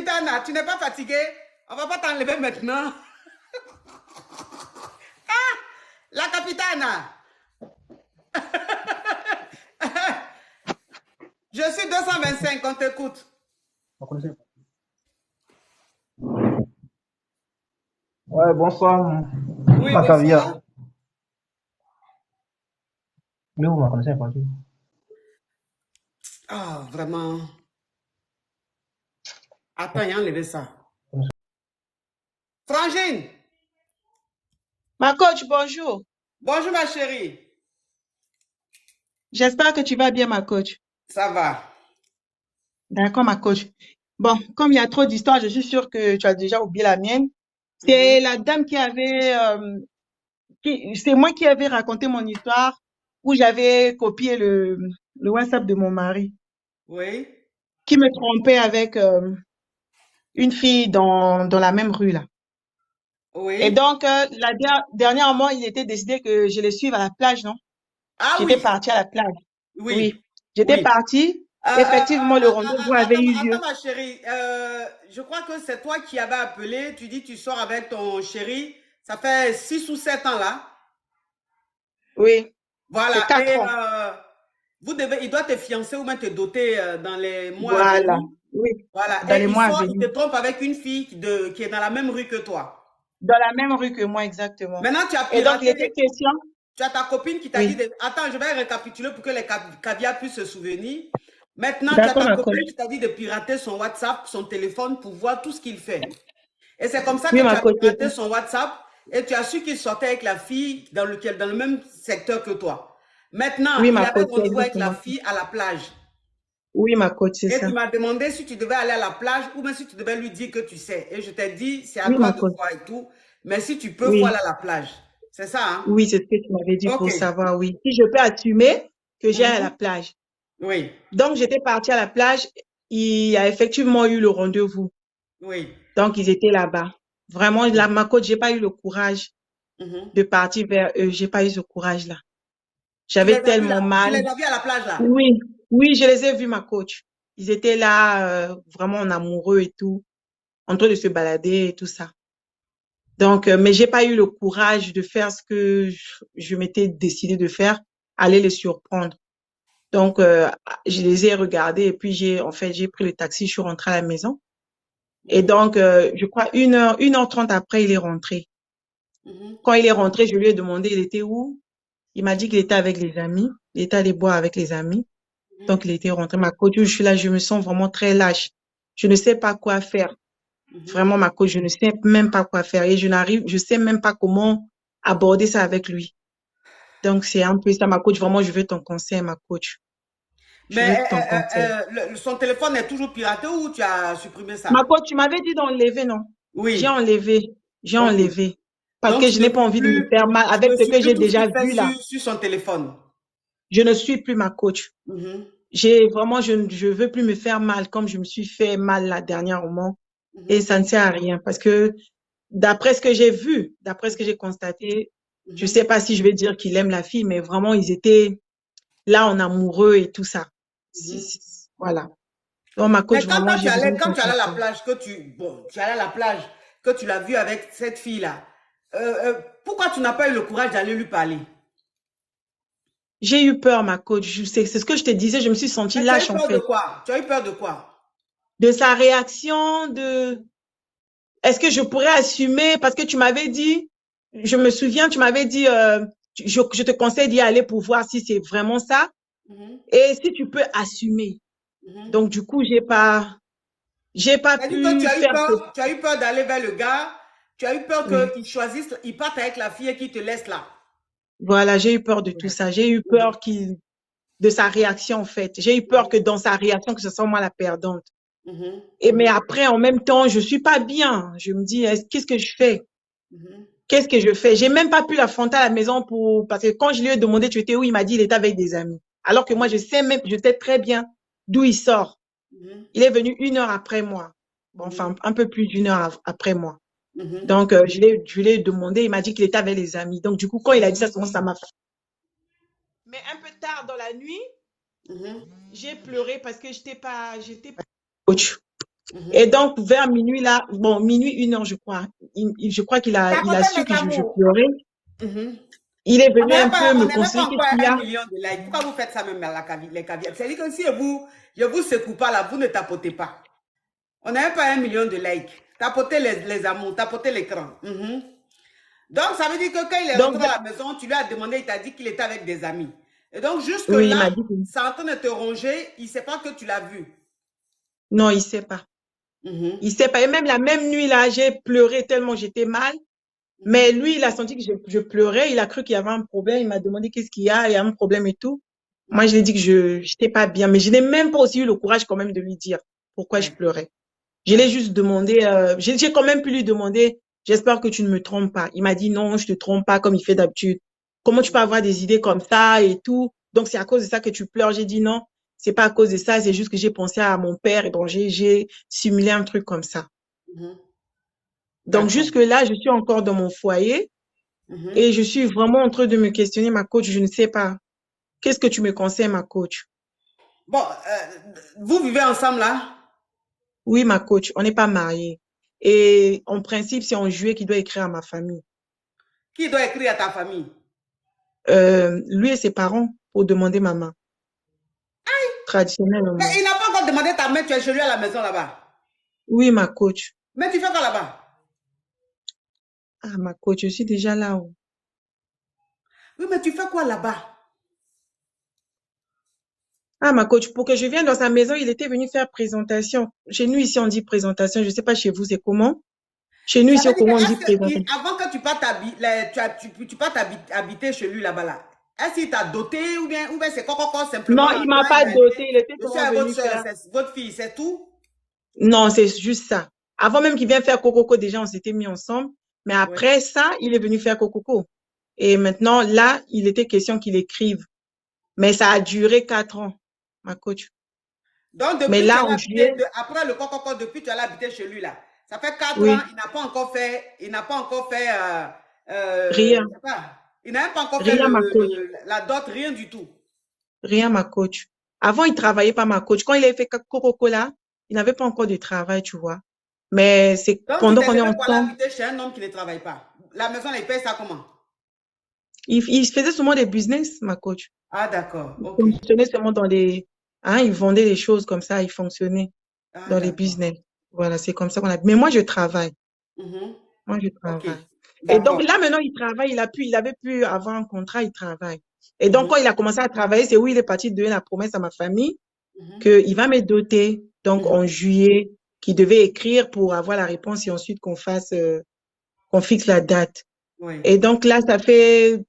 capitaine, tu n'es pas fatigué? On va pas t'enlever maintenant. La capitaine, je suis 225, on t'écoute. Ouais, bonsoir, Oui, Macavia. bonsoir. Mais vous me connaissez pas tout. Ah, vraiment. Attends, il a enlevé ça. Frangine, Ma coach, bonjour. bonjour ma chérie. J'espère que tu vas bien, ma coach. Ça va? D'accord, ma coach. Bon, comme il y a trop d'histoires, je suis sûre que tu as déjà oublié la mienne. Mhm. C'est la dame qui avait, c'est moi qui avais raconté mon histoire où j'avais copié le WhatsApp de mon mari Oui, qui me trompait avec une fille dans la même rue là. Et oui. donc, dernièrement, il était décidé que je les suive à la plage, non? Ah J'étais oui, partie à la plage. oui, Oui, j'étais oui. partie. Effectivement, le rendez-vous avait eu lieu. Attends, ma chérie. Je crois que c'est toi qui avais appelé. Tu dis que tu sors avec ton chéri. Ça fait 6 ou 7 ans là. Oui, c'est Voilà. Et 4 ans. il doit te fiancer ou même te doter dans les mois à Voilà. venir. Oui, Voilà. dans les Et mois à il te venir. trompe avec une fille qui est dans la même rue que toi. Dans la même rue que moi, exactement. Maintenant, tu as Et donc, il était piraté. question. Tu as ta copine qui t'a dit Oui. de... Attends, je vais récapituler pour que les caviars puissent se souvenir. Maintenant, tu as D'accord, ta ma copine coach. qui t'a dit de pirater son WhatsApp, son téléphone pour voir tout ce qu'il fait. Et c'est comme ça Oui, que tu ma as coach, c'est ça. piraté son WhatsApp et tu as su qu'il sortait avec la fille dans le même secteur que toi. Maintenant, Oui, il ma avait coach, c'est rendez-vous avec la exactement ça. fille à la plage. Oui, ma coach, c'est Et tu ça. m'as demandé si tu devais aller à la plage ou même si tu devais lui dire que tu sais. Et je t'ai dit, c'est à Oui, toi ma de coach. voir et tout. Mais si tu peux, il faut aller Oui. à la plage. C'est ça, hein? Oui, c'est ce que tu m'avais dit Ok. pour savoir, oui. Si je peux assumer que j'ai à la Mhm. plage. Oui, Donc, j'étais partie à la plage. Il y a effectivement eu le rendez-vous. oui. Donc, ils étaient là-bas. Vraiment, là, Oui. ma coach, j'ai pas eu le courage Mhm. de partir vers eux. J'ai pas eu ce courage-là. Tu les J'avais as vus tellement là? Tu mal. les as vus à la plage là? Oui, oui, je les ai vus, ma coach. Ils étaient là, vraiment en amoureux et tout, en train de se balader et tout ça. Donc, mais j'ai pas eu le courage de faire ce que je m'étais décidé de faire, aller les surprendre. Donc, je les ai regardés et puis en fait, j'ai pris le taxi, je suis rentrée à la maison. Et Mhm. donc, je crois 1h30 après, il est rentré. Mhm. Quand il est rentré, je lui ai demandé, il était où? Il m'a dit qu'il était avec les amis. Il était allé boire avec les amis. Mhm. Donc, il était rentré. Ma coach, je suis là, je me sens vraiment très lâche. Je ne sais pas quoi faire. Mhm. Vraiment, ma coach, je ne sais même pas quoi faire. Et je sais même pas comment aborder ça avec lui. Donc, c'est un peu ça, ma coach. Vraiment, je veux ton conseil, ma coach. Je Mais veux ton conseil. son téléphone est toujours piraté ou tu as supprimé Ma ça? coach, tu m'avais dit d'enlever, non? J'ai Oui, enlevé. J'ai ok. enlevé. Parce Donc que je n'ai pas envie de me faire mal tu avec ne ce suis que plus j'ai tout ce déjà qu'il fait vu là. sur son téléphone. Je ne suis plus ma coach. Mhm. Je veux plus me faire mal comme je me suis fait mal la dernièrement. Et Mhm. ça ne sert à rien parce que d'après ce que j'ai vu, d'après ce que j'ai constaté, je Mhm. sais pas si je vais dire qu'il aime la fille, mais vraiment, ils étaient là en amoureux et tout ça. Mhm. Voilà. Donc, ma Mais coach, vraiment, j'ai besoin de quand ton tu allais à la conseil. plage, tu allais à la plage, que tu l'as vu avec cette fille-là, pourquoi tu n'as pas eu le courage d'aller lui parler? J'ai eu peur, ma coach. C'est ce que je te disais, je me suis sentie Mais tu as eu lâche, en peur de fait. quoi? Tu as eu peur de quoi? De sa réaction, est-ce que je pourrais assumer? Parce que tu m'avais dit, je me souviens, tu m'avais dit, je te conseille d'y aller pour voir si c'est vraiment ça. Mhm. Et si tu peux assumer. Mhm. Donc, du coup, j'ai pas C'est-à-dire que pu faire ce, tu as eu peur d'aller vers le gars, tu as eu peur oui. qu'il choisisse, il parte avec la fille et qu'il te laisse là. Voilà, j'ai eu peur de tout Ouais. ça. J'ai eu Mhm. peur de sa réaction, en fait. J'ai eu peur que dans sa réaction, que ce soit moi la perdante. Mhm. Et mais Mhm. après, en même temps, je suis pas bien. Je me dis, qu'est-ce que je fais? Mhm. Qu'est-ce que je fais? J'ai même pas pu l'affronter à la maison parce que quand je lui ai demandé, tu étais où? Il m'a dit, il était avec des amis. Alors que moi, je sais très bien d'où il sort. Mhm. Il est venu 1 heure après moi. Bon, Mhm. enfin, un peu plus d'1 heure après moi. Mhm. Donc, je l'ai demandé, il m'a dit qu'il était avec les amis. Donc, du coup, quand il a dit ça, ça m'a fait. Mais un peu tard dans la nuit, Mhm. j'ai pleuré parce que j'étais pas coach. Et donc, vers minuit, là, bon, minuit, 1 heure, je crois. Je crois il a Tapoter su les que je amours. pleurais. Mhm. Il est venu un peu On me n'avait pas conseiller encore qu'est-ce qu'il y un a. million de likes. Pourquoi vous faites ça même à les caviars? C'est-à-dire que si je vous secoue pas là, vous ne tapotez pas. On n'avait pas 1 million de likes. Tapotez les amours, tapotez l'écran. Mhm. Donc, ça veut dire que quand il est Donc, rentré à la maison, tu lui as demandé, il t'a dit qu'il était avec des amis. Et donc, oui, il jusque-là, m'a dit que c'est en train de te ronger. Il ne sait pas que tu l'as vu. non, il sait pas. Mhm. Il sait pas. Et même la même nuit, là, j'ai pleuré tellement j'étais mal. Mais Mhm. lui, il a senti que je pleurais. Il a cru qu'il y avait un problème. Il m'a demandé qu'est-ce qu'il y a. Il y a un problème et tout. Moi, je Mhm. lui ai dit que je n'étais pas bien. Mais je n'ai même pas aussi eu le courage quand même de lui dire pourquoi je Ouais, pleurais. Je l'ai ouais. juste demandé. J'ai quand même pu lui demander, j'espère que tu ne me trompes pas. Il m'a dit non, je te trompe pas comme il fait d'habitude. Comment tu peux Mhm. avoir des idées comme ça et tout? Donc, c'est à cause de ça que tu pleures. J'ai dit non, c'est pas à cause de ça. C'est juste que j'ai pensé à mon père et bon, j'ai simulé un truc comme ça. Mhm. Donc, D'accord. jusque-là, je suis encore dans mon foyer. Mhm. Et je suis vraiment en train de me questionner, ma coach, je ne sais pas. Qu'est-ce que tu me conseilles, ma coach? Bon, vous vivez ensemble là? Oui, ma coach, on n'est pas mariés. Et en principe, c'est en juillet qu'il doit écrire à ma famille. Qui doit écrire à ta famille? Lui et ses parents pour demander ma main, Mais traditionnellement. il n'a pas encore demandé ta main, tu es chez lui à la maison là-bas. Oui, ma coach. Mais tu fais quoi là-bas? Ah, ma coach, je suis déjà là. Oh. Oui, mais tu fais quoi là-bas? Ah, ma coach, pour que je vienne dans sa maison, il était venu faire présentation. Chez nous, ici, on dit présentation. Je ne sais pas chez vous, c'est comment? Chez nous, Ça ici, veut au dire que, Congo, on dit est-ce présentation. que, avant que tu partes tu partes habiter chez lui là-bas là, est-ce qu'il t'a doté ou bien c'est quoi simplement Non, il m'a quand pas il a dit, doté. Il était je suis seulement avec votre venu soeur, faire. c'est votre fille, c'est tout? Non, c'est juste ça. Avant même qu'il vienne faire Cococo, déjà, on s'était mis ensemble. Mais Oui. après ça, il est venu faire Cococo. Et maintenant, là, il était question qu'il écrive. Mais ça a duré 4 ans, ma coach. Donc, Mais depuis tu là, allais en habiter, juillet, après le coco, depuis tu allais habiter chez lui là, ça fait 4 ans, oui, il n'a pas encore fait, je rien, sais pas, il n'a même pas encore fait rien, ma coach. la dot, rien du tout. Rien, ma coach. Avant, il travaillait pas, ma coach. Quand il avait fait Cococo, là, il n'avait pas encore de travail, tu vois. Mais c'est Donc, tu pendant t'es qu'on est levé pour aller ensemble, habiter chez un homme qui ne travaille pas. La maison, là, il paye ça comment? il faisait seulement des business, ma coach. Ah, d'accord, Il ok. fonctionnait seulement dans les, hein, il vendait des choses comme ça, il fonctionnait Ah, dans les d'accord. business. Voilà, c'est comme ça qu'on a. Mais moi, je travaille. Mhm. Moi, je Ok, travaille. Et donc d'accord. là, maintenant, il travaille. Il avait pu avoir un contrat, il travaille. Et donc, Mhm, quand il a commencé à travailler, c'est où il est parti donner la promesse à ma famille mhm, qu'il va me doter. Donc, mhm. en juillet, qu'il devait écrire pour avoir la réponse et ensuite qu'on fixe la date. Oui. Et donc là, ça fait,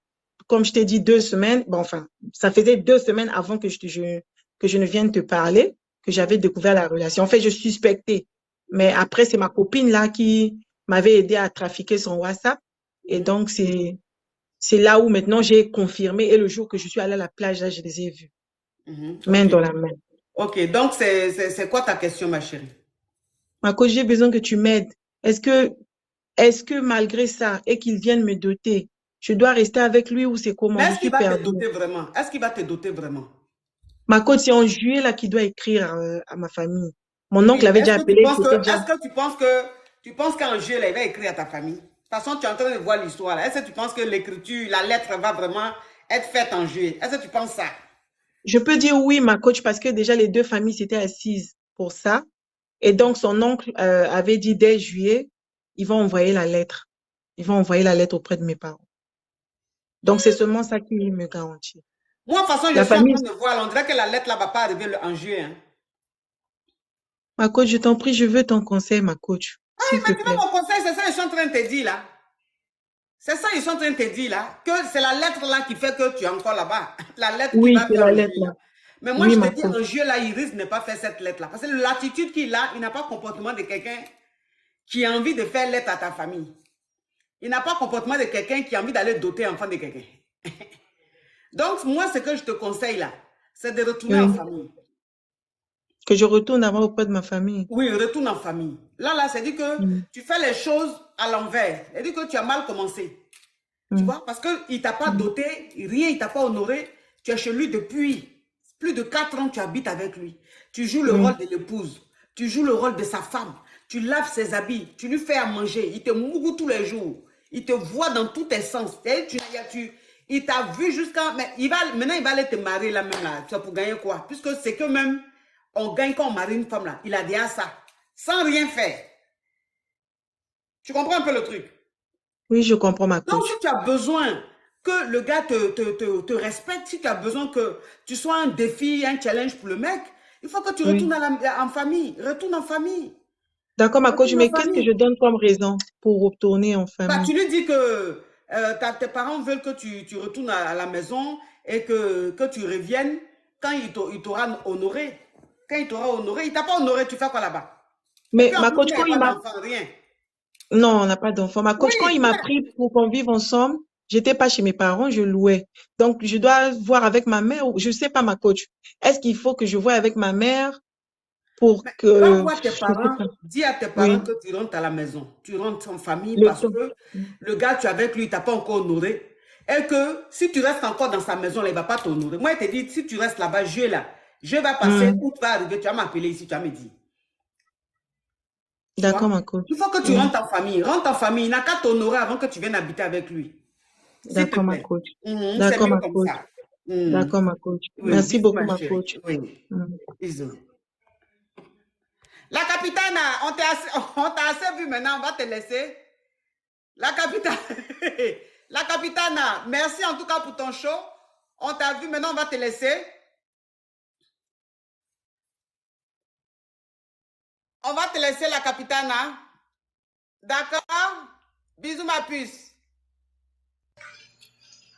comme je t'ai dit, 2 semaines. Bon, enfin, ça faisait 2 semaines avant que je ne vienne te parler, que Mhm, j'avais découvert la relation. En fait, je suspectais. Mais mhm, après, c'est ma copine là qui m'avait aidé à trafiquer son WhatsApp. Et mhm, donc, c'est là où maintenant j'ai confirmé. Et le jour que je suis allée à la plage, là, je les ai vus, mhm. main Ok. dans la main. Ok, donc c'est quoi ta question, ma chérie? Ma coach, j'ai besoin que tu m'aides. Est-ce que, est-ce que malgré ça, et qu'il vienne me doter, je dois rester avec lui ou c'est Mais comment? Je est-ce qu'il suis va te perdue. doter vraiment? Est-ce qu'il va te doter vraiment? Ma coach, c'est en juillet là qu'il doit écrire à ma famille. Mon oncle Oui, avait déjà appelé, c'était déjà. est-ce que tu penses qu'un jeu, là, il va écrire à ta famille? De toute façon, tu es en train de voir l'histoire, là. Est-ce que tu penses que l'écriture, la lettre va vraiment être faite en juillet? Est-ce que tu penses ça? Je peux dire oui, ma coach, parce que déjà les deux familles s'étaient assises pour ça. Et donc son oncle avait dit dès juillet, ils vont envoyer la lettre. Ils vont envoyer la lettre auprès de mes parents. Donc c'est seulement ça qui me garantit. Moi, de toute façon, je La suis en famille, train de voir, là, on dirait que la lettre, là, va pas arriver en juillet, hein. ma coach, je t'en prie, je veux ton conseil, ma coach, Oui, s'il te mais tu vois, plaît. mon conseil, c'est ça, ils sont en train de te dire, là. C'est ça, ils sont en train de te dire, là, que c'est la lettre, là, qui fait que tu es encore là-bas. La lettre qui Oui, va c'est faire la en lettre juillet, là. là. Mais moi, Oui, je te ma dis, coach. en juillet, là, il risque de ne pas faire cette lettre-là. Parce que l'attitude qu'il a, il n'a pas le comportement de quelqu'un qui a envie de faire lettre à ta famille. Il n'a pas le comportement de quelqu'un qui a envie d'aller doter l'enfant de quelqu'un. Donc, moi, ce que je te conseille, là, c'est de retourner en Oui. famille. Que je retourne avant auprès de ma famille. Oui, retourne en famille. Là, c'est dit que Mm. tu fais les choses à l'envers. C'est dit que tu as mal commencé. Tu Mm. vois, parce qu'il ne t'a pas Mm. doté, rien, il ne t'a pas honoré. Tu es chez lui depuis plus de 4 ans, tu habites avec lui. Tu joues le Oui. rôle de l'épouse. Tu joues le rôle de sa femme. Tu laves ses habits. Tu lui fais à manger. Il te mouille tous les jours. Il te voit dans tous tes sens. Il t'a vu jusqu'à... Mais maintenant, il va aller te marier là même là. C'est pour gagner quoi? Puisque c'est que même on gagne quand on marie une femme là. Il a déjà ça. Sans rien faire. Tu comprends un peu le truc? Oui, je comprends ma Donc, coach. si tu as besoin que le gars te respecte, si tu as besoin que tu sois un défi, un challenge pour le mec, il faut que tu retournes en famille. Retourne en famille. D'accord, ma coach, Retourne mais en qu'est-ce que famille. je donne comme raison pour retourner en Bah, famille? tu lui dis que tes parents veulent que tu retournes à la maison et que tu reviennes quand il t'aura honoré. Quand il t'aura honoré, il t'a pas honoré, tu fais quoi là-bas? Et Mais puis en ma plus, il coach, n'y quand a il pas m'a... d'enfant, rien. Non, on n'a pas d'enfant. Ma coach, quand Oui, il m'a pris pour qu'on vive ensemble, j'étais pas chez mes parents, je louais. Donc, je dois voir avec ma mère, ou je sais pas, ma coach. Est-ce qu'il faut que je voie avec ma mère pour mais va que... voir tes Je sais parents, pas. dis à tes parents Oui, que tu rentres à la maison. Tu rentres en famille le parce temps. que le gars, tu es avec lui, il t'a pas encore honoré. Et que si tu restes encore dans sa maison, là, il va pas t'honorer. Moi, il te dit, si tu restes là-bas, je vais là. Je vais passer, Hmm. où tu vas arriver, tu vas m'appeler ici, tu vas me dire. Tu D'accord, vois? ma coach. Il faut que tu Hmm. rentres en famille. Rentre en famille. Il n'a qu'à t'honorer avant que tu viennes habiter avec lui. S'il te D'accord, ma plaît. coach. C'est D'accord, mieux ma comme coach. ça. D'accord, ma coach. Oui, Merci bisous, beaucoup, ma ma chérie. coach. Oui, Hmm. bisous. La capitaine, on t'a assez vu maintenant, on va te laisser. La capitaine, la capitaine, merci en tout cas pour ton show. On t'a vu, maintenant on va te laisser. On va te laisser la capitaine. D'accord? Bisous ma puce.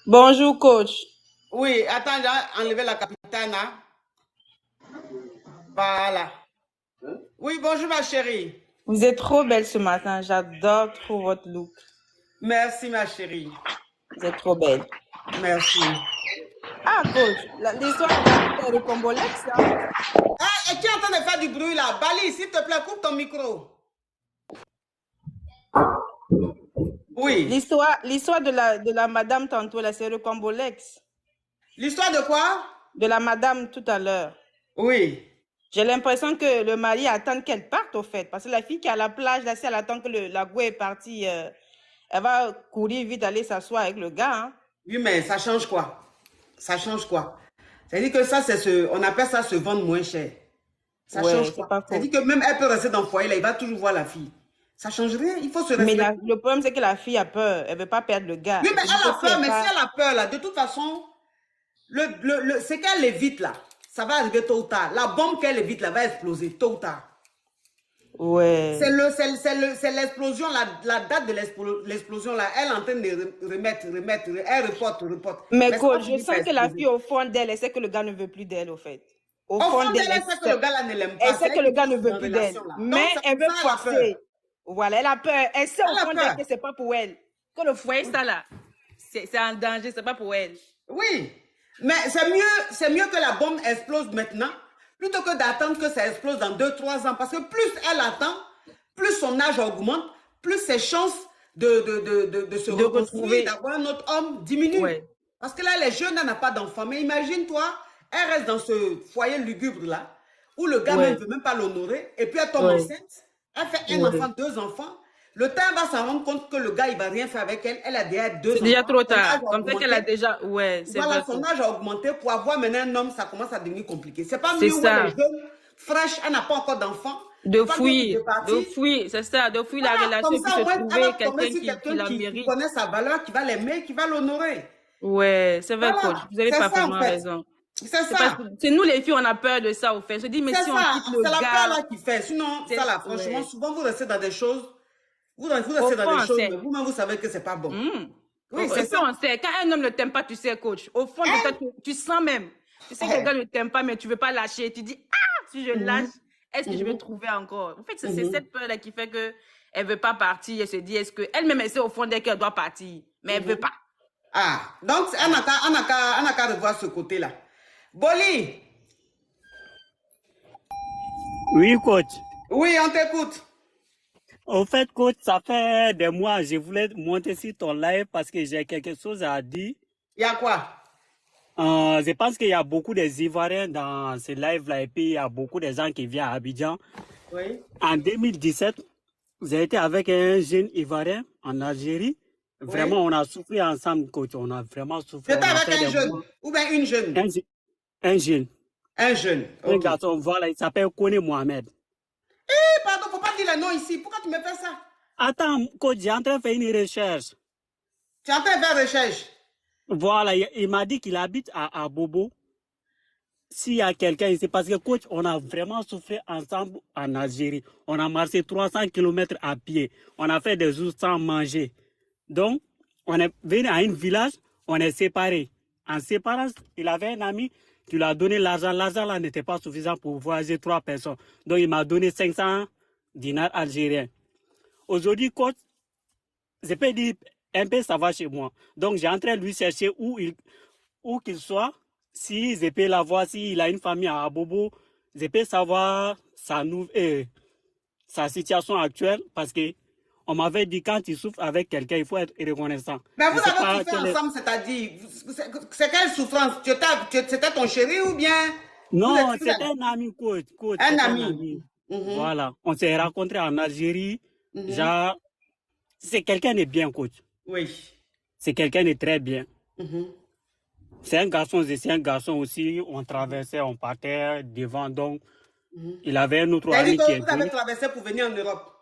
Bonjour, coach. Oui, attends, j'ai enlevé la capitaine. Voilà. Oui, bonjour ma chérie. Vous êtes trop belle ce matin. J'adore trop votre look. Merci ma chérie. Vous êtes trop belle. Merci. Ah, coach, l'histoire de la Combolex, hein? Ah, et tu es en train de faire du bruit là. Bali, s'il te plaît, coupe ton micro. Oui. L'histoire de la madame tantôt, là, c'est le Combolex. L'histoire de quoi? De la madame tout à l'heure. Oui. J'ai l'impression que le mari attend qu'elle parte, au fait. Parce que la fille qui est à la plage, là, si elle attend que la go est partie, elle va courir vite aller s'asseoir avec le gars. Hein? Oui, mais ça change quoi? Ça change quoi? C'est-à-dire que ça, on appelle ça se vendre moins cher. Ça Ouais, change c'est quoi? pas faux. C'est-à-dire que même elle peut rester dans le foyer, là, il va toujours voir la fille. Ça change rien, il faut se Mais respecter. le problème, c'est que la fille a peur. Elle veut pas perdre le gars. Oui, mais Elle se dit elle a que si peur, elle mais part- si elle a peur, là, de toute façon, c'est qu'elle évite, là. Ça va arriver tôt ou tard. La bombe qu'elle évite, là, va exploser tôt ou tard. Ouais. C'est l'explosion, la date de l'explosion, là, elle est en train de remettre, elle reporte. Mais Mais ça va coach, je finir par sens que la exploser. fille, au fond d'elle, elle sait que le gars ne veut plus d'elle, au fait. Au Au fond fond d'elle, d'elle, elle sait que le gars là ne l'aime elle pas. sait C'est que elle le qui gars ne force veut la plus d'elle. relation là. Mais Donc, c'est elle pour veut ça qu'elle a peur. forcer. Voilà, elle a peur. Elle sait au Elle a fond d'elle peur. que c'est pas pour elle. Que le foyer, ça là, c'est en danger, c'est pas pour elle. Oui, mais c'est mieux que la bombe explose maintenant, plutôt que d'attendre que ça explose dans 2-3 ans. Parce que plus elle attend, plus son âge augmente, plus ses chances de se De reconstruire, retrouver. d'avoir un autre homme diminuent. Ouais. Parce que là, les jeunes, elle n'a pas d'enfant. Mais imagine-toi, elle reste dans ce foyer lugubre là, où le gars même Ouais. ne veut même pas l'honorer, et puis elle tombe Ouais. enceinte, elle fait un Ouais. enfant, 2 enfants. Le temps, elle va s'en rendre compte que le gars, il ne va rien faire avec elle. Elle a déjà 2 C'est enfants. déjà trop Son âge tard. a Comme ça qu'elle a augmenté. déjà. Ouais, c'est Voilà, vrai. son âge a augmenté. Pour avoir maintenant un homme, ça commence à devenir compliqué. C'est pas C'est mieux où ça. elle est jeune, fraîche, elle n'a pas encore d'enfant. De C'est pas mieux fuir. de partir. De fuir, c'est ça. De fuir la Voilà, relation comme et puis ça, au se moins, elle trouver va tomber quelqu'un sur qui quelqu'un la qui mérite. connaît sa valeur, qui va l'aimer, qui va l'honorer. Ouais, c'est vrai, coach. Voilà, Vous avez c'est ça en parfaitement fait. raison. C'est C'est parce que ça. c'est nous les filles, on a peur de ça, au fait. On se dit, mais C'est si on ça. quitte le C'est la peur gars, là qui fait. Sinon, ça là, franchement, ouais. souvent vous restez dans des choses. Vous Au restez dans fond, des on choses, sait. mais vous-même, vous savez que c'est pas bon. Oui, Et c'est puis ça. on sait, quand un homme ne t'aime pas, tu sais, coach. Au fond de toi, tu sens même. Tu sais que le gars ne t'aime pas, mais tu ne veux pas lâcher. Tu dis, ah, si je lâche, est-ce que je vais trouver encore? En fait, c'est cette peur-là qui fait qu'elle ne veut pas partir. Elle se dit, est-ce qu'elle-même, elle sait au fond d'elle qu'elle doit partir, mais elle ne veut pas. Ah, donc, on n'a qu'à revoir ce côté-là. Boli, Oui, coach. oui, on t'écoute. En fait, coach, ça fait des mois, je voulais monter sur ton live parce que j'ai quelque chose à dire. Il y a quoi? Je pense qu'il y a beaucoup des Ivoiriens dans ce live-là et puis il y a beaucoup de gens qui viennent à Abidjan. Oui. En 2017, j'ai été avec un jeune Ivoirien en Algérie. Vraiment, Oui. on a souffert ensemble, coach. On a vraiment souffert. J'étais On a avec fait un des jeune mois. ou bien une jeune? Un jeune. Un jeune, Un ok. garçon, voilà, il s'appelle Kone Mohamed. Eh, pardon, faut pas dire le nom ici. Pourquoi tu me fais ça? Attends, coach, j'ai en train de faire une recherche. Tu es en train de faire recherche. Voilà, il m'a dit qu'il habite à Bobo. S'il y a quelqu'un ici, parce que coach, on a vraiment souffert ensemble en Algérie. On a marché 300 km à pied. On a fait des jours sans manger. Donc, on est venu à un village, on est séparés. En séparant, il avait un ami qui lui a donné l'argent. L'argent là n'était pas suffisant pour voyager 3 personnes. Donc, il m'a donné 500 dinars algériens. Aujourd'hui, coach, je peux dire un peu ça va chez moi. Donc, j'ai en train de lui chercher où qu'il soit. Si je peux l'avoir, s'il a une famille à Abobo, je peux savoir sa situation actuelle parce que on m'avait dit quand tu souffres avec quelqu'un, il faut être reconnaissant. Mais vous Je sais avez pas souffert quel est- ensemble, c'est-à-dire, c'est quelle souffrance? C'était ton chéri ou bien Non, vous c'est êtes un ami, coach. un C'est un ami? ami. Mhm, Voilà. On s'est rencontrés en Algérie. mhm. Genre, c'est quelqu'un de bien, coach. Oui. C'est quelqu'un de très bien. Mhm. C'est un garçon, c'est un garçon aussi. On traversait, on partait devant. Donc, il avait un autre Tu as dit ami qui que est vous avez venu. traversé pour venir en Europe.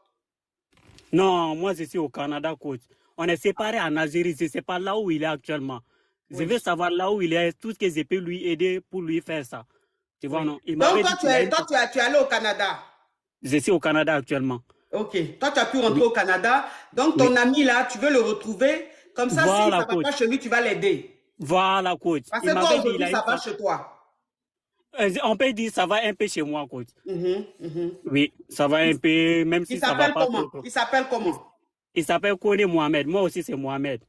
Non, moi je suis au Canada, coach. On est séparés en Algérie, je ne sais pas là où il est actuellement. Je Oui. veux savoir là où il est, tout ce que je peux lui aider pour lui faire ça. Tu vois, Oui. non? Il Donc, m'avait dit qu'il a une... tu es allé au Canada. Je suis au Canada actuellement. Ok. Toi, tu as pu rentrer Oui, au Canada. Donc, ton oui. ami là, tu veux le retrouver. Comme ça, si ça Voilà, ne va coach. pas chez lui, tu vas l'aider. Voilà, coach. Parce Il que toi, m'avait dit qu'il aujourd'hui, a une ça va femme. chez toi. On peut dire ça va un peu chez moi, coach. Mhm, mhm. Oui, ça va un peu, même Il si ça va s'appelle pas trop, comment? trop. Il s'appelle Il, comment? il s'appelle Kone Mohamed. Moi aussi, c'est Mohamed.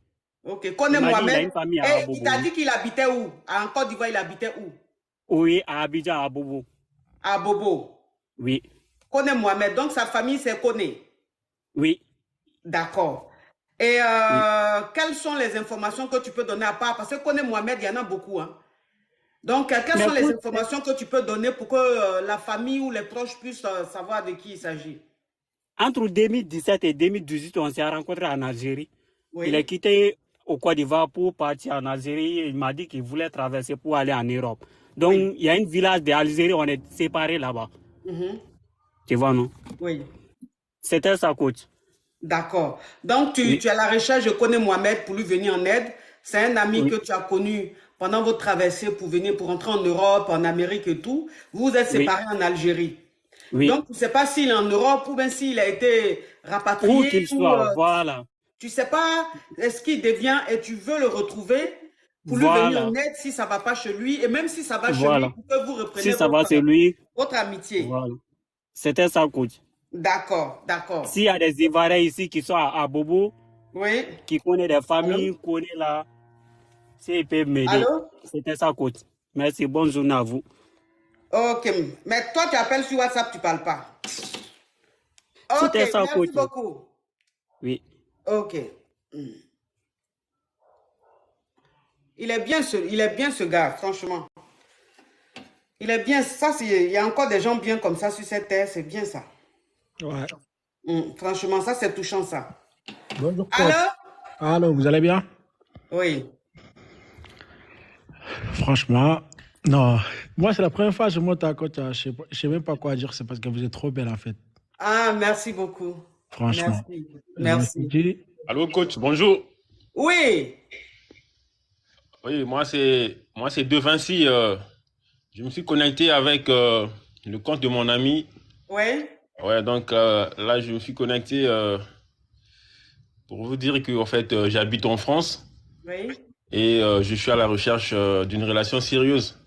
Ok. Il Connais m'a dit qu'il a Mohamed. une famille à Et il Abobo. t'a Oui, dit qu'il habitait où? En Côte d'Ivoire, il habitait où? oui, à Abidjan, à Abobo. À Bobo. Oui, Connais Mohamed. Donc, sa famille, c'est Koné. oui, D'accord. Et oui. quelles sont les informations que tu peux donner à part? Parce que Koné Mohamed, il y en a beaucoup, hein. Donc, quelles Mais sont les coach, informations que tu peux donner pour que la famille ou les proches puissent savoir de qui il s'agit? entre 2017 et 2018, on s'est rencontrés en Algérie. Il a Oui. quitté au Côte d'Ivoire pour partir en Algérie. Il m'a dit qu'il voulait traverser pour aller en Europe. Donc, Oui. il y a un village d'Algérie, on est séparés là-bas. Mhm. Tu vois, non? Oui. C'était ça, coach. D'accord. Donc, tu Oui, es à la recherche de Koné Mohamed pour lui venir en aide. C'est un ami que oui, tu as connu pendant votre traversée pour venir, pour rentrer en Europe, en Amérique et tout. Vous vous êtes oui, séparés en Algérie. oui. Donc, tu ne sais pas s'il est en Europe ou bien s'il a été Où rapatrié qu'il ou soit, voilà. tu ne sais pas ce qu'il devient et tu veux le retrouver pour lui venir en Voilà, aide si ça ne va pas chez lui. Et même si ça va chez lui, voilà. pour que vous repreniez Si ça va, c'est lui. votre amitié. Voilà. C'était ça, coach. D'accord, d'accord. S'il y a des Ivoiriens ici qui sont à Bobo, Oui. qui connaissent des Allô? familles, connaissent là, s'ils peuvent m'aider. Allô? C'était ça, coach. Merci, bonne journée à vous. Ok. Mais toi, tu appelles sur WhatsApp, tu ne parles pas. Ok, C'était ça, merci coach. beaucoup. Oui. Ok. Il est bien ce gars, franchement. Il est bien, ça, il y a encore des gens bien comme ça sur cette terre, c'est bien ça. Ouais. Franchement, ça, c'est touchant, ça. Bonjour, coach. Allô? Allô, vous allez bien? Oui. Franchement, non. Moi, c'est la première fois que je monte à coach. Je sais même pas quoi dire. C'est parce que vous êtes trop belle, en fait. Ah, merci beaucoup. Franchement. Merci. Je me suis Merci. dit, Allô, coach, bonjour. Oui. Oui, moi, c'est De Vinci. Je me suis connecté avec le compte de mon ami. Oui. Ouais, donc là, je me suis connecté pour vous dire que, en fait, j'habite en France Oui. et je suis à la recherche d'une relation sérieuse.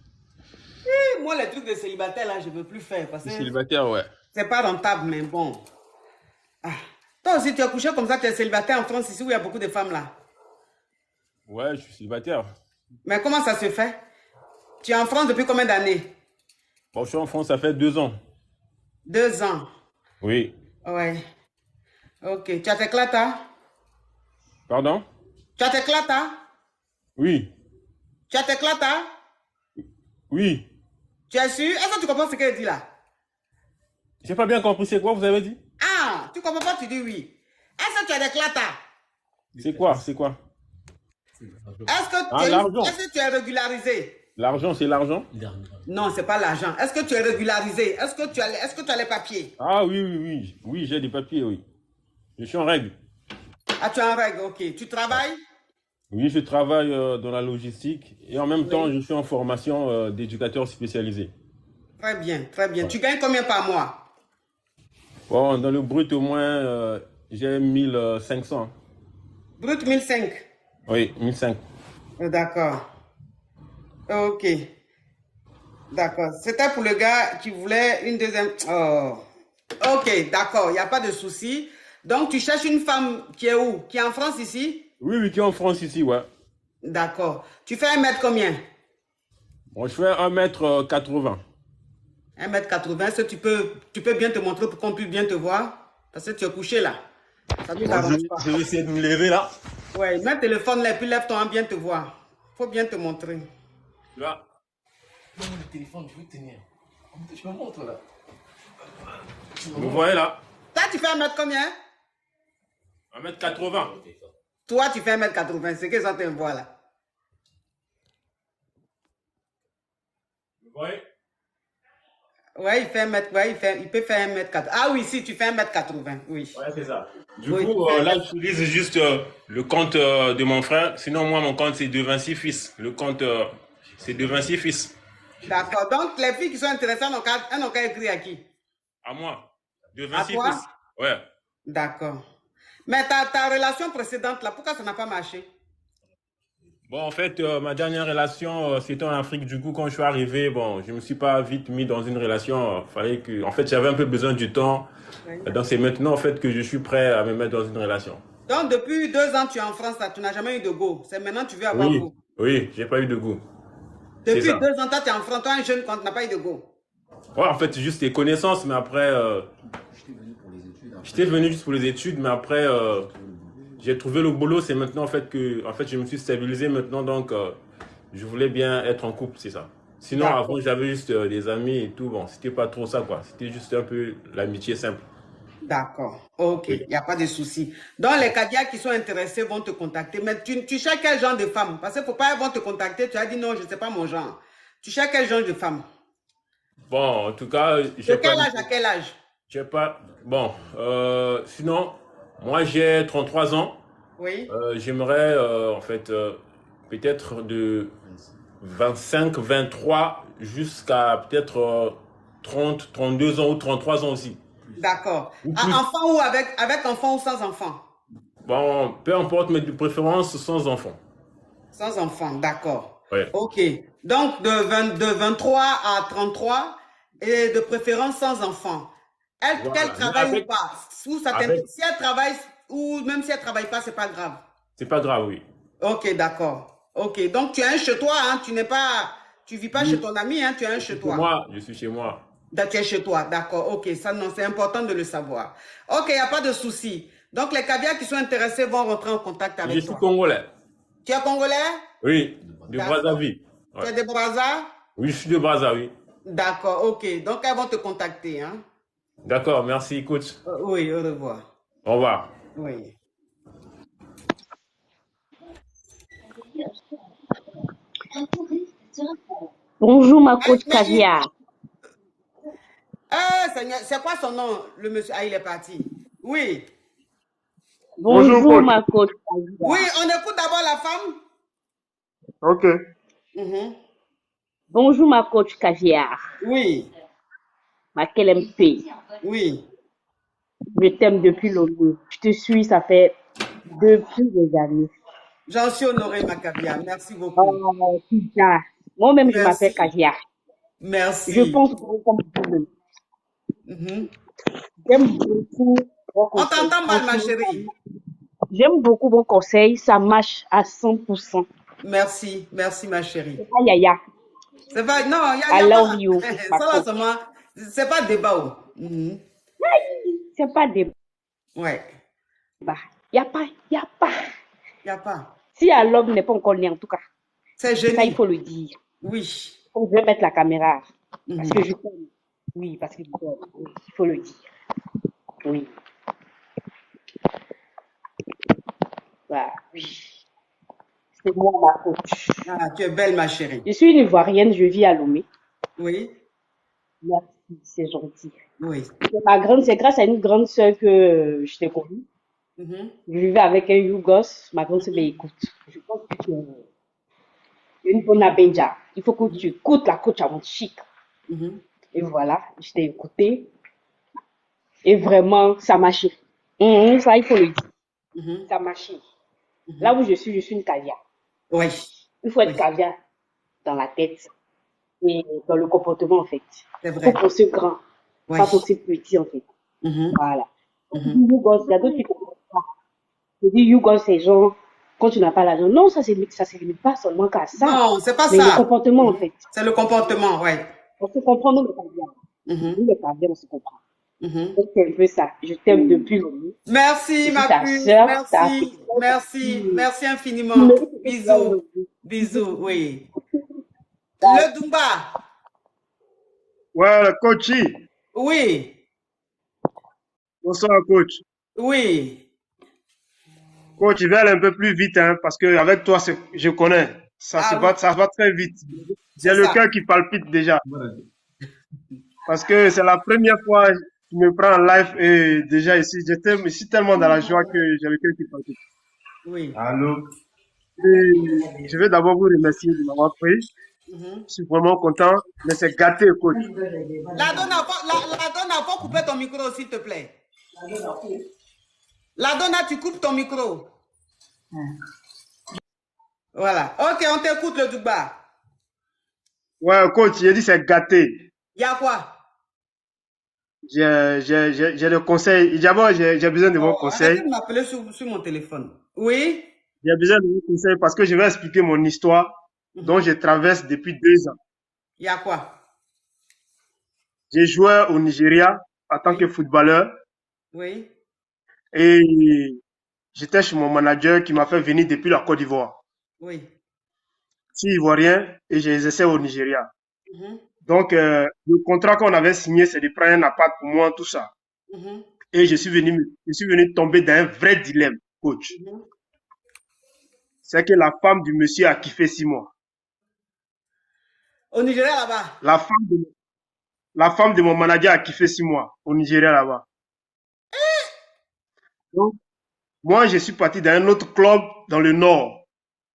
Et moi, les trucs de célibataire, là, je ne veux plus faire parce Je suis que célibataire, ouais. c'est pas rentable, mais bon. Ah. Toi aussi, tu as couché comme ça, tu es célibataire en France, ici où il y a beaucoup de femmes, là. Ouais, je suis célibataire. Mais comment ça se fait? Tu es en France depuis combien d'années? Bon, je suis en France, ça fait 2 ans. 2 ans. Oui. Ouais. Ok. Tu as tes clatas? Pardon? Tu as tes clatas? Oui. Tu as tes clatas? Oui. Tu es sûr? Est-ce que tu comprends ce qu'elle dit là? J'ai pas bien compris, c'est quoi vous avez dit? Ah, tu comprends pas, tu dis oui. Est-ce que tu as des clatas? C'est quoi? C'est quoi? Ah, l'argent. Est-ce que tu es régularisé? L'argent, c'est l'argent? Non, c'est pas l'argent. Est-ce que tu es régularisé? Est-ce que tu as les papiers? Ah oui, oui, oui. Oui, j'ai des papiers, oui. Je suis en règle. Ah, tu es en règle, ok. Tu travailles? Oui, je travaille dans la logistique et en même temps, Oui. je suis en formation d'éducateur spécialisé. Très bien, très bien. Ouais. Tu gagnes combien par mois? Bon, dans le brut, au moins, j'ai 1500. Brut 1005. Oui, 1500. D'accord. Ok. D'accord. C'était pour le gars qui voulait une deuxième. Oh. Ok, d'accord. Il n'y a pas de souci. Donc, tu cherches une femme qui est où? Qui est en France ici? Oui, oui, qui est en France ici, ouais. D'accord. Tu fais 1 mètre combien? Bon, je fais 1m80. 1 m 80. Est-ce que tu peux bien te montrer pour qu'on puisse bien te voir? Parce que tu es couché là. Ça ne nous Bon, arrange pas. je vais essayer de me lever là. Ouais, mets le téléphone là et puis lève-toi, bien te voir. Faut bien te montrer. Là. Donne-moi le téléphone, je veux tenir. Je me montre là. Vous voyez là? Toi, tu fais 1 mètre combien? 1m80. Toi, tu fais 1 m 80. C'est que ça te voit là. Vous voyez? Ouais, il fait 1 mètre, ouais, il peut faire 1 m 80. Ah oui, si, tu fais 1 m 80, oui. Ouais, c'est ça. Du Oui, coup, tu fais là, j'utilise juste le compte de mon frère. Sinon, moi, mon compte, c'est De Vinci Fils. Le compte, c'est De Vinci Fils. D'accord. Donc, les filles qui sont intéressées, elles n'ont qu'à écrire à qui? À moi. De À Vinci toi? Fils. Ouais. D'accord. Mais ta relation précédente, là, pourquoi ça n'a pas marché? Bon, en fait, ma dernière relation, c'était en Afrique. Du coup, quand je suis arrivé, bon, je me suis pas vite mis dans une relation. Fallait que, en fait, j'avais un peu besoin du temps. Oui. Donc, c'est maintenant, en fait, que je suis prêt à me mettre dans une relation. Donc, depuis 2 ans, tu es en France, là, tu n'as jamais eu de go. C'est maintenant que tu veux avoir Oui, go. oui, j'ai pas eu de goût. C'est Depuis ça. 2 ans, toi, tu es en France, toi, un jeune, quand tu n'as pas eu de go. Ouais, en fait, c'est juste des connaissances, mais après, j'étais venu juste pour les études, mais après, j'ai trouvé le boulot. C'est maintenant, en fait, que, en fait, je me suis stabilisé maintenant, donc, je voulais bien être en couple, c'est ça. Sinon, D'accord. avant, j'avais juste des amis et tout. Bon, c'était pas trop ça, quoi. C'était juste un peu l'amitié simple. D'accord. Ok, il Oui. n'y a pas de souci. Donc, les caddias qui sont intéressés vont te contacter. Mais tu cherches quel genre de femme? Parce qu'il ne faut pas, ils vont te contacter. Tu as dit non, je ne sais pas mon genre. Tu cherches quel genre de femme? Bon, en tout cas, De quel âge à quel âge? j'ai pas, bon, sinon, moi, j'ai 33 ans. Oui. J'aimerais, en fait, peut-être de 25, 23 jusqu'à peut-être 30, 32 ans ou 33 ans aussi. D'accord. Ou Ah, plus. enfant ou avec enfant ou sans enfant? Bon, peu importe, mais de préférence sans enfant. Sans enfant, d'accord. Ouais. Ok. Donc, de 23 à 33 et de préférence sans enfant. Qu'elle Voilà. Mais travaille ou avec, pas? Ou ça avec, si elle travaille ou même si elle ne travaille pas, c'est pas grave. c'est pas grave, oui. Ok, d'accord. Ok. Donc, tu es un chez toi, hein? Tu vis pas chez Oui. ton ami, hein? Tu es un Je chez suis chez toi. moi, je suis chez moi. Tu es chez toi, d'accord. Ok, ça, non, c'est important de le savoir. Ok, il n'y a pas de souci. Donc, les caviars qui sont intéressés vont rentrer en contact Je avec suis toi. congolais. Tu es congolais? Oui, de D'accord. Brazzaville. Tu Ouais. es de Brazza? Oui, je suis de Brazzaville. D'accord, ok. Donc, elles vont te contacter, hein? D'accord, merci, coach. Oui, au revoir. Au revoir. Oui. Bonjour ma coach Mais caviar. Seigneur, c'est quoi son nom, le monsieur? Ah, il est parti. Oui. Bonjour coach. ma coach Oui, caviar. on écoute d'abord la femme. Ok. Mhm. Bonjour ma coach caviar. Oui, Ma KLMP. oui. Je t'aime depuis longtemps. Je te suis, ça fait depuis des années. J'en suis honorée, ma caviar. Merci beaucoup. Oh, putain. Moi-même, je m'appelle Merci. caviar. Je Merci. pense comme vous. Mhm. J'aime beaucoup vos On conseils. t'entend mal, ma Franchement, chérie. j'aime beaucoup vos conseils. Ça marche à 100%. Merci, merci, ma chérie. C'est pas yaya. C'est pas, non, il I y a love pas, you, ma ça là coach. seulement, c'est pas débat. Oh. Mhm. C'est pas débat. Ouais, Y a pas. il n'y a pas. Si l'homme n'est pas encore né, en tout cas. C'est Ça, il génie. faut le dire. Oui. Donc, je vais mettre la caméra parce Mhm. que je t'aime. Oui, parce qu'il dort. Oui, il faut le dire. Oui, bah, oui. C'est moi, ma coach. Ah, tu es belle, ma chérie. Je suis une Ivoirienne, je vis à Lomé. Oui, Merci, c'est gentil. oui. C'est grâce à une grande sœur que je t'ai connue. Mhm, Je vivais avec un Yougos. Ma grande sœur, ben, écoute, je pense que tu es une bonne Abenja. Il faut que tu écoutes la coach avant chic. mhm, Et voilà, je t'ai écouté. Et vraiment, ça m'a chéri. Ça, il faut le dire. mhm, Ça m'a chéri. Là mhm. où je suis une caviar. Oui, Il faut être oui, caviar dans la tête et dans le comportement, en fait. c'est Il faut vrai. penser grand, Oui. pas penser petit, en fait. Mhm, Voilà. Quand tu mhm. dis Yougos, il y a d'autres qui comprennent pas. Je dis Yougos, c'est genre, quand tu n'as pas l'argent. Non, ça se limite pas seulement qu'à ça. Non, c'est pas Mais le ça. comportement, en Mhm. fait. C'est le comportement, oui. On se comprend dans le caviar. Mhm, Nous, les caviar, on se comprend. mhm. Donc, c'est un peu ça. Je t'aime depuis longtemps. Merci, Je suis ma ta puce. sœur, ta Merci, petite. merci, merci Tu infiniment. mérites ce que tu as Bisous, aujourd'hui. bisous, oui. Le Dumba, Ouais, coach. oui, Bonsoir, coach. oui. Coach, je vais aller un peu plus vite, hein, parce que avec toi, je connais. Ah oui, Ça va très vite. J'ai c'est le ça. cœur qui palpite déjà. Parce que c'est la première fois que tu me prends en live et déjà ici, je suis tellement dans la joie que j'ai le cœur qui palpite. Oui. Et je vais d'abord vous remercier de m'avoir pris. Mhm. Je suis vraiment content, mais c'est gâté, coach. La donna, faut couper ton micro, s'il te plaît. La donna, tu coupes ton micro. Voilà. Ok, on t'écoute, le Dumba. Ouais, coach, j'ai dit c'est gâté. Il y a quoi? J'ai des conseils. D'abord, j'ai besoin de vos Oh, arrêtez conseils. de m'appeler sur mon téléphone. Oui? J'ai besoin de vos conseils parce que je vais expliquer mon histoire dont Mhm. je traverse depuis 2 ans. Il y a quoi? J'ai joué au Nigeria en tant que Oui, footballeur oui, et j'étais chez mon manager qui m'a fait venir depuis la Côte d'Ivoire. oui. Je suis ivoirien et j'ai exercé au Nigeria. Mhm, Donc, le contrat qu'on avait signé, c'est de prendre un appart pour moi, tout ça. mhm, Et je suis venu tomber dans un vrai dilemme, coach. mhm. C'est que la femme du monsieur a kiffé 6 mois. Au Nigeria, là-bas. La femme de mon manager a kiffé 6 mois au Nigeria là-bas. Donc, moi, je suis parti dans un autre club dans le nord.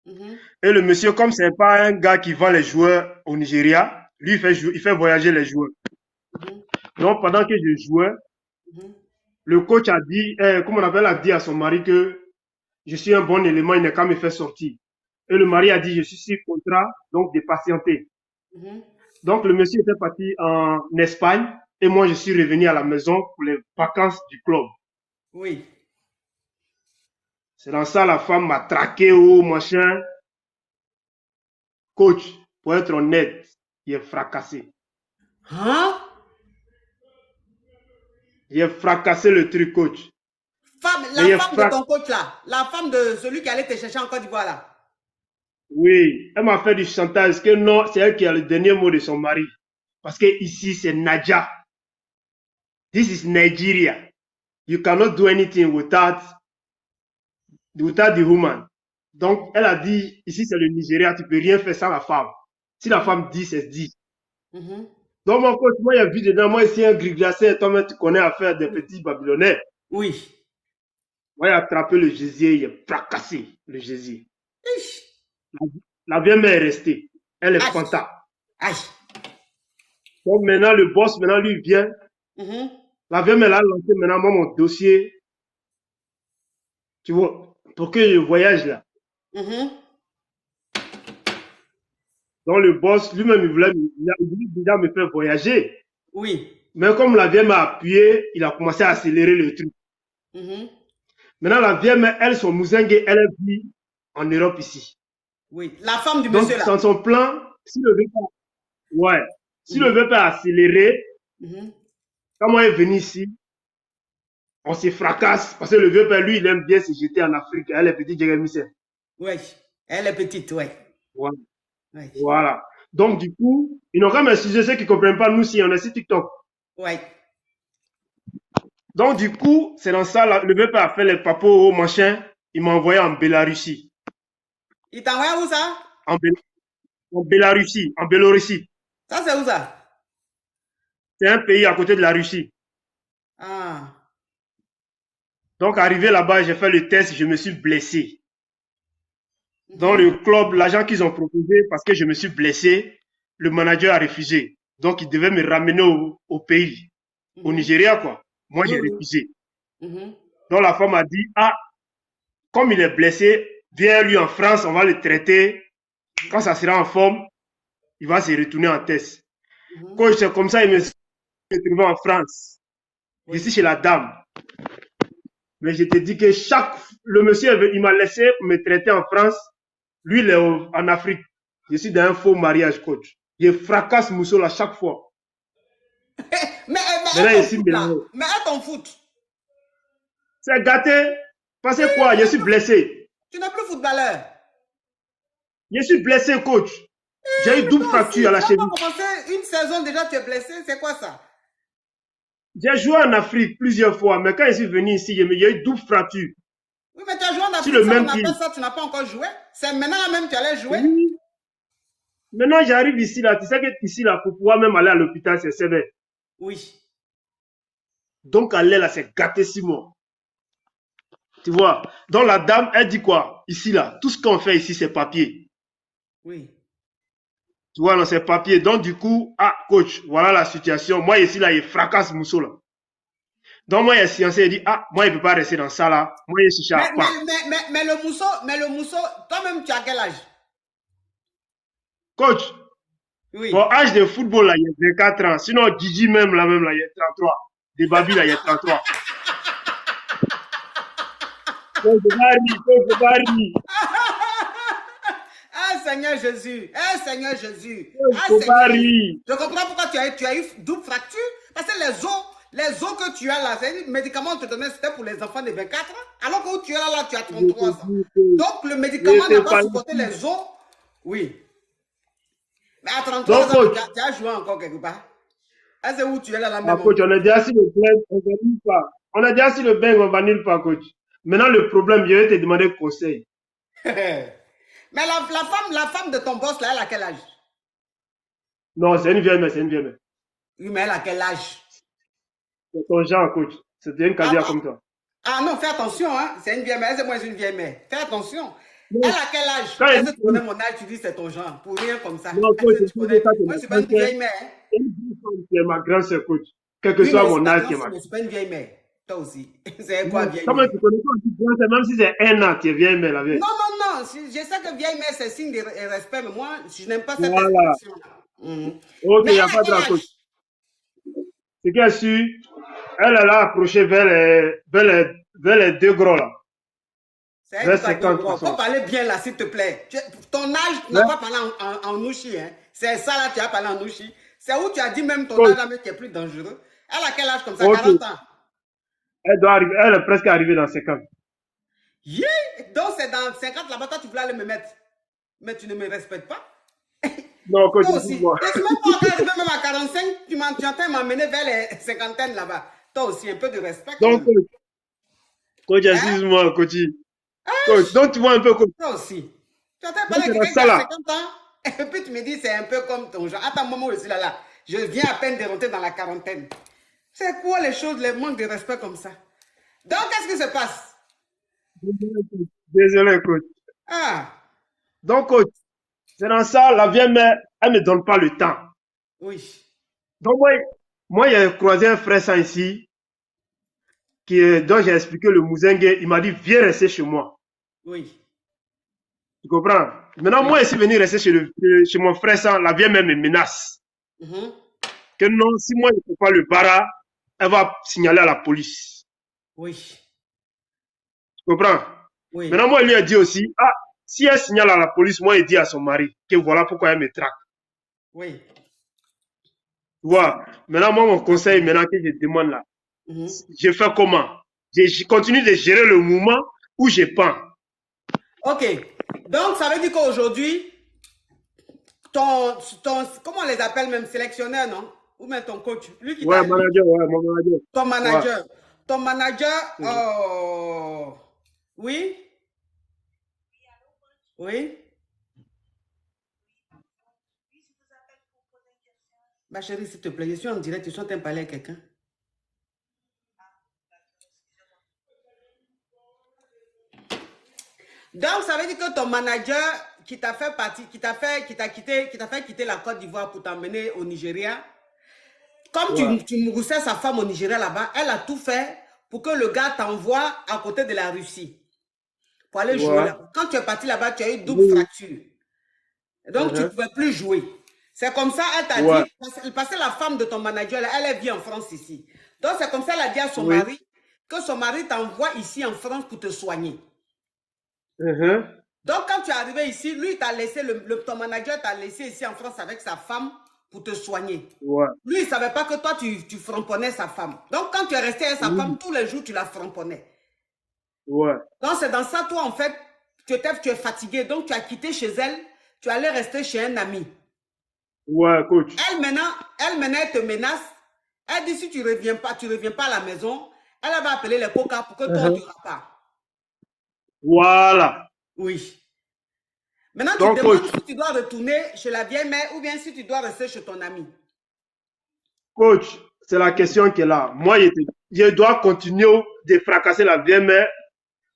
Mhm, Et le monsieur, comme c'est pas un gars qui vend les joueurs au Nigeria, lui, il fait voyager les joueurs. mhm, Donc, pendant que je jouais, mhm, le coach a dit, comme on appelle, a dit à son mari que je suis un bon élément, il n'est qu'à me faire sortir. Et le mari a dit, je suis sur contrat, donc de patienter. mhm. Donc, le monsieur était parti en Espagne et moi, je suis revenu à la maison pour les vacances du club. Oui. C'est dans ça, la femme m'a traqué, oh, machin. Coach, pour être honnête, il est fracassé. Hein? Il a fracassé le truc, coach. La femme de ton coach là, la femme de celui qui allait te chercher en Côte d'Ivoire là. Oui, elle m'a fait du chantage, que non, c'est elle qui a le dernier mot de son mari. Parce que ici, c'est Nadia. This is Nigeria. You cannot do anything without the woman. Donc, elle a dit, ici, c'est le Nigeria, tu peux rien faire sans la femme. Si la femme dit, c'est dit. Mhm. Donc, mon coach, moi, il y a vu dedans, moi, ici, un gris-glacé, toi-même, tu connais à faire des petits babylonais. Oui. Moi, il a attrapé le gésier, il est fracassé, le gésier. La vieille mère est restée. Elle est fanta. Aïe. Donc, maintenant, le boss, maintenant, lui, vient. Mhm. La vieille mère a lancé maintenant, moi, mon dossier. Tu vois, pour que je voyage là. Mhm. Donc, le boss, lui-même, il voulait déjà me faire voyager. Oui. Mais comme la vieille m'a appuyé, il a commencé à accélérer le truc. Mhm. Maintenant, la vieille mère, elle, son mouzingue, elle vit en Europe ici. Oui. La femme du Donc, monsieur là. dans son plan, si le veut pas, ouais, si le veut pas accélérer, quand moi est venu ici, on se fracasse parce que le vieux père, lui, il aime bien se jeter en Afrique. Elle est petite, Jérémy. Oui, elle est petite, oui. Voilà. Ouais. Voilà. Donc, du coup, ils n'ont qu'à m'excuser ceux qui ne comprennent pas, nous, si on est sur TikTok. Ouais. Donc, du coup, c'est dans ça, le vieux père a fait les papos, machin. Il m'a envoyé en Bélarussie. Il t'a envoyé où ça? En, en Bélarussie. En Biélorussie. Ça, c'est où ça? C'est un pays à côté de la Russie. Ah. Donc, arrivé là-bas, j'ai fait le test, je me suis blessé. Dans le club, l'agent qu'ils ont proposé, parce que je me suis blessé, le manager a refusé. Donc, il devait me ramener au pays, au Nigeria, quoi. Moi, j'ai refusé. Donc, la femme a dit, ah, comme il est blessé, viens lui en France, on va le traiter. Quand ça sera en forme, il va se retourner en test. Quand c'est comme ça, il me suis retrouvé en France. Je suis chez la dame. Mais je te dis que le monsieur, il m'a laissé me traiter en France. Lui, il est en Afrique. Je suis dans un faux mariage, coach. Je fracasse Moussoul à chaque fois. Mais à ton foot. C'est gâté. Parce que quoi? Je suis blessé. Tu n'es plus footballeur. Je suis blessé, coach. J'ai eu double fracture à la cheville. Tu as commencé une saison déjà, tu es blessé. C'est quoi ça? J'ai joué en Afrique plusieurs fois, mais quand je suis venu ici, il y a eu double fracture. Oui, mais tu as joué en Afrique, ça, on appelle ça, tu n'as pas encore joué. C'est maintenant même tu allais jouer. Oui. Maintenant, j'arrive ici, là. Tu sais que ici, là, pour pouvoir même aller à l'hôpital, c'est sévère. Oui. Donc, aller là, c'est gâté 6 mois. Tu vois? Donc, la dame, elle dit quoi? Ici, là, tout ce qu'on fait ici, c'est papier. Oui. Tu vois, non, c'est papier. Donc, du coup, ah, coach, voilà la situation. Moi, ici, là, il fracasse Mousso, là. Donc, moi, il y a sciencé, il dit, ah, moi, il ne peut pas rester dans ça, là. Moi, il est mais le Mousso, toi-même, tu as quel âge? Coach, oui. Bon, âge de football, là, il y a 24 ans. Sinon, Gigi, même, là, il y a 33. Des Babi, là, il y a 33. Ah, Seigneur Jésus. Ah, Seigneur Jésus. Ah, Seigneur Jésus. Je comprends pourquoi tu as eu double fracture. Parce que les os que tu as là, c'est un médicament que tu te donnais, c'était pour les enfants de 24 ans. Alors que où tu es là, tu as 33 ans. Donc, le médicament n'a pas supporté les os. Oui. Mais à 33 ans, tu as joué encore quelque part. Ah, c'est où tu es là, la même. Coach, on a déjà sur le bain, on va nulle part. On a déjà sur le bain, on va nulle part, coach. Maintenant, le problème, je vais te demander conseil. Mais la femme de ton boss, là, elle a quel âge? Non, c'est une vieille mère, c'est une vieille mère. Oui, mais elle a quel âge? C'est ton genre, coach. C'est une carrière comme toi. Ah non, fais attention, hein. C'est une vieille mère, c'est moi, c'est une vieille mère. Fais attention. Elle a quel âge? Quand tu connais mon âge, tu dis c'est ton genre. Pour rien comme ça. Non, coach, moi, c'est pas une vieille mère. C'est ma grande sœur, coach. Quel que soit mon âge, c'est pas une vieille mère. Toi aussi. C'est quoi, vieille mère? Comment tu connais ça? Même si c'est un an, tu es vieille mère, la vieille. Non. Je sais que vieille mère, c'est signe de respect, mais moi, je n'aime pas cette expression. Ok, il n'y a pas de coach. C'est qu'elle su, elle a approché vers les deux gros, là. C'est elle qui faut parler bien là, s'il te plaît. Ton âge, tu n'as pas parlé en nouchi, hein. C'est ça là, tu as parlé en nouchi. C'est où tu as dit même ton âge là, mais qui est plus dangereux. Elle a quel âge comme ça? 40 ans. Elle est presque arrivée dans 50. Yeah! Donc c'est dans 50 là-bas, toi tu voulais aller me mettre. Mais tu ne me respectes pas. Non, coach, toi aussi. Toi, si même pas arrivé même à 45, tu entends m'amener vers les cinquantaines là-bas. Toi aussi, un peu de respect. Donc, coach, excuse-moi, coach. Coach, donc tu vois un peu comme. Toi aussi. Tu entends parler de quelqu'un qui a 50 ans, et puis tu me dis c'est un peu comme ton genre. Attends, moment où je suis là. Je viens à peine de rentrer dans la quarantaine. C'est quoi les choses, les manques de respect comme ça? Donc, qu'est-ce qui se passe? Désolé, coach. Ah. Donc, coach, c'est dans ça, la vieille mère, elle ne me donne pas le temps. Oui. Donc, moi j'ai croisé un frère ça ici, dont j'ai expliqué le Mouzengue. Il m'a dit, viens rester chez moi. Oui. Tu comprends? Maintenant, moi, je suis venu rester chez mon frère ça, la vieille mère me menace. Que non, si moi je ne fais pas le bara, elle va signaler à la police. Oui. Tu comprends? Oui. Maintenant, moi, il lui a dit aussi, ah, si elle signale à la police, moi, il dit à son mari que voilà pourquoi elle me traque. Oui. Tu vois? Maintenant, moi, mon conseil, maintenant que je demande là, je fais comment? Je continue de gérer le mouvement ou je pends? Ok. Donc, ça veut dire qu'aujourd'hui, comment on les appelle même sélectionneur, non? Ou même ton coach, lui qui Ouais, t'a... manager, ouais, mon manager. Ton Ouais. manager. Ton manager, oh... Oui? Oui? Ma chérie, s'il te plaît, je suis en direct, je suis en train de parler à quelqu'un. Donc, ça veut dire que ton manager qui t'a fait partie, qui t'a fait quitter la Côte d'Ivoire pour t'emmener au Nigeria, comme Ouais. tu nourrissais sa femme au Nigeria là-bas, elle a tout fait pour que le gars t'envoie à côté de la Russie pour aller jouer Ouais. là-bas. Quand tu es parti là-bas, tu as eu double Oui. fracture. Donc, tu ne pouvais plus jouer. C'est comme ça, elle t'a Ouais. dit, parce que la femme de ton manager, là, elle vit en France ici. Donc, c'est comme ça, elle a dit à son Oui. mari que son mari t'envoie ici en France pour te soigner. Donc, quand tu es arrivé ici, lui, t'a laissé, ton manager t'a laissé ici en France avec sa femme pour te soigner. Ouais. Lui, il ne savait pas que toi, tu frapponnais sa femme. Donc, quand tu es resté avec sa femme, tous les jours, tu la frapponnais. Ouais. Donc, c'est dans ça, toi, en fait, tu es fatigué. Donc, tu as quitté chez elle, tu allais rester chez un ami. Ouais, coach. Elle, maintenant, elle te menace. Elle dit, si tu ne reviens pas à la maison, elle va appeler les coca pour que toi, tu ne pas. Voilà. Oui. Maintenant, Donc, tu demandes coach. si tu dois retourner chez la vieille mère ou bien si tu dois rester chez ton ami. Coach, c'est la question qui est là. Moi, je dois continuer de fracasser la vieille mère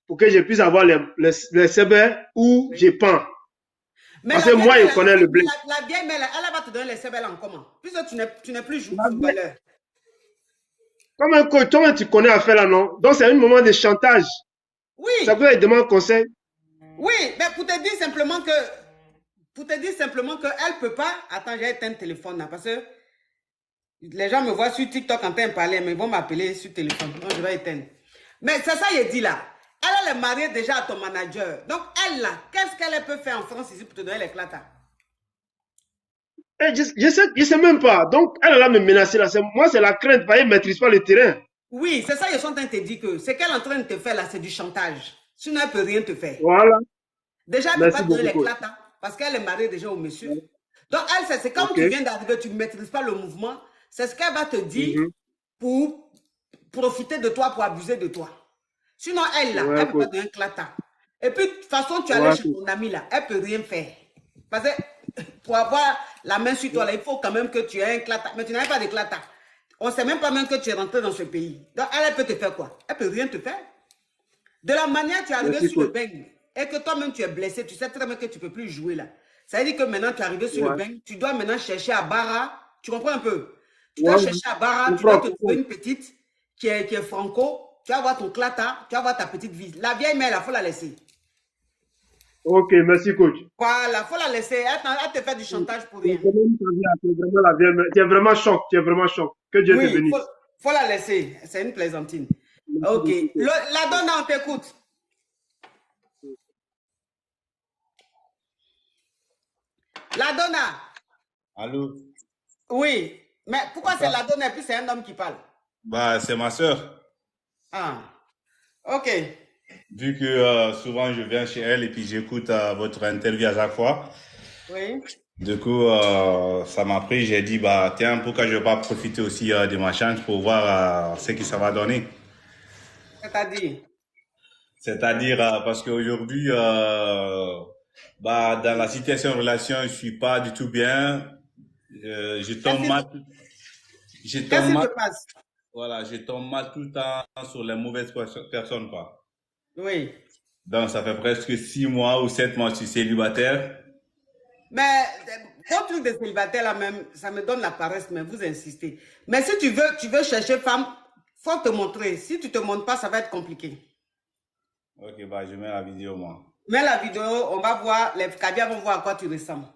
pour que je puisse avoir les CB où je pends. Mais parce que moi, je connais le blé. La vieille mère, elle va te donner les CB en comment? Puisque tu n'es plus footballeur. Comme un coach, toi, tu connais l'affaire là, non? Donc, c'est un moment de chantage. Oui. Ça peut être demande conseil. Oui, mais pour te dire simplement qu'elle ne peut pas. Attends, j'ai éteint le téléphone là parce que les gens me voient sur TikTok en train de parler, mais ils vont m'appeler sur téléphone. Donc, je vais éteindre. Mais c'est ça, il dit là. Elle est mariée déjà à ton manager. Donc, elle là, qu'est-ce qu'elle peut faire en France ici pour te donner l'éclat? Je sais même pas. Donc, elle a me menacé là. Moi, c'est la crainte, parce qu'elle ne maîtrise pas le terrain. Oui, c'est ça, ils sont en train de te dire que ce qu'elle est en train de te faire là, c'est du chantage. Sinon, elle ne peut rien te faire. Voilà. Déjà, elle ne peut pas te donner l'éclat parce qu'elle est mariée déjà au monsieur. Donc, elle, c'est comme tu viens d'arriver, tu ne maîtrises pas le mouvement. C'est ce qu'elle va te dire pour profiter de toi, pour abuser de toi. Sinon, elle, là, elle ne peut pas donner un clata. Et puis, de toute façon, tu allais chez ton ami, là, elle ne peut rien faire. Parce que pour avoir la main sur toi, là, il faut quand même que tu aies un clata. Mais tu n'avais pas de clata. On ne sait même pas même que tu es rentré dans ce pays. Donc, elle peut te faire quoi? Elle ne peut rien te faire. De la manière tu es arrivé sur le bang et que toi-même tu es blessé, tu sais très bien que tu ne peux plus jouer là. Ça veut dire que maintenant tu es arrivé sur le bang, tu dois maintenant chercher à Barra. Tu comprends un peu? Tu dois chercher à Barra, tu dois te trouver une petite qui est franco. Tu vas avoir ton clata, tu vas avoir ta petite vie. La vieille mère, il faut la laisser. Ok, merci coach. Voilà, il faut la laisser. Elle te fait du chantage pour rien. Tu es vraiment choc, tu es vraiment choc. Que Dieu te bénisse. Il faut la laisser. C'est une plaisantine. Ok. La Donna, on t'écoute. La Donna. Allô? Oui. Mais pourquoi c'est la Donna et puis c'est un homme qui parle? Bah, c'est ma soeur. Ah. Ok. Vu que souvent je viens chez elle et puis j'écoute votre interview à chaque fois. Oui. Du coup, ça m'a pris. J'ai dit, bah, tiens, pourquoi je ne vais pas profiter aussi de ma chance pour voir ce que ça va donner. C'est-à-dire? C'est-à-dire, parce qu'aujourd'hui, bah, dans la situation de relation, je ne suis pas du tout bien. Je tombe mal. Qu'est-ce qui te passe? Voilà, je tombe mal tout le temps sur les mauvaises personnes, quoi. Oui. Donc, ça fait presque 6 mois ou 7 mois que je suis célibataire. Mais, ton truc de célibataire là même, ça me donne la paresse, mais vous insistez. Mais si tu veux chercher femme, il faut te montrer. Si tu ne te montres pas, ça va être compliqué. Ok, bah, je mets la vidéo, moi. Mets la vidéo, on va voir, les caviars vont voir à quoi tu ressembles.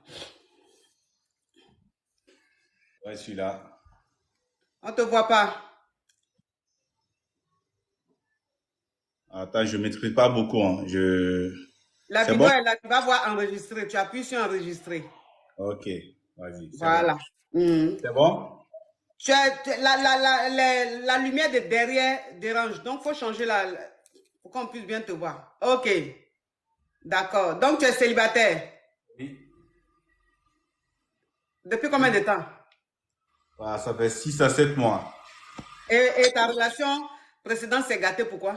Ouais, je suis là. On ne te voit pas. Attends, je ne maîtrise pas beaucoup. Hein. La vidéo est là, tu vas voir enregistrer. Tu appuies sur enregistrer. Ok, vas-y. Voilà. Bon. C'est bon? La lumière de derrière dérange. Donc, il faut changer pour qu'on puisse bien te voir. Ok. D'accord. Donc, tu es célibataire? Oui. Depuis combien de temps? Bah, ça fait 6 à 7 mois. Et ta relation précédente s'est gâtée, pourquoi?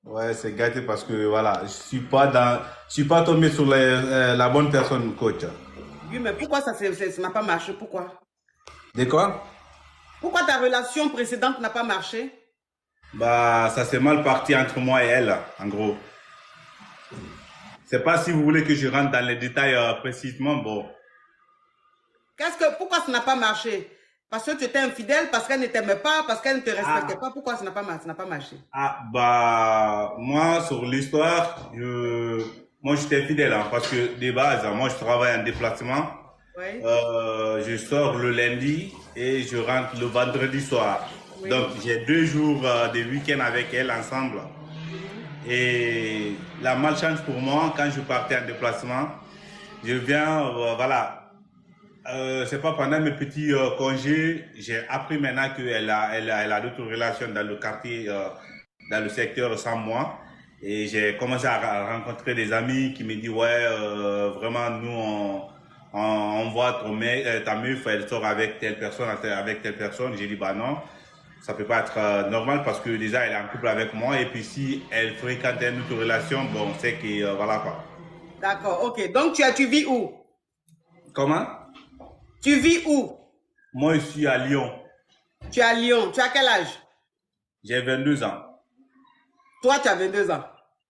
Ouais, c'est gâté parce que voilà, je suis pas tombé sur la bonne personne, coach. Oui, mais pourquoi ça n'a pas marché? Pourquoi? De quoi? Pourquoi ta relation précédente n'a pas marché? Bah, ça s'est mal parti entre moi et elle, en gros. C'est pas si vous voulez que je rentre dans les détails précisément, bon. Pourquoi ça n'a pas marché? Parce que tu étais infidèle, parce qu'elle ne t'aimait pas, parce qu'elle ne te respectait pas. Pourquoi ça n'a pas marché? Ah, bah, moi, sur l'histoire, moi, j'étais fidèle, hein, parce que de base, moi, je travaille en déplacement. Oui. Je sors le lundi et je rentre le vendredi soir. Oui. Donc, j'ai 2 jours de week-end avec elle ensemble. Et la malchance pour moi, quand je partais en déplacement, je viens, voilà. C'est pas pendant mes petits congés, j'ai appris maintenant qu'elle a d'autres relations dans le quartier, dans le secteur sans moi. Et j'ai commencé à rencontrer des amis qui me disent, ouais, vraiment, nous, on voit ta meuf, elle sort avec telle personne. J'ai dit, bah non, ça peut pas être normal parce que déjà, elle est en couple avec moi. Et puis, si elle fréquente une autre relation, bon, on sait que, voilà quoi. D'accord, ok. Donc, tu vis où? Comment? Tu vis où? Moi, je suis à Lyon. Tu es à Lyon. Tu as quel âge? J'ai 22 ans. Toi, tu as 22 ans.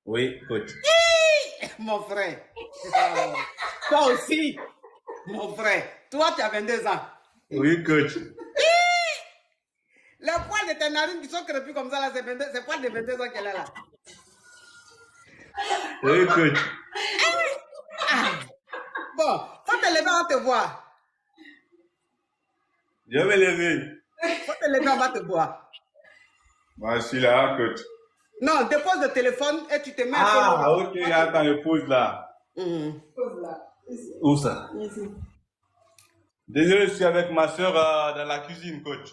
Oui, coach. Mon frère. Toi aussi, mon frère. Toi, tu as 22 ans. Oui, coach. Les poils de tes narines qui sont crépus comme ça, là, c'est poils de 22 ans qu'elle a là. Oui, coach. Bon, faut te lever, on te voir. Je vais lever. Faut te lever, on va te voir. Moi, je suis là, coach. Non, dépose le téléphone et tu te mets Ah, ok, attends, je pose là. Pose là. Où ça? Ici. Désolé, je suis avec ma soeur dans la cuisine, coach.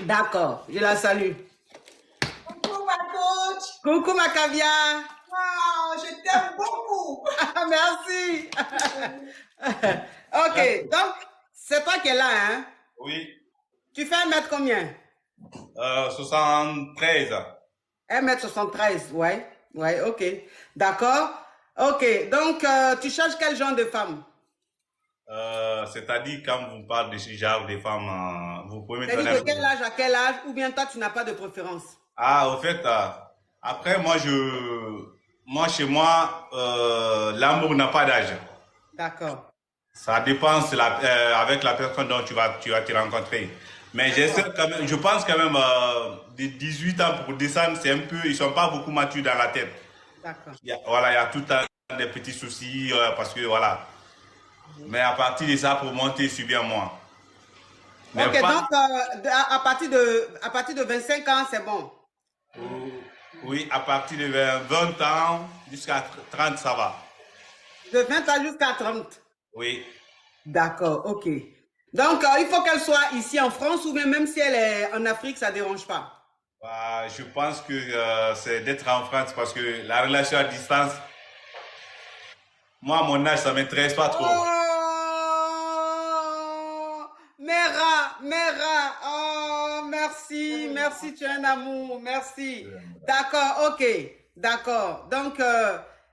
D'accord, je la salue. Coucou ma coach. Coucou ma caviar. Wow, je t'aime beaucoup. Merci. Ok, donc c'est toi qui es là, hein? Oui. Tu fais 1 mètre combien? 73. 1 m 73, ouais. Ouais, ok. D'accord. Ok, donc tu cherches quel genre de femme? C'est-à-dire, quand vous parlez de ce genre de femmes, vous pouvez me C'est-à-dire donner de quel âge à quel âge, ou bien toi tu n'as pas de préférence? Ah, au fait, après, moi, chez moi, l'amour n'a pas d'âge. D'accord. Ça dépend avec la personne dont tu vas te rencontrer. Mais j'essaie quand même, je pense quand même, de 18 ans pour descendre, c'est un peu, ils sont pas beaucoup matures dans la tête. D'accord. Voilà, il y a tout le temps des petits soucis, parce que voilà. Mais à partir de ça, pour monter, c'est bien moi. Mais ok, pas... donc à partir de 25 ans, c'est bon. Oui, à partir de 20 ans jusqu'à 30, ça va. De 20 ans jusqu'à 30. Oui. D'accord, ok. Donc, il faut qu'elle soit ici en France ou bien même si elle est en Afrique, ça ne dérange pas. Je pense que c'est d'être en France parce que la relation à distance, moi, à mon âge, ça ne m'intéresse pas trop. Oh, Mera, oh, merci, tu es un amour, merci. D'accord, ok, d'accord. Donc,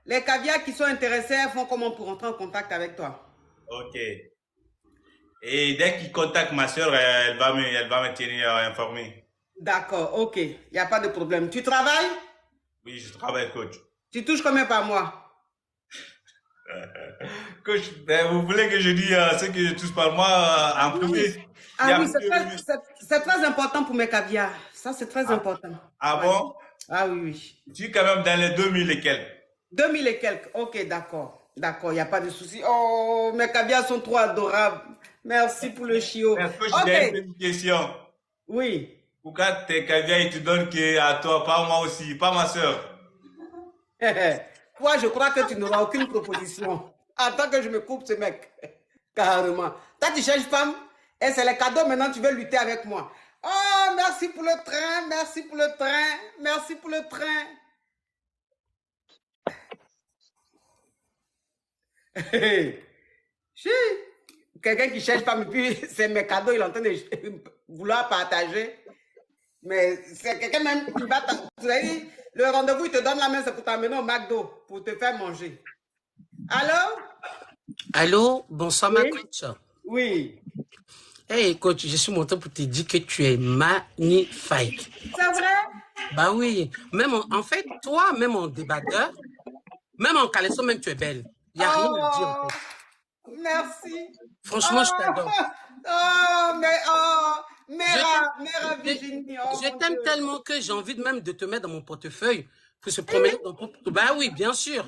les caviars qui sont intéressés font comment pour entrer en contact avec toi? Ok. Et dès qu'il contacte ma soeur, elle va me tenir informé. D'accord, ok, il n'y a pas de problème. Tu travailles? Oui, je travaille, coach. Tu touches combien par mois? Coach, vous voulez que je dise ce que je touche par mois en premier? Ah oui, c'est très important pour mes caviars. Ça, c'est très important. Ah bon? Ah oui, oui. Tu es quand même dans les 2000 et quelques. 2000 et quelques, ok, d'accord. D'accord, il n'y a pas de souci. Oh, mes caviars sont trop adorables. Merci pour le chiot. Est-ce que j'ai une petite question? Oui. Pourquoi tes caviars, ils te donnent qu'à toi, pas moi aussi, pas ma soeur? Toi, je crois que tu n'auras aucune proposition. Attends que je me coupe ce mec. Carrément. Toi, tu cherches femme et c'est les cadeaux, maintenant tu veux lutter avec moi. Oh, merci pour le train, merci pour le train, merci pour le train. quelqu'un qui cherche pas, mais puis c'est mes cadeaux, il est en train de vouloir partager. Mais c'est quelqu'un même qui va... Tu as dit, le rendez-vous, il te donne la main, c'est pour t'amener au McDo, pour te faire manger. Allô? Allô, bonsoir ma Oui. coach. Oui. Hey coach, je suis monté pour te dire que tu es magnifique. C'est vrai? Bah oui, même en fait, toi, même en débardeur, même en caleçon, même tu es belle. Il n'y a rien à dire en fait. Merci. Franchement, je t'adore. Mera Virginie. Oh, Je mon t'aime Dieu. tellement que j'ai envie de même de te mettre dans mon portefeuille pour se promener dans ton... Bah oui, bien sûr.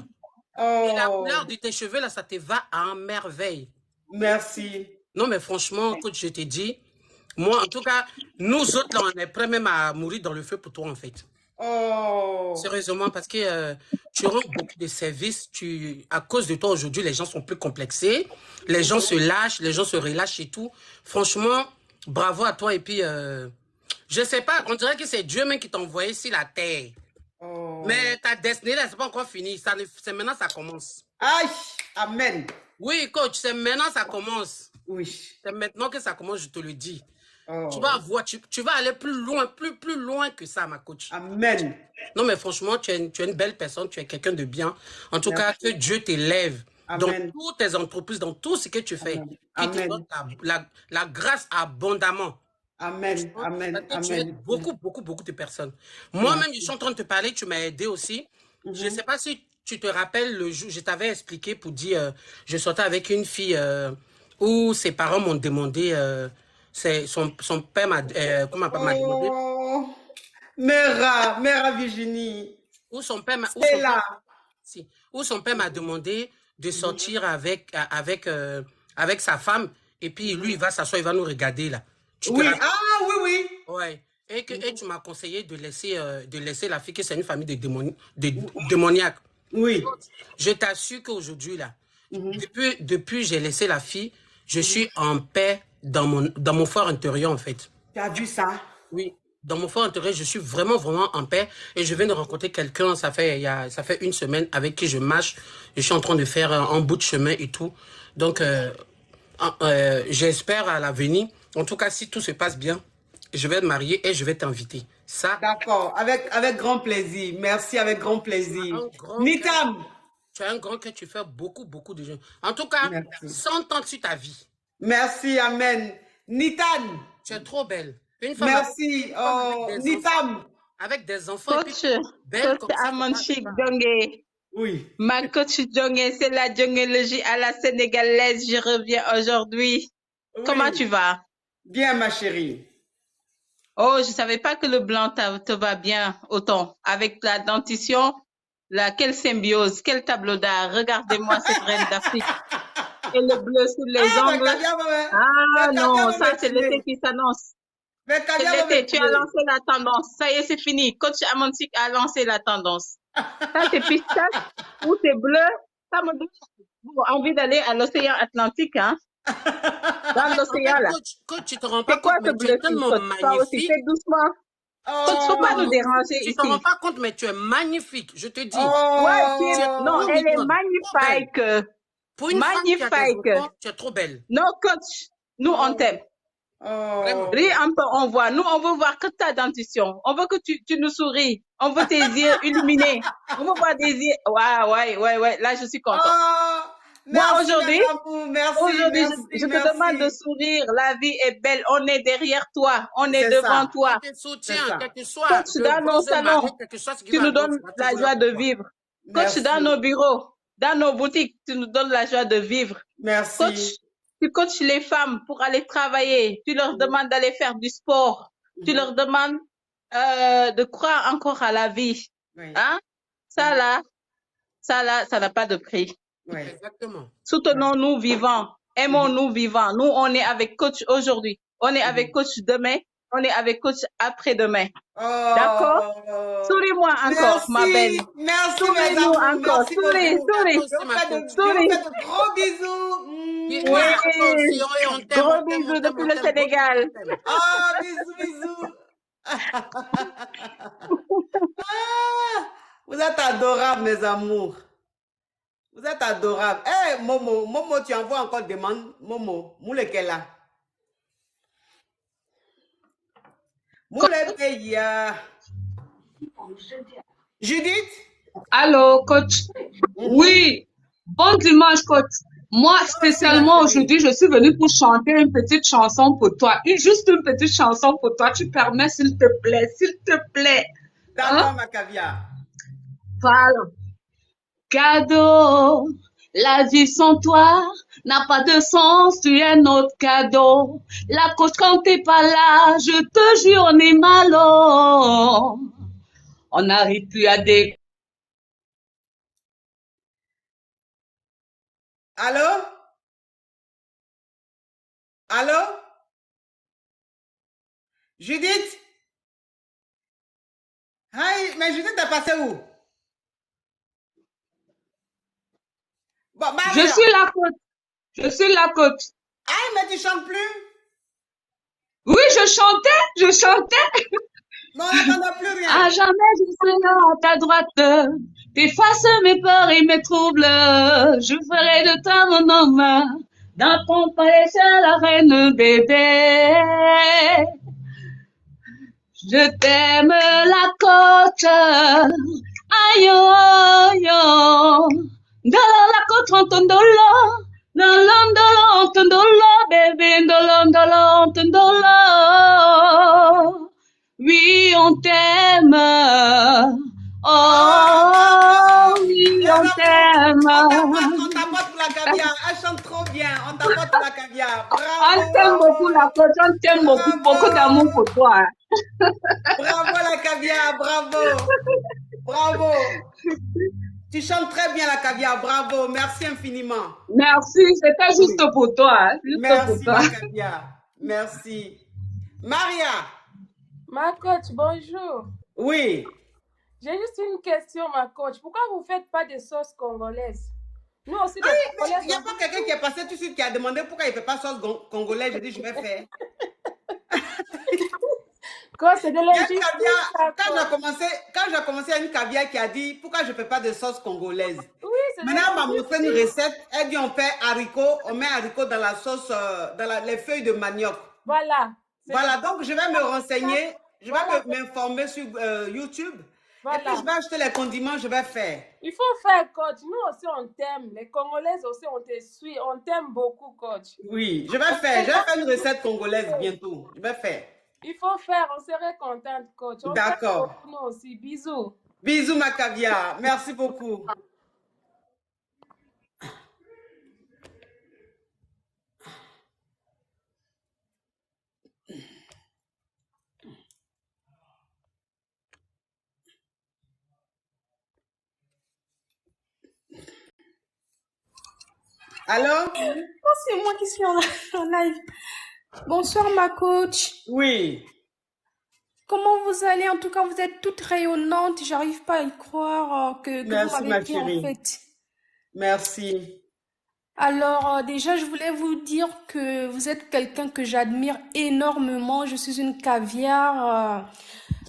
Et la couleur de tes cheveux, là, ça te va à merveille. Merci. Non, mais franchement, coach, je t'ai dit, moi, en tout cas, nous autres, là, on est prêts même à mourir dans le feu pour toi, en fait. Oh. Sérieusement, parce que tu rends beaucoup de services. À cause de toi, aujourd'hui, les gens sont plus complexés. Les gens se lâchent, les gens se relâchent et tout. Franchement, bravo à toi. Et puis, je sais pas, on dirait que c'est Dieu même qui t'a envoyé sur la terre. Oh. Mais ta destinée, là, c'est pas encore fini. C'est maintenant ça commence. Aïe, amen. Oui, coach, c'est maintenant ça commence. Oui. C'est maintenant que ça commence, je te le dis. Oh. Tu vas voir, tu vas aller plus loin, plus loin que ça, ma coach. Amen. Non, mais franchement, tu es une belle personne, tu es quelqu'un de bien. En tout cas, que Dieu t'élève dans toutes tes entreprises, dans tout ce que tu fais. Qu'il te donne la grâce abondamment. Amen. Amen. Tu aides beaucoup de personnes. Moi-même, je suis en train de te parler, tu m'as aidé aussi. Je ne sais pas si tu te rappelles le jour, je t'avais expliqué pour dire, je sortais avec une fille où ses parents m'ont demandé, son père m'a demandé. Mera Virginie. Où son père m'a demandé de sortir avec sa femme et puis lui il va s'asseoir, il va nous regarder là. Oui, oui. Ouais. Et tu m'as conseillé de laisser la fille, que c'est une famille de démoniaques. Oui. Je t'assure qu'aujourd'hui là, depuis j'ai laissé la fille, je suis en paix dans mon fort intérieur en fait. Tu as vu ça? Oui. Dans mon fort intérieur, je suis vraiment en paix et je viens de rencontrer quelqu'un, ça fait une semaine avec qui je marche. Je suis en train de faire un bout de chemin et tout. Donc, j'espère à l'avenir. En tout cas, si tout se passe bien, je vais te marier et je vais t'inviter. Ça. D'accord, avec grand plaisir. Merci, avec grand plaisir. Nitam. Tu as un grand cœur, tu fais beaucoup de gens. En tout cas, 100 ans sur ta vie. Merci, amen. Nitan. Tu es trop belle. Une femme. Merci. Nitam. Avec des enfants. Coach Amanchik Djongé. Oui. Ma coach Djongé, c'est la djongologie à la sénégalaise. Je reviens aujourd'hui. Oui. Comment tu vas? Bien, ma chérie. Oh, je savais pas que le blanc te va bien autant. Avec la dentition, quelle symbiose, quel tableau d'art. Regardez-moi cette reine d'Afrique. Et le bleu sur les ongles. Ah non, ça c'est l'été qui s'annonce. C'est l'été, tu as lancé la tendance. Ça y est, c'est fini. Coach Amanchik a lancé la tendance. Ça c'est pistache ou c'est bleu. Ça me donne envie d'aller à l'océan Atlantique, hein. Dans l'océan là. Coach, tu te rends pas compte, mais tu es tellement magnifique. Ça aussi, fais doucement. Coach, faut pas nous déranger ici. Tu te rends pas compte, mais tu es magnifique, je te dis. Non, elle est magnifique. Pour une magnifique. Femme qui a tu es trop belle. Non, coach, nous on t'aime. Ris un peu, on voit. Nous, on veut voir que ta dentition. On veut que tu nous souris. On veut tes yeux illuminés. On veut voir des yeux. Ouais. Là, je suis contente. Moi, aujourd'hui, je te demande de sourire. La vie est belle. On est derrière toi. On est devant toi. Coach, dans nos salons, tu nous donnes la joie de vivre. Coach, dans nos bureaux, dans nos boutiques, tu nous donnes la joie de vivre. Merci. Coach, tu coaches les femmes pour aller travailler. Tu leur demandes d'aller faire du sport. Tu leur demandes de croire encore à la vie. Hein? Ça là, ça n'a pas de prix. Oui. Exactement. Soutenons-nous vivants. Aimons-nous vivants. Nous, on est avec coach aujourd'hui. On est avec coach demain. On est avec coach après-demain. D'accord? Souris-moi encore, ma belle. Merci, souris-nous encore. Souris. Souris. De gros bisous. Oui. Gros bisous depuis le Sénégal. Bisous. Vous êtes adorables, mes amours. Vous êtes adorable. Eh, Momo, Momo, tu envoies encore demande. Momo, moule qu'elle a. Moule pays. Judith? Allô, coach. Oui. Bon dimanche, coach. Moi, spécialement aujourd'hui, je suis venue pour chanter une petite chanson pour toi. Juste une petite chanson pour toi. Tu permets, s'il te plaît, s'il te plaît. D'accord, ma caviar. Voilà. Cadeau, la vie sans toi n'a pas de sens, tu es notre cadeau. La coach, quand t'es pas là, je te jure, on est malo. On n'arrive plus à des... Allô? Allô? Judith? Hi, mais Judith, t'as passé où? Bon, Je Maria. suis la coach. Je suis la coach. Aïe, mais tu chantes plus? Oui, je chantais. Non, on n'entend plus rien. À jamais, je serai là à ta droite. T'effaces mes peurs et mes troubles. Je ferai de toi mon homme. Dans ton palais, c'est la reine bébé. Je t'aime la côte. Aïe, aïe, aïe. Dans la côte, on t'endolo. Ndolo, ndolo, bébé, ndolo, ndolo. Oui, on t'aime. Oh, oui, on t'aime. On t'apporte pour la caviar. Elle chante trop bien. On t'apporte pour la caviar. Bravo. On t'aime beaucoup, la coach. On t'aime beaucoup. Beaucoup d'amour pour toi. Bravo, la caviar. Bravo. Bravo. Tu chantes très bien la caviar. Bravo. Merci infiniment. Merci. C'était juste pour toi. Juste Merci, pour toi. ma caviar. Merci. Maria. Ma coach, bonjour. Oui. J'ai juste une question, ma coach. Pourquoi vous ne faites pas de sauce congolaise? Nous aussi, des Il n'y a pas quelqu'un qui est passé tout de suite qui a demandé pourquoi il ne fait pas sauce congolaise. Je dis, je vais faire. Quoi, c'est de l'injustice. Quand j'ai commencé, il y a une caviar qui a dit pourquoi je ne fais pas de sauce congolaise. Oui, c'est Maintenant, elle m'a montré une recette. Elle dit on fait haricots, on met haricots dans la sauce, dans les feuilles de manioc. Voilà. Voilà, donc je vais me renseigner, je vais m'informer sur YouTube. Voilà. Et puis je vais acheter les condiments, je vais faire. Il faut faire, coach. Nous aussi, on t'aime. Les Congolaises aussi, on te suit. On t'aime beaucoup, coach. Oui, je vais faire une recette congolaise bientôt. Je vais faire. Il faut faire, on serait contente, coach. D'accord. Nous aussi, bisous. Bisous, ma caviar. Merci beaucoup. Allô? Oh, c'est moi qui suis en live. Bonsoir, ma coach. Oui. Comment vous allez? En tout cas, vous êtes toute rayonnante. J'arrive pas à y croire que Merci, vous ma m'avez pris, en chérie. fait. Merci. Alors, déjà, je voulais vous dire que vous êtes quelqu'un que j'admire énormément. Je suis une caviar.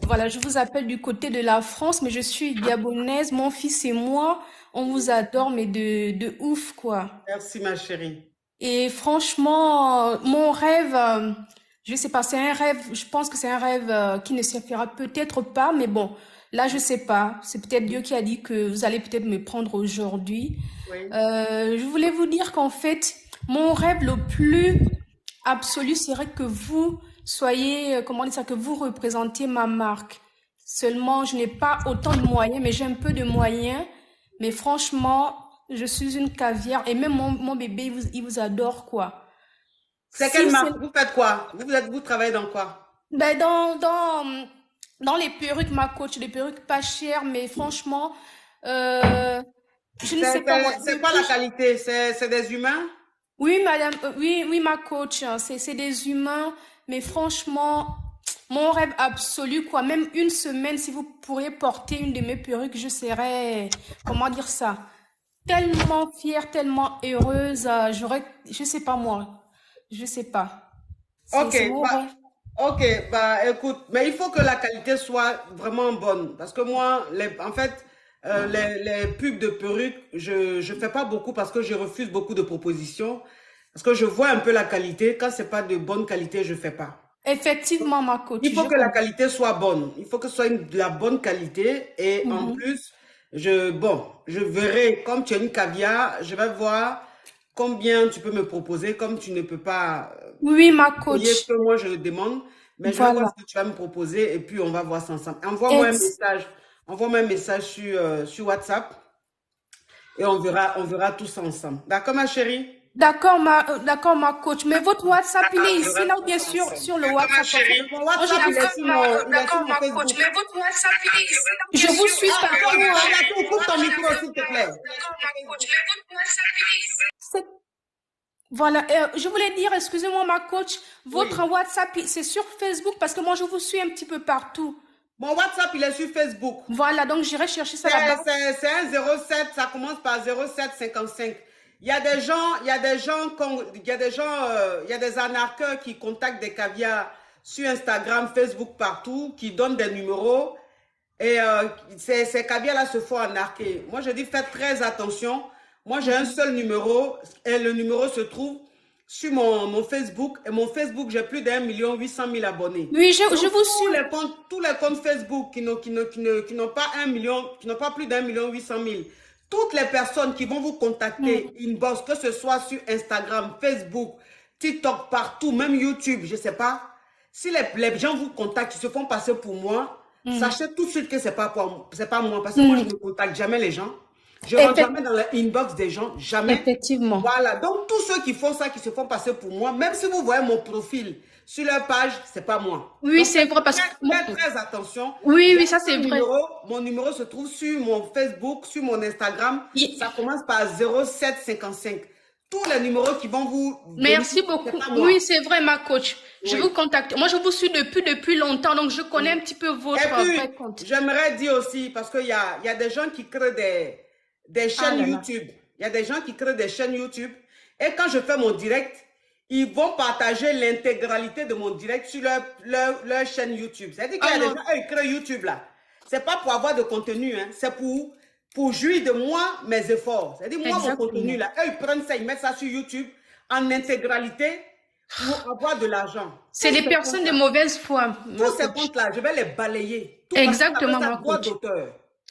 Voilà, je vous appelle du côté de la France, mais je suis gabonaise. Mon fils et moi, on vous adore, mais de ouf, quoi. Merci, ma chérie. Et franchement, mon rêve, je sais pas, c'est un rêve, je pense que c'est un rêve qui ne se fera peut-être pas, mais bon, là, je sais pas. C'est peut-être Dieu qui a dit que vous allez peut-être me prendre aujourd'hui. Oui. Je voulais vous dire qu'en fait, mon rêve le plus absolu serait que vous soyez, comment dire ça, que vous représentiez ma marque. Seulement, je n'ai pas autant de moyens, mais j'ai un peu de moyens. Mais franchement, je suis une caviar et même mon bébé, il vous adore, quoi. C'est quelle marque? Vous faites quoi? Vous travaillez dans quoi? Ben, dans les perruques, ma coach, des perruques pas chères, mais franchement, je ne sais pas. C'est quoi la qualité? C'est des humains? Oui, madame, oui, ma coach, c'est des humains, mais franchement, mon rêve absolu, quoi. Même une semaine, si vous pourriez porter une de mes perruques, je serais, comment dire ça, tellement fière, tellement heureuse. Je sais pas moi, je sais pas. C'est mon rêve. Ok, bah écoute, mais il faut que la qualité soit vraiment bonne. Parce que moi, en fait, les pubs de perruques, je fais pas beaucoup parce que je refuse beaucoup de propositions. Parce que je vois un peu la qualité. Quand c'est pas de bonne qualité, je fais pas. Effectivement, ma coach. Il faut que la qualité soit bonne. Il faut que ce soit de la bonne qualité. Et en plus, je verrai, comme tu as une caviar, je vais voir combien tu peux me proposer, comme tu ne peux pas Oui, ma coach. payer ce que moi je demande. Mais je vais voir ce que tu vas me proposer et puis on va voir ça ensemble. Envoie-moi un message sur WhatsApp et on verra tout ça ensemble. D'accord, ma chérie? D'accord, ma coach. Mais votre WhatsApp, il est ici, là, ou bien sûr le WhatsApp? Mon WhatsApp, il est sur mon D'accord, ma Facebook. coach. Mais votre WhatsApp, il est ici. Je vous suis partout. Coupe ton micro, s'il te plaît. Voilà, je voulais dire, excusez-moi, ma coach, votre WhatsApp, c'est sur Facebook parce que moi, je vous suis un petit peu partout. Mon WhatsApp, il est sur Facebook. Voilà, donc j'irai chercher ça là-bas. C'est un 07, ça commence par 0755. Il y a des arnaqueurs qui contactent des caviars sur Instagram, Facebook, partout, qui donnent des numéros. Et ces caviars-là se font arnaquer. Moi, je dis, faites très attention. Moi, j'ai un seul numéro et le numéro se trouve sur mon Facebook. Et mon Facebook, j'ai plus d'1 800 000 abonnés. Oui, je vous suis. Tous les comptes Facebook qui n'ont pas 1 million, qui n'ont pas plus d'1 800 000. Toutes les personnes qui vont vous contacter, inbox, que ce soit sur Instagram, Facebook, TikTok, partout, même YouTube, je ne sais pas. Si les gens vous contactent, ils se font passer pour moi, sachez tout de suite que ce n'est pas moi. Parce que moi, je ne contacte jamais les gens. Je ne rentre jamais dans l'inbox des gens, jamais. Effectivement. Voilà, donc tous ceux qui font ça, qui se font passer pour moi, même si vous voyez mon profil sur leur page, ce n'est pas moi. Oui, c'est vrai parce que... Faites très attention. Oui, ça c'est vrai. Mon numéro se trouve sur mon Facebook, sur mon Instagram. Ça commence par 0755. Tous les numéros qui vont vous... Merci beaucoup. Oui, c'est vrai, ma coach. Je vous contacte. Moi, je vous suis depuis longtemps, donc je connais un petit peu votre compte. J'aimerais dire aussi, parce qu'il y a des gens qui créent des chaînes YouTube. Il y a des gens qui créent des chaînes YouTube. Et quand je fais mon direct, ils vont partager l'intégralité de mon direct sur leur chaîne YouTube. C'est-à-dire qu'il y a des gens qui créent YouTube là. C'est pas pour avoir de contenu, hein. C'est pour jouir de moi, mes efforts. C'est-à-dire moi, mon contenu là. Eux, ils prennent ça, ils mettent ça sur YouTube en intégralité pour avoir de l'argent. C'est des personnes de mauvaise foi. Tous ces comptes-là, je vais les balayer. Exactement, ma droit coach. d'auteur.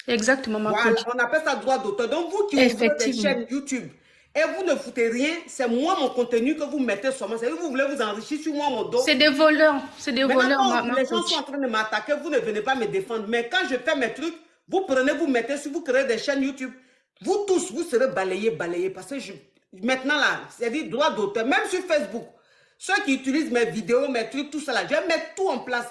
Exactement, ma coach. On appelle ça droit d'auteur. Donc, vous qui ouvrez des chaînes YouTube et vous ne foutez rien, c'est moi mon contenu que vous mettez sur moi. C'est-à-dire que vous voulez vous enrichir sur moi, mon dos. C'est des voleurs. C'est des voleurs, ma les gens sont en train de m'attaquer, vous ne venez pas me défendre. Mais quand je fais mes trucs, vous prenez, vous mettez sur, vous créez des chaînes YouTube. Vous tous, vous serez balayés. Parce que maintenant là, c'est-à-dire droit d'auteur, même sur Facebook. Ceux qui utilisent mes vidéos, mes trucs, tout ça là, je vais mettre tout en place,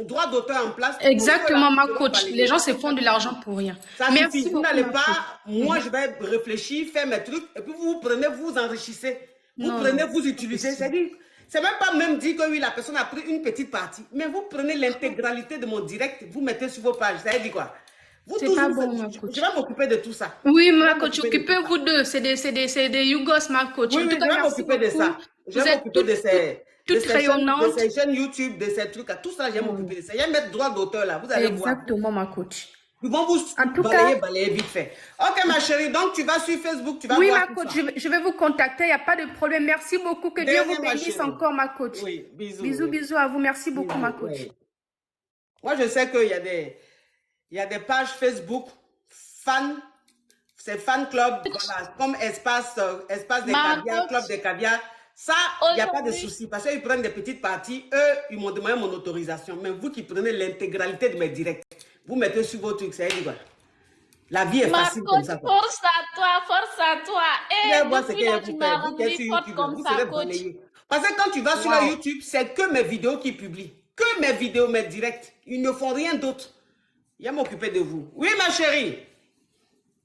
droit d'auteur en place. Exactement, ma coach. Les gens se font de l'argent pour rien. Merci beaucoup. Vous n'allez pas, moi je vais réfléchir, faire mes trucs, et puis vous prenez, vous enrichissez. Vous prenez, vous utilisez. C'est-à-dire, c'est même pas même dit que oui, la personne a pris une petite partie, mais vous prenez l'intégralité de mon direct, vous mettez sur vos pages. Ça veut dire quoi? C'est pas bon, ma coach. Je vais m'occuper de tout ça. Oui, ma coach, occupez-vous d'eux. C'est des Yougos, ma coach. Oui, je vais m'occuper de ça. Je vais m'occuper de ces chaînes YouTube, de ces trucs. Tout ça, je vais m'occuper de ça. Je vais mettre droit d'auteur là. Vous allez voir. Exactement, ma coach. Ils vont vous balayer vite fait. Ok, ma chérie, donc tu vas sur Facebook, tu vas voir. Oui, ma coach, je vais vous contacter, il n'y a pas de problème. Merci beaucoup. Que Dieu vous bénisse encore, ma coach. Oui, bisous. Bisous à vous. Merci beaucoup, ma coach. Moi, je sais qu'il y a des pages Facebook fans, c'est fan club, voilà, comme espace des caviars, club des caviars. Ça, il n'y a pas de souci parce qu'ils prennent des petites parties. Eux, ils m'ont demandé mon autorisation. Mais vous qui prenez l'intégralité de mes directs, vous mettez sur vos trucs, ça veut dire quoi? La vie est facile comme ça. Force à toi. Et moi, c'est que vous faites sur YouTube, vous serez balayé. Parce que quand tu vas sur la YouTube, c'est que mes vidéos qui publient. Que mes vidéos, mes directs. Ils ne font rien d'autre. Il va m'occuper de vous. Oui, ma chérie.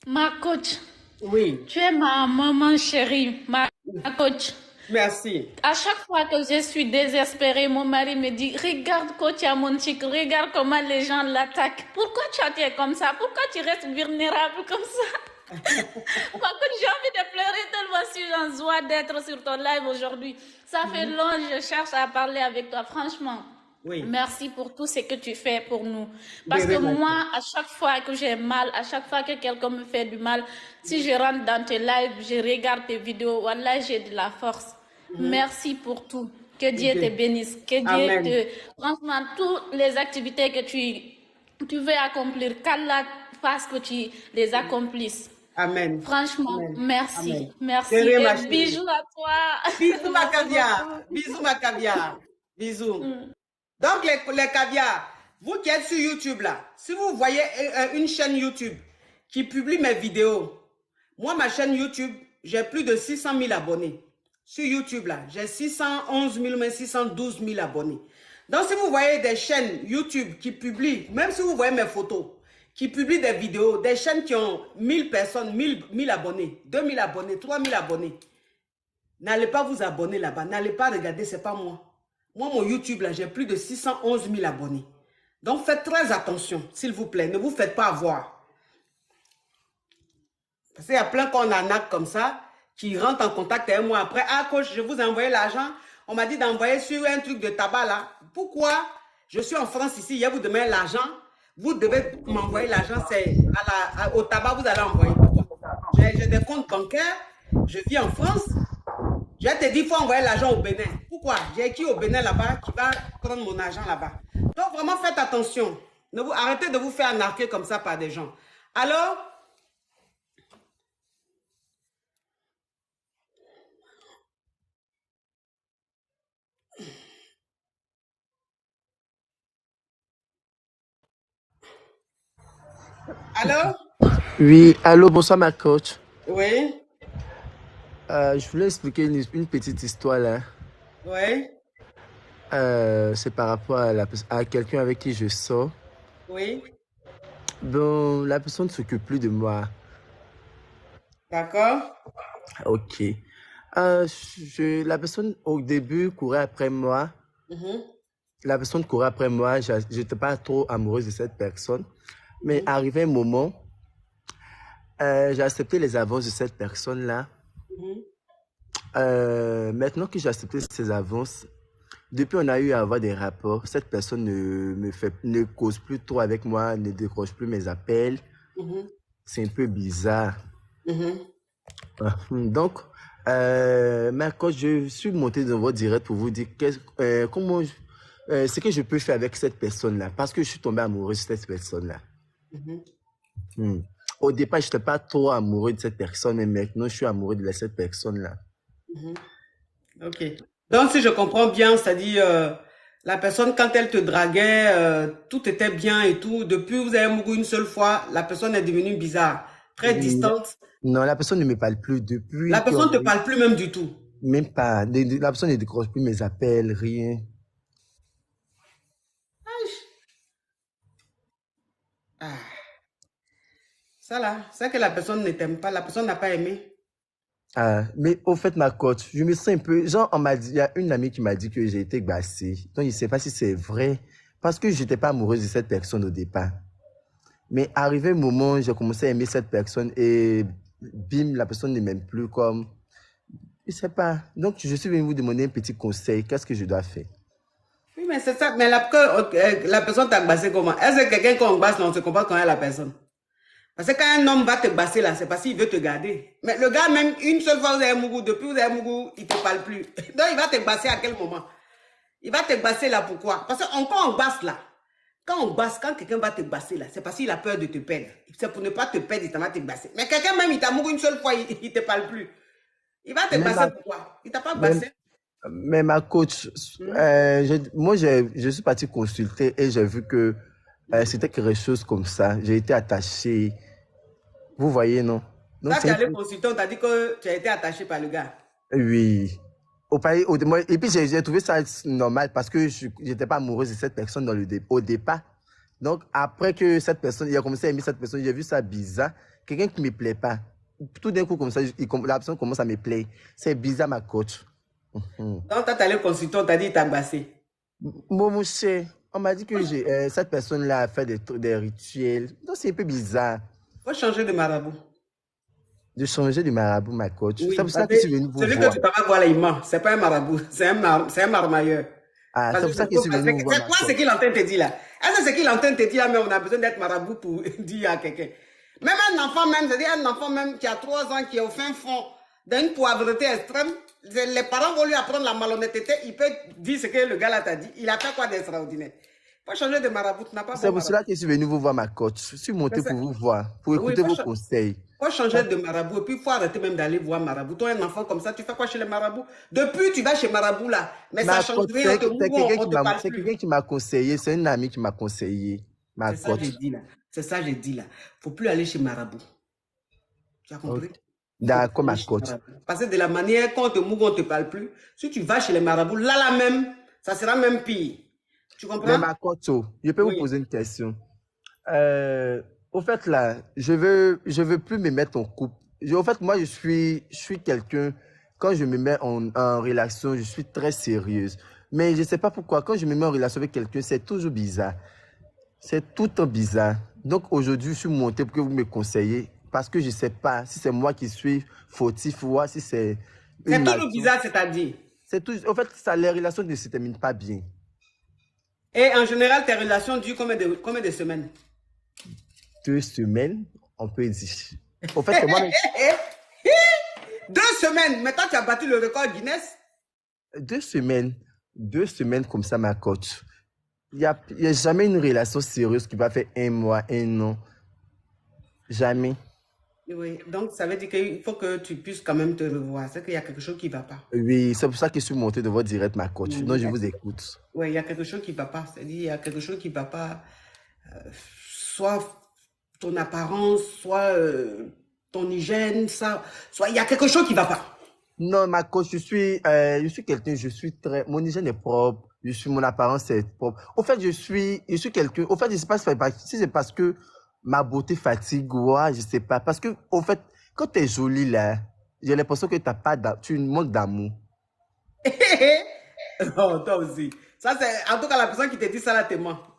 Ma coach. Oui. Tu es ma maman chérie, ma coach. Merci. À chaque fois que je suis désespérée, mon mari me dit, regarde coach à mon chic, regarde comment les gens l'attaquent. Pourquoi tu es comme ça? Pourquoi tu restes vulnérable comme ça? J'ai envie de pleurer tellement je suis en joie d'être sur ton live aujourd'hui. Ça fait longtemps que je cherche à parler avec toi, franchement. Oui. Merci pour tout ce que tu fais pour nous. Parce que moi, à chaque fois que j'ai mal, à chaque fois que quelqu'un me fait du mal, si je rentre dans tes lives, je regarde tes vidéos, voilà, j'ai de la force. Merci pour tout. Que Dieu te bénisse. Que Dieu te... Franchement, toutes les activités que tu veux accomplir, qu'Allah fasse que tu les accomplisses. Amen. Franchement, merci. Amen. Merci. Et bisous à toi. Bisous, ma caviar. Bisous, ma caviar. Bisous. Donc, les caviars, vous qui êtes sur YouTube là, si vous voyez une chaîne YouTube qui publie mes vidéos, moi, ma chaîne YouTube, j'ai plus de 600 000 abonnés. Sur YouTube là, j'ai 611 000, mais 612 000 abonnés. Donc, si vous voyez des chaînes YouTube qui publient, même si vous voyez mes photos, qui publient des vidéos, des chaînes qui ont 1000 personnes, 1000 abonnés, 2000 abonnés, 3000 abonnés, n'allez pas vous abonner là-bas, n'allez pas regarder, c'est pas moi. Moi, mon YouTube, là, j'ai plus de 611 000 abonnés. Donc, faites très attention, s'il vous plaît. Ne vous faites pas avoir. Parce qu'il y a plein qu'on arnaque comme ça, qui rentrent en contact avec moi après. Ah, coach, je vous ai envoyé l'argent. On m'a dit d'envoyer sur un truc de tabac, là. Pourquoi? Je suis en France ici, hier, vous demandez l'argent. Vous devez m'envoyer l'argent, c'est au tabac, vous allez envoyer. J'ai des comptes bancaires. Je vis en France. Je vais te dire, il faut envoyer l'argent au Bénin. Pourquoi? J'ai qui au Bénin là-bas qui va prendre mon argent là-bas. Donc, vraiment, faites attention. Arrêtez de vous faire arnaquer comme ça par des gens. Alors, allô? Oui, allô, bonsoir ma coach. Oui. Je voulais expliquer une petite histoire là. Oui. C'est par rapport à quelqu'un avec qui je sors. Oui. Bon, la personne ne s'occupe plus de moi. D'accord. Ok. La personne au début courait après moi. La personne courait après moi. Je n'étais pas trop amoureuse de cette personne. Mais arrivé un moment, j'ai accepté les avances de cette personne-là. Maintenant que j'ai accepté ces avances, depuis on a eu à avoir des rapports, cette personne ne cause plus trop avec moi, ne décroche plus mes appels. C'est un peu bizarre. Donc, ma coach, je suis monté dans votre direct pour vous dire ce que je peux faire avec cette personne-là, parce que je suis tombé amoureux de cette personne-là. Au départ, je n'étais pas trop amoureux de cette personne, mais maintenant, je suis amoureux de cette personne-là. Ok. Donc, si je comprends bien, c'est-à-dire, la personne, quand elle te draguait, tout était bien et tout. Depuis que vous avez mouru une seule fois, la personne est devenue bizarre, très distante. Non, la personne ne me parle plus depuis. La personne ne te parle plus même du tout. Même pas. La personne ne décroche plus mes appels, rien. Ça là, c'est que la personne ne t'aime pas, la personne n'a pas aimé. Mais au fait, ma coach, je me sens un peu... Genre, il y a une amie qui m'a dit que j'ai été glacée. Donc, je ne sais pas si c'est vrai. Parce que je n'étais pas amoureuse de cette personne au départ. Mais arrivé un moment, j'ai commencé à aimer cette personne et bim, la personne ne m'aime plus comme... Je ne sais pas. Donc, je suis venu vous demander un petit conseil. Qu'est-ce que je dois faire? Oui, mais c'est ça. Mais la personne t'a glacé comment? Est-ce que quelqu'un qu'on glace, on se comporte quand même la personne? Parce que quand un homme va te basser là, c'est parce qu'il veut te garder. Mais le gars, même une seule fois vous avez mouru, depuis vous avez mouru, il ne te parle plus. Donc il va te basser à quel moment? Il va te basser là, pourquoi? Parce que quand on basse là, quand quelqu'un va te basser là, c'est parce qu'il a peur de te perdre. C'est pour ne pas te perdre, il va te basser. Mais quelqu'un même, il t'a mouru une seule fois, il ne te parle plus. Il va te basser pourquoi? Il ne t'a pas bassé. Mais ma coach, moi je suis parti consulter et j'ai vu que c'était quelque chose comme ça. J'ai été attaché. Vous voyez, non? Donc, quand tu es allé consulter, on t'a dit que tu as été attaché par le gars. Oui. Et puis j'ai trouvé ça normal parce que je n'étais pas amoureuse de cette personne au départ. Donc après que cette personne, il a commencé à aimer cette personne, j'ai vu ça bizarre. Quelqu'un qui ne me plaît pas. Tout d'un coup, comme ça, la personne commence à me plaire. C'est bizarre, ma coach. Donc, quand tu es allé consulter, on t'a dit qu'il t'a bassé. Mon monsieur, on m'a dit que cette personne-là a fait des rituels. Donc, c'est un peu bizarre. Il faut changer de marabout. De changer de marabout, ma coach. Oui, c'est pour ça que je suis venu vous voir. Celui que tu vas voir là, il ment. Ce n'est pas un marabout, c'est un marmailleur. Ah, Parce c'est que pour ça c'est qu'il est venu vous voir, c'est ma quoi ce coach. qu'il est en train de te dire là? Est-ce que ce qu'il est en train de te dire là, mais on a besoin d'être marabout pour dire à quelqu'un? Même un enfant même, c'est-à-dire un enfant même qui a 3 ans, qui est au fin fond d'une poivreté extrême, les parents vont lui apprendre la malhonnêteté, il peut dire ce que le gars là t'a dit. Il a fait quoi d'extraordinaire? Il faut changer de marabout, tu n'as pas C'est bon pour cela marabout. que je suis venu vous voir, ma coach. Je suis monté pour vous voir, pour Oui, écouter vos conseils. faut changer de marabout. Et puis, il faut arrêter même d'aller voir marabout. Toi, un enfant comme ça, tu fais quoi chez les marabouts? Depuis, tu vas chez marabout là. Mais ça Ma change coach, rien, on te mouille, on te parle c'est plus. quelqu'un qui m'a conseillé, c'est une amie qui m'a conseillé, ma C'est ça que coach. j'ai dit là. C'est ça que j'ai dit là. Faut plus aller chez marabout. Tu as compris? Ok. D'accord, ma coach. Parce que de la manière qu'on te mouille, on ne te parle plus. Si tu vas chez les marabouts, là même, ça sera même pire. Tu comprends? Mais ma coach, je peux vous poser une question. Au fait, là, je veux plus me mettre en couple. Au fait, moi, je suis quelqu'un, quand je me mets en relation, je suis très sérieuse. Mais je ne sais pas pourquoi, quand je me mets en relation avec quelqu'un, c'est toujours bizarre. C'est tout le temps bizarre. Donc, aujourd'hui, je suis monté pour que vous me conseillez, parce que je ne sais pas si c'est moi qui suis fautif ou si c'est... C'est toujours bizarre, c'est-à-dire? En fait, les relations ne se terminent pas bien. Et en général, tes relations durent combien de semaines? 2 semaines, on peut dire. Au fait, c'est moi... 2 semaines. Mais toi, tu as battu le record Guinness? 2 semaines. 2 semaines comme ça, ma coach. Il n'y a jamais une relation sérieuse qui va faire 1 mois, 1 an. Jamais. Oui, donc ça veut dire qu'il faut que tu puisses quand même te revoir. C'est qu'il y a quelque chose qui ne va pas. Oui, c'est pour ça que je suis monté de votre direct, ma coach. Donc, je vous écoute. Oui, il y a quelque chose qui ne va pas. C'est-à-dire, il y a quelque chose qui ne va pas. Soit ton apparence, soit ton hygiène, soit il y a quelque chose qui ne va pas. Non, ma coach, je suis quelqu'un, mon hygiène est propre, mon apparence est propre. Au fait, je suis quelqu'un, au fait, je ne sais pas si c'est parce que ma beauté fatigue ou je ne sais pas. Parce que, au fait, quand tu es jolie là, j'ai l'impression que tu manques d'amour. Oh, toi aussi. Ça, c'est, en tout cas, la personne qui te dit ça là, t'es mort.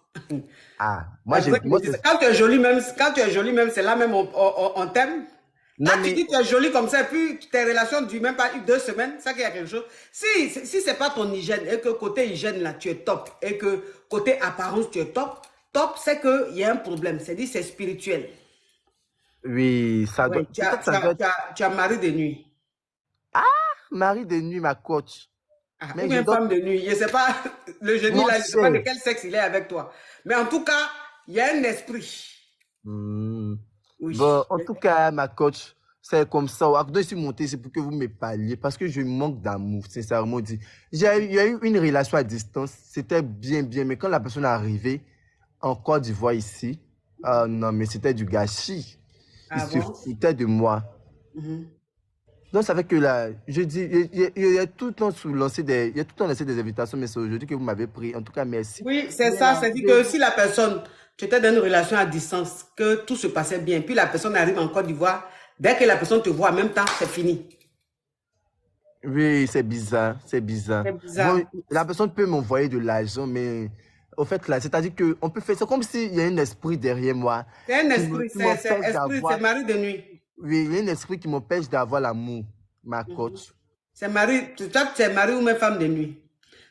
Ah, quand tu es jolie même, c'est là même on t'aime. Quand tu dis que tu es jolie comme ça, et puis tes relations ne durent même pas 2 semaines, ça qu'il y a quelque chose. Si c'est pas ton hygiène, et que côté hygiène là, tu es top, et que côté apparence, tu es top, c'est qu'il y a un problème. C'est-à-dire c'est spirituel. Oui, ça doit... Oui, tu as mari de nuit. Ah, mari de nuit, ma coach. Ah, ou bien femme de nuit. Je ne sais pas, le génie là, je ne sais pas de quel sexe il est avec toi. Mais en tout cas, il y a un esprit. Oui. Bon, en tout cas, ma coach, c'est comme ça. Donc, je suis monté, c'est pour que vous me parliez, parce que je manque d'amour, sincèrement dit. Il y a eu une relation à distance, c'était bien, mais quand la personne est arrivée en Côte d'Ivoire ici, non, mais c'était du gâchis. Il se foutait de moi. Donc, ça fait que là, je dis, il y a tout le temps lancé des invitations, mais c'est aujourd'hui que vous m'avez pris. En tout cas, merci. Oui, c'est ça. C'est-à-dire que si la personne, tu étais dans une relation à distance, que tout se passait bien, puis la personne arrive en Côte d'Ivoire, dès que la personne te voit en même temps, c'est fini. Oui, c'est bizarre. Bon, la personne peut m'envoyer de l'argent, mais au fait, là, c'est-à-dire qu'on peut faire, c'est comme s'il y a un esprit derrière moi. C'est un esprit, c'est mari de nuit. Oui, il y a un esprit qui m'empêche d'avoir l'amour, ma coach. C'est mari, toi, tu es mari ou même femme de nuit.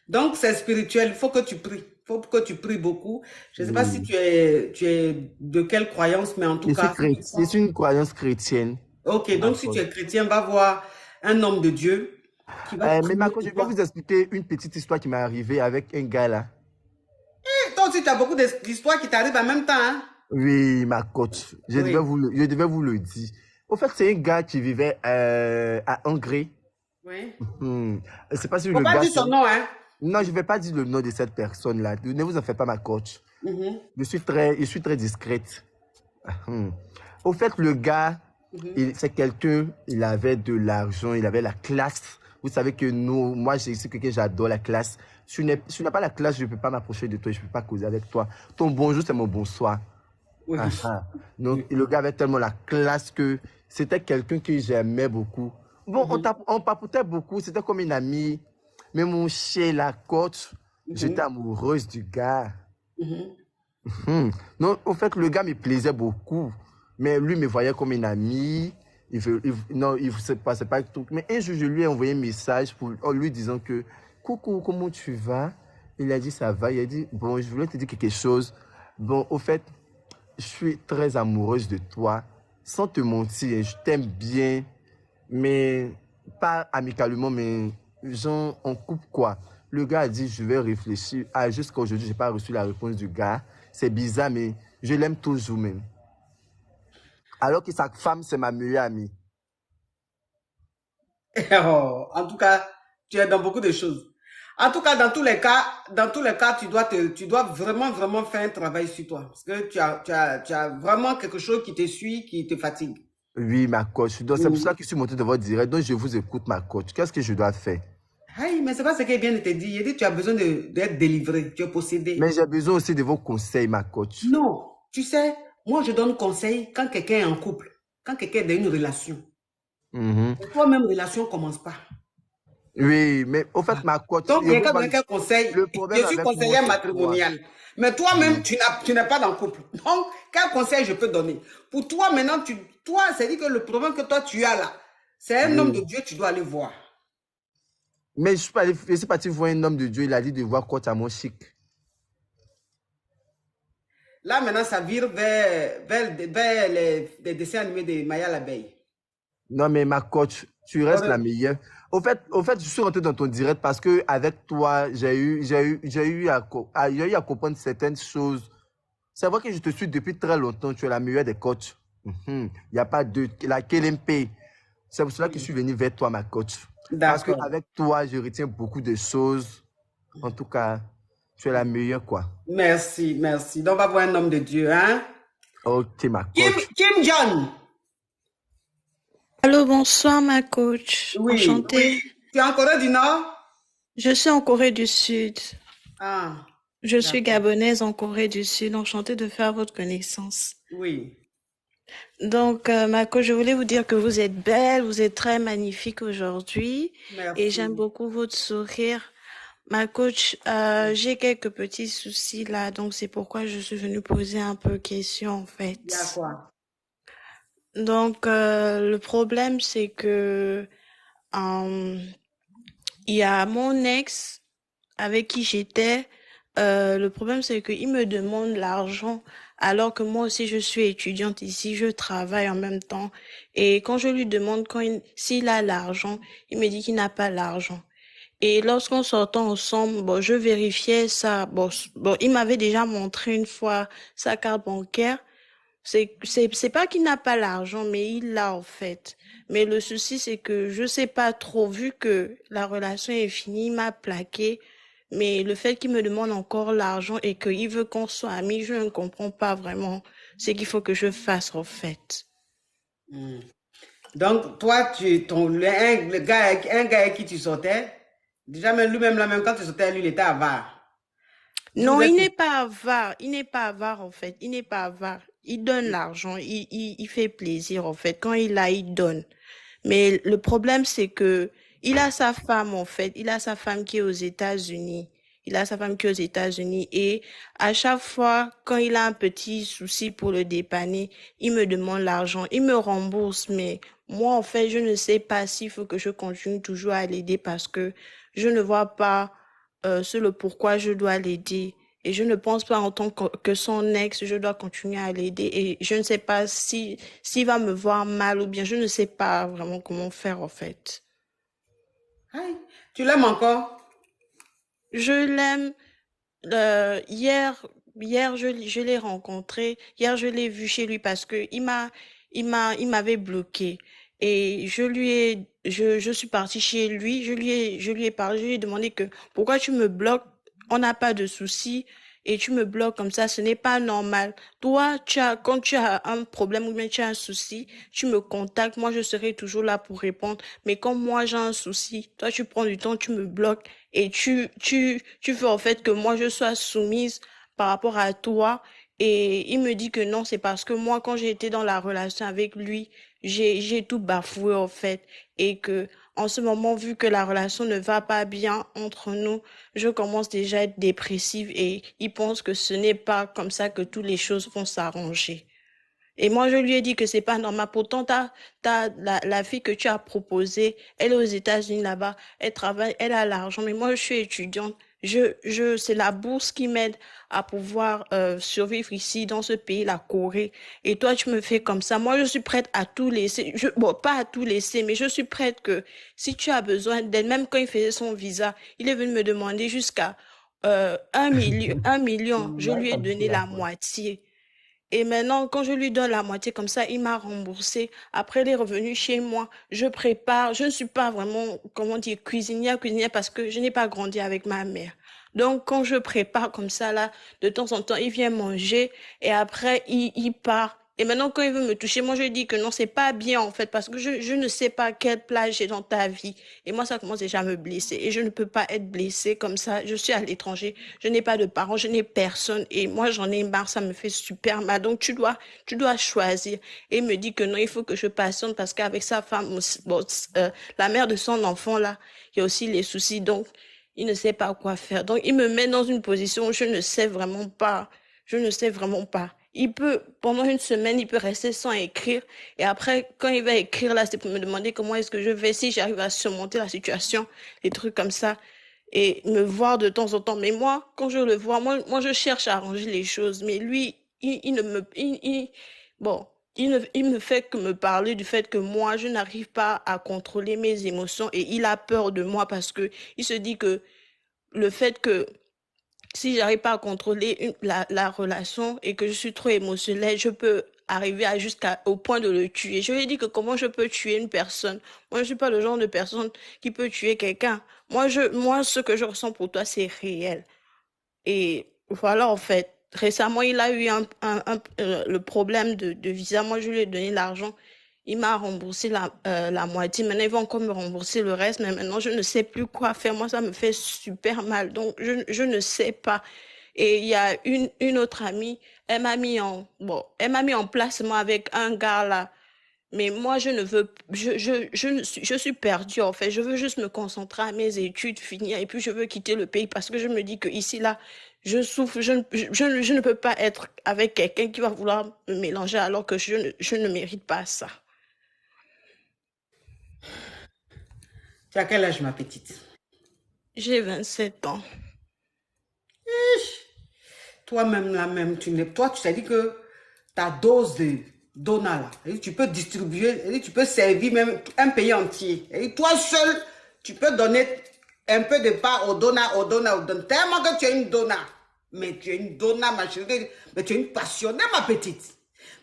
Donc, c'est spirituel, il faut que tu pries. Il faut que tu pries beaucoup. Je ne sais pas si tu es de quelle croyance, mais en tout cas... C'est une croyance chrétienne. Ok, donc si tu es chrétien, va voir un homme de Dieu qui va... mais ma coach, je vais vous expliquer une petite histoire qui m'est arrivée avec un gars là. Toi aussi, tu as beaucoup d'histoires qui t'arrivent en même temps, hein? Oui, ma coach, je devais vous le dire. Au fait, c'est un gars qui vivait à Hongrie. Oui. Je sais pas si faut pas dire son nom, hein? Non, je ne vais pas dire le nom de cette personne-là. Ne vous en faites pas, ma coach. Je suis très discrète. Au fait, le gars, c'est quelqu'un, il avait de l'argent, il avait la classe. Vous savez que moi, c'est quelqu'un que j'adore, la classe. Si tu n'as pas la classe, je ne peux pas m'approcher de toi, je ne peux pas causer avec toi. Ton bonjour, c'est mon bonsoir. Oui. Donc, le gars avait tellement la classe que c'était quelqu'un que j'aimais beaucoup. Bon, on papotait beaucoup, c'était comme une amie. Mais mon cher, la coach, j'étais amoureuse du gars. Non, en fait, le gars me plaisait beaucoup. Mais lui me voyait comme une amie. Non, il ne passait pas tout. Mais un jour, je lui ai envoyé un message en lui disant que « Coucou, comment tu vas? Il a dit ça va. Il a dit, bon, je voulais te dire quelque chose. Bon, au fait, je suis très amoureuse de toi. Sans te mentir, je t'aime bien. Mais pas amicalement, mais genre, on coupe quoi? Le gars a dit, je vais réfléchir. Ah, jusqu'à aujourd'hui, je n'ai pas reçu la réponse du gars. C'est bizarre, mais je l'aime toujours même. Alors que sa femme, c'est ma meilleure amie. Oh, en tout cas, tu es dans beaucoup de choses. En tout cas, dans tous les cas, tu dois vraiment, vraiment faire un travail sur toi. Parce que tu as vraiment quelque chose qui te suit, qui te fatigue. Oui, ma coach. Donc, c'est pour ça que je suis monté de votre direct. Donc, je vous écoute, ma coach. Qu'est-ce que je dois faire? Hey, mais c'est pas ce qu'il vient de te dire. Il dit, tu as besoin d'être délivré, tu es possédé. Mais j'ai besoin aussi de vos conseils, ma coach. Non, tu sais, moi, je donne conseil quand quelqu'un est en couple, quand quelqu'un est dans une relation. Et toi-même, relation ne commence pas. Oui, mais au fait, ma coach... Donc, quelqu'un donne quel conseil? Je suis conseillère matrimoniale. Mais toi-même, tu n'es pas dans le couple. Donc, quel conseil je peux donner? Pour toi, maintenant, toi, c'est-à-dire que le problème que toi, tu as là, c'est un homme de Dieu, tu dois aller voir. Mais je suis parti voir un homme de Dieu, il a dit de voir coach à mon chic. Là, maintenant, ça vire vers les dessins animés de Maya l'abeille. Non, mais ma coach, tu restes la meilleure. Au fait, je suis rentré dans ton direct parce que avec toi, j'ai eu à comprendre certaines choses. C'est vrai que je te suis depuis très longtemps. Tu es la meilleure des coachs. Il n'y a pas de... La KLMP. C'est pour cela que je suis venu vers toi, ma coach. Parce qu'avec toi, je retiens beaucoup de choses. En tout cas, tu es la meilleure, quoi. Merci, merci. Donc, on va voir un homme de Dieu, hein? Ok, ma coach. Kim John. Allô, bonsoir, ma coach. Oui, enchantée. Oui. Tu es en Corée du Nord? Je suis en Corée du Sud. Ah. Je suis gabonaise en Corée du Sud. Enchantée de faire votre connaissance. Oui. Donc, ma coach, je voulais vous dire que vous êtes belle, vous êtes très magnifique aujourd'hui. Merci. Et j'aime beaucoup votre sourire. Ma coach, j'ai quelques petits soucis là, donc c'est pourquoi je suis venue poser un peu de questions en fait. Il y a quoi? Donc, le problème, c'est que il y a mon ex avec qui j'étais. Le problème, c'est qu'il me demande l'argent alors que moi aussi, je suis étudiante ici, je travaille en même temps. Et quand je lui demande s'il a l'argent, il me dit qu'il n'a pas l'argent. Et lorsqu'on sortait ensemble, bon, je vérifiais ça. Bon, il m'avait déjà montré une fois sa carte bancaire. C'est pas qu'il n'a pas l'argent, mais il l'a en fait. Mais le souci, c'est que je sais pas trop, vu que la relation est finie, il m'a plaqué. Mais le fait qu'il me demande encore l'argent et qu'il veut qu'on soit amis, je ne comprends pas vraiment ce qu'il faut que je fasse en fait. Donc, toi, un gars avec qui tu sortais, déjà même lui-même, là, même quand tu sortais, lui, il était avare. Non, il n'est pas avare. Il n'est pas avare, en fait. Il n'est pas avare. Il donne l'argent. Il fait plaisir, en fait. Quand il a, il donne. Mais le problème, c'est que il a sa femme, en fait. Il a sa femme qui est aux États-Unis. Et à chaque fois, quand il a un petit souci pour le dépanner, il me demande l'argent. Il me rembourse. Mais moi, en fait, je ne sais pas s'il faut que je continue toujours à l'aider parce que je ne vois pas c'est le pourquoi je dois l'aider. Et je ne pense pas en tant que son ex, je dois continuer à l'aider. Et je ne sais pas s'il va me voir mal ou bien je ne sais pas vraiment comment faire en fait. Hey, tu l'aimes encore? Je l'aime. Hier, je l'ai rencontré. Hier, je l'ai vu chez lui parce que il m'avait bloqué. Et je suis partie chez lui, je lui ai parlé, je lui ai demandé que pourquoi tu me bloques, on n'a pas de souci et tu me bloques comme ça, ce n'est pas normal. Toi, quand tu as un problème ou bien tu as un souci, tu me contactes, moi je serai toujours là pour répondre. Mais quand moi j'ai un souci, toi tu prends du temps, tu me bloques et tu fais en fait que moi je sois soumise par rapport à toi. Et il me dit que non, c'est parce que moi quand j'ai été dans la relation avec lui, j'ai tout bafoué en fait et que en ce moment vu que la relation ne va pas bien entre nous, je commence déjà à être dépressive et il pense que ce n'est pas comme ça que toutes les choses vont s'arranger. Et moi je lui ai dit que c'est pas normal. Pourtant la fille que tu as proposée, elle est aux États-Unis là-bas, elle travaille, elle a l'argent, mais moi je suis étudiante. C'est la bourse qui m'aide à pouvoir survivre ici, dans ce pays, la Corée. Et toi, tu me fais comme ça. Moi, je suis prête à tout laisser. Bon, pas à tout laisser, mais je suis prête que si tu as besoin d'aide, même quand il faisait son visa, il est venu me demander jusqu'à 1 million. Je lui ai donné la moitié. Et maintenant, quand je lui donne la moitié comme ça, il m'a remboursé. Après, il est revenu chez moi. Je prépare. Je ne suis pas vraiment, comment dire, cuisinière parce que je n'ai pas grandi avec ma mère. Donc, quand je prépare comme ça, là, de temps en temps, il vient manger et après, il part. Et maintenant, quand il veut me toucher, moi, je lui dis que non, c'est pas bien, en fait, parce que je ne sais pas quelle place j'ai dans ta vie. Et moi, ça commence déjà à me blesser. Et je ne peux pas être blessée comme ça. Je suis à l'étranger. Je n'ai pas de parents. Je n'ai personne. Et moi, j'en ai marre. Ça me fait super mal. Donc, tu dois choisir. Et il me dit que non, il faut que je patiente parce qu'avec sa femme, bon, la mère de son enfant, là, il y a aussi les soucis. Donc, il ne sait pas quoi faire. Donc, il me met dans une position où je ne sais vraiment pas. Je ne sais vraiment pas. Pendant une semaine, il peut rester sans écrire. Et après, quand il va écrire, là, c'est pour me demander comment est-ce que je vais, si j'arrive à surmonter la situation, des trucs comme ça. Et me voir de temps en temps. Mais moi, quand je le vois, moi, je cherche à arranger les choses. Mais lui, il me fait que me parler du fait que moi, je n'arrive pas à contrôler mes émotions. Et il a peur de moi parce que il se dit que le fait que si j'arrive pas à contrôler la relation et que je suis trop émotionnelle, je peux arriver au point de le tuer. Je lui ai dit que comment je peux tuer une personne. Moi, je suis pas le genre de personne qui peut tuer quelqu'un. Moi, ce que je ressens pour toi, c'est réel. Et voilà, en fait. Récemment, il a eu le problème de visa. Moi, je lui ai donné l'argent. Il m'a remboursé la moitié. Maintenant, il va encore me rembourser le reste. Mais maintenant, je ne sais plus quoi faire. Moi, ça me fait super mal. Donc, je ne sais pas. Et il y a une autre amie. Elle m'a mis en placement avec un gars là. Mais moi, je suis perdue, en fait. Je veux juste me concentrer à mes études, finir. Et puis, je veux quitter le pays parce que je me dis que ici, là, je souffre. Je ne peux pas être avec quelqu'un qui va vouloir me mélanger alors que je ne mérite pas ça. Tu as quel âge, ma petite? J'ai 27 ans. Toi-même, là-même, toi, tu t'es dit que ta dose de dona, là, et tu peux distribuer, et tu peux servir même un pays entier. Et toi seul, tu peux donner un peu de part au dona. Tellement que tu es une dona. Mais tu es une dona, ma chérie. Mais tu es une passionnée, ma petite.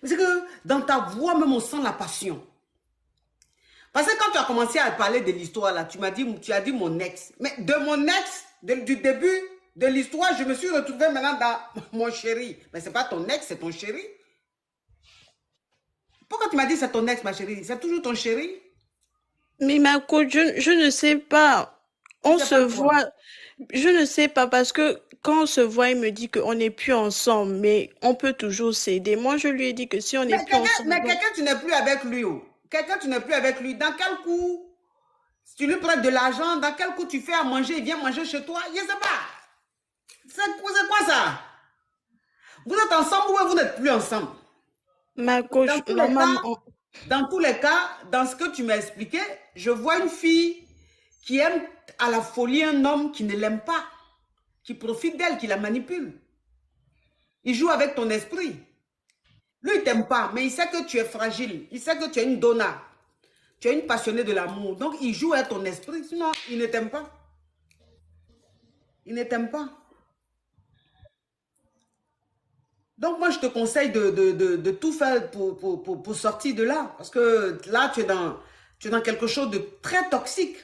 Mais c'est que dans ta voix, même, on sent la passion. Parce que quand tu as commencé à parler de l'histoire, là, tu as dit mon ex. Mais de mon ex, du début de l'histoire, je me suis retrouvée maintenant dans mon chéri. Mais ce n'est pas ton ex, c'est ton chéri. Pourquoi tu m'as dit c'est ton ex, ma chérie? C'est toujours ton chéri? Mais ma coach, je ne sais pas. On se voit. Je ne sais pas parce que quand on se voit, il me dit qu'on n'est plus ensemble, mais on peut toujours s'aider. Moi, je lui ai dit que si on n'est plus ensemble... Mais quelqu'un, tu n'es plus avec lui. Quelqu'un, tu n'es plus avec lui. Dans quel coup, si tu lui prêtes de l'argent, dans quel coup tu fais à manger, il vient manger chez toi? Je ne sais pas. C'est quoi ça? Vous êtes ensemble ou vous n'êtes plus ensemble? Ma coach, dans tous les cas, dans ce que tu m'as expliqué, je vois une fille qui aime à la folie un homme qui ne l'aime pas, qui profite d'elle, qui la manipule. Il joue avec ton esprit. Lui, il ne t'aime pas, mais il sait que tu es fragile. Il sait que tu es une donna. Tu es une passionnée de l'amour. Donc, il joue avec ton esprit. Sinon, il ne t'aime pas. Il ne t'aime pas. Donc, moi, je te conseille de tout faire pour sortir de là. Parce que là, tu es dans quelque chose de très toxique.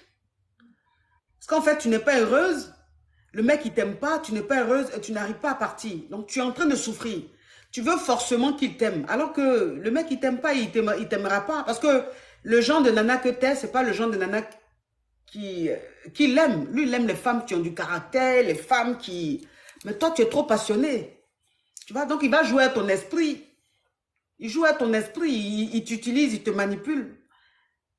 Parce qu'en fait, tu n'es pas heureuse. Le mec, il ne t'aime pas. Tu n'es pas heureuse et tu n'arrives pas à partir. Donc, tu es en train de souffrir. Tu veux forcément qu'il t'aime. Alors que le mec, il ne t'aime pas, il ne t'aimera pas. Parce que le genre de nana que tu es, ce n'est pas le genre de nana qui l'aime. Lui, il aime les femmes qui ont du caractère, les femmes qui... Mais toi, tu es trop passionné. Tu vois, donc il va jouer à ton esprit. Il joue à ton esprit, il t'utilise, il te manipule.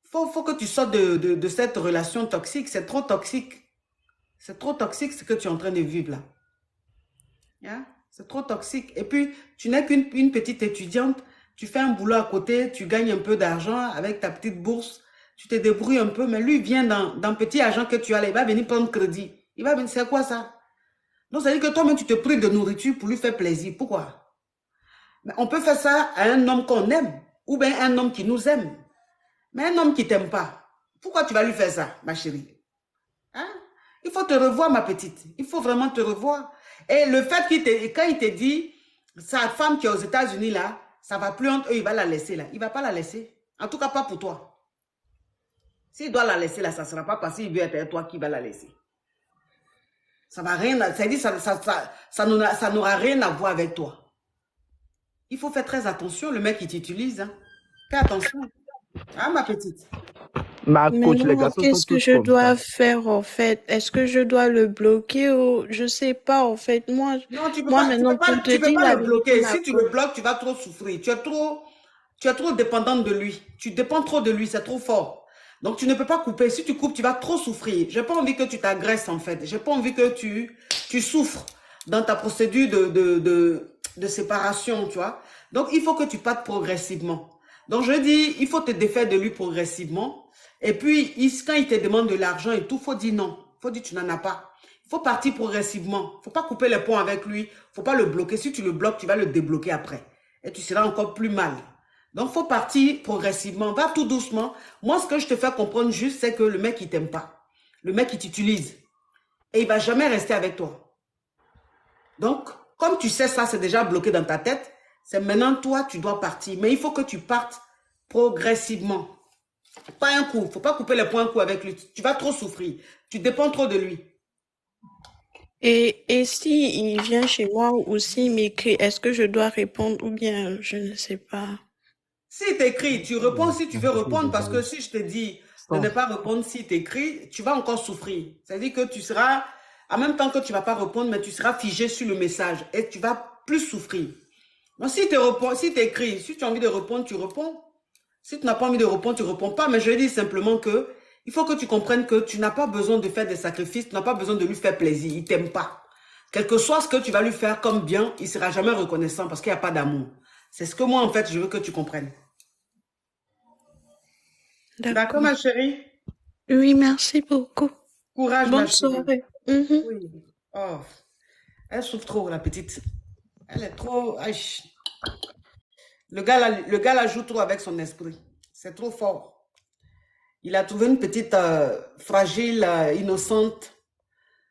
Faut que tu sortes de cette relation toxique. C'est trop toxique. C'est trop toxique ce que tu es en train de vivre là. Yeah? C'est trop toxique. Et puis, tu n'es qu'une petite étudiante. Tu fais un boulot à côté, tu gagnes un peu d'argent avec ta petite bourse. Tu te débrouilles un peu, mais lui vient dans petit argent que tu as là. Il va venir prendre crédit. Il va venir, c'est quoi ça? Donc, ça veut dire que toi-même, tu te prives de nourriture pour lui faire plaisir. Pourquoi? Mais on peut faire ça à un homme qu'on aime, ou bien un homme qui nous aime. Mais un homme qui ne t'aime pas, pourquoi tu vas lui faire ça, ma chérie? Hein? Il faut te revoir, ma petite. Il faut vraiment te revoir. Et le fait quand il te dit, sa femme qui est aux États-Unis, là, ça ne va plus entre eux, il va la laisser, là. Il ne va pas la laisser. En tout cas, pas pour toi. S'il doit la laisser, là, ça ne sera pas parce qu'il veut être toi qui va la laisser. Ça va rien, ça n'aura rien à voir avec toi. Il faut faire très attention, le mec qui t'utilise. Hein. Fais attention. Hein, ma petite? Ma Mais coach, les non, garçons sont qu'est-ce que tous je comme dois ça. faire en fait? Est-ce que je dois le bloquer ou je sais pas en fait. Moi, Non, tu ne peux moi pas, maintenant pour te tu peux dire pas la le vérité, bloquer. ma Si tu le coach. bloques, tu vas trop souffrir. Tu es trop dépendante de lui. Tu dépends trop de lui, c'est trop fort. Donc, tu ne peux pas couper. Si tu coupes, tu vas trop souffrir. Je n'ai pas envie que tu t'agresses, en fait. Je n'ai pas envie que tu souffres dans ta procédure de séparation, tu vois. Donc, il faut que tu partes progressivement. Donc, je dis, il faut te défaire de lui progressivement. Et puis, quand il te demande de l'argent et tout, il faut dire non. Il faut dire tu n'en as pas. Il faut partir progressivement. Il ne faut pas couper les ponts avec lui. Il ne faut pas le bloquer. Si tu le bloques, tu vas le débloquer après. Et tu seras encore plus mal. Donc, il faut partir progressivement. Va tout doucement. Moi, ce que je te fais comprendre juste, c'est que le mec, il ne t'aime pas. Le mec, il t'utilise. Et il ne va jamais rester avec toi. Donc, comme tu sais ça, c'est déjà bloqué dans ta tête, c'est maintenant toi, tu dois partir. Mais il faut que tu partes progressivement. Pas un coup. Il ne faut pas couper les points un coup avec lui. Tu vas trop souffrir. Tu dépends trop de lui. Et si il vient chez moi ou s'il m'écrit, est-ce que je dois répondre ou bien je ne sais pas. S'il t'écrit, tu réponds si tu veux répondre, parce que si je te dis de ne pas répondre s'il t'écrit, tu vas encore souffrir. C'est-à-dire que tu seras, en même temps que tu ne vas pas répondre, mais tu seras figé sur le message et tu vas plus souffrir. Donc, s'il t'écrit, si tu as envie de répondre, tu réponds. Si tu n'as pas envie de répondre, tu ne réponds pas. Mais je dis simplement que il faut que tu comprennes que tu n'as pas besoin de faire des sacrifices, tu n'as pas besoin de lui faire plaisir. Il ne t'aime pas. Quel que soit ce que tu vas lui faire comme bien, il ne sera jamais reconnaissant parce qu'il n'y a pas d'amour. C'est ce que moi, en fait, je veux que tu comprennes. D'accord, ma chérie? Oui, merci beaucoup. Courage, Bonne ma chérie. soirée. Oui. Oh. Elle souffre trop, la petite. Elle est trop... Aïe. Le gars là joue trop avec son esprit. C'est trop fort. Il a trouvé une petite fragile, innocente,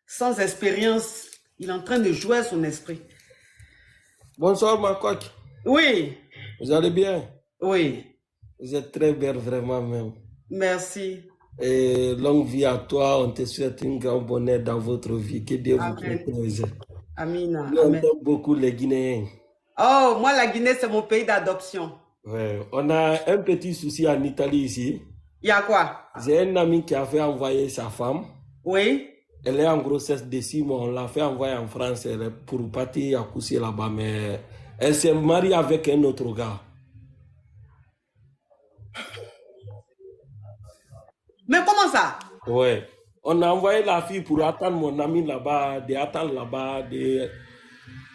sans expérience. Il est en train de jouer à son esprit. Bonsoir, ma coach. Oui. Vous allez bien? Oui. Vous êtes très belle, vraiment même. Merci. Et longue vie à toi. On te souhaite un grand bonheur dans votre vie. Que Dieu vous protège. Amina. Nous, on aime beaucoup les Guinéens. Oh, moi, la Guinée, c'est mon pays d'adoption. Ouais. On a un petit souci en Italie ici. Il y a quoi? J'ai un ami qui a fait envoyer sa femme. Oui. Elle est en grossesse de 6 mois. On l'a fait envoyer en France pour partir accoucher là-bas. Mais elle s'est mariée avec un autre gars. Mais comment ça? Ouais. On a envoyé la fille pour attendre mon ami là-bas,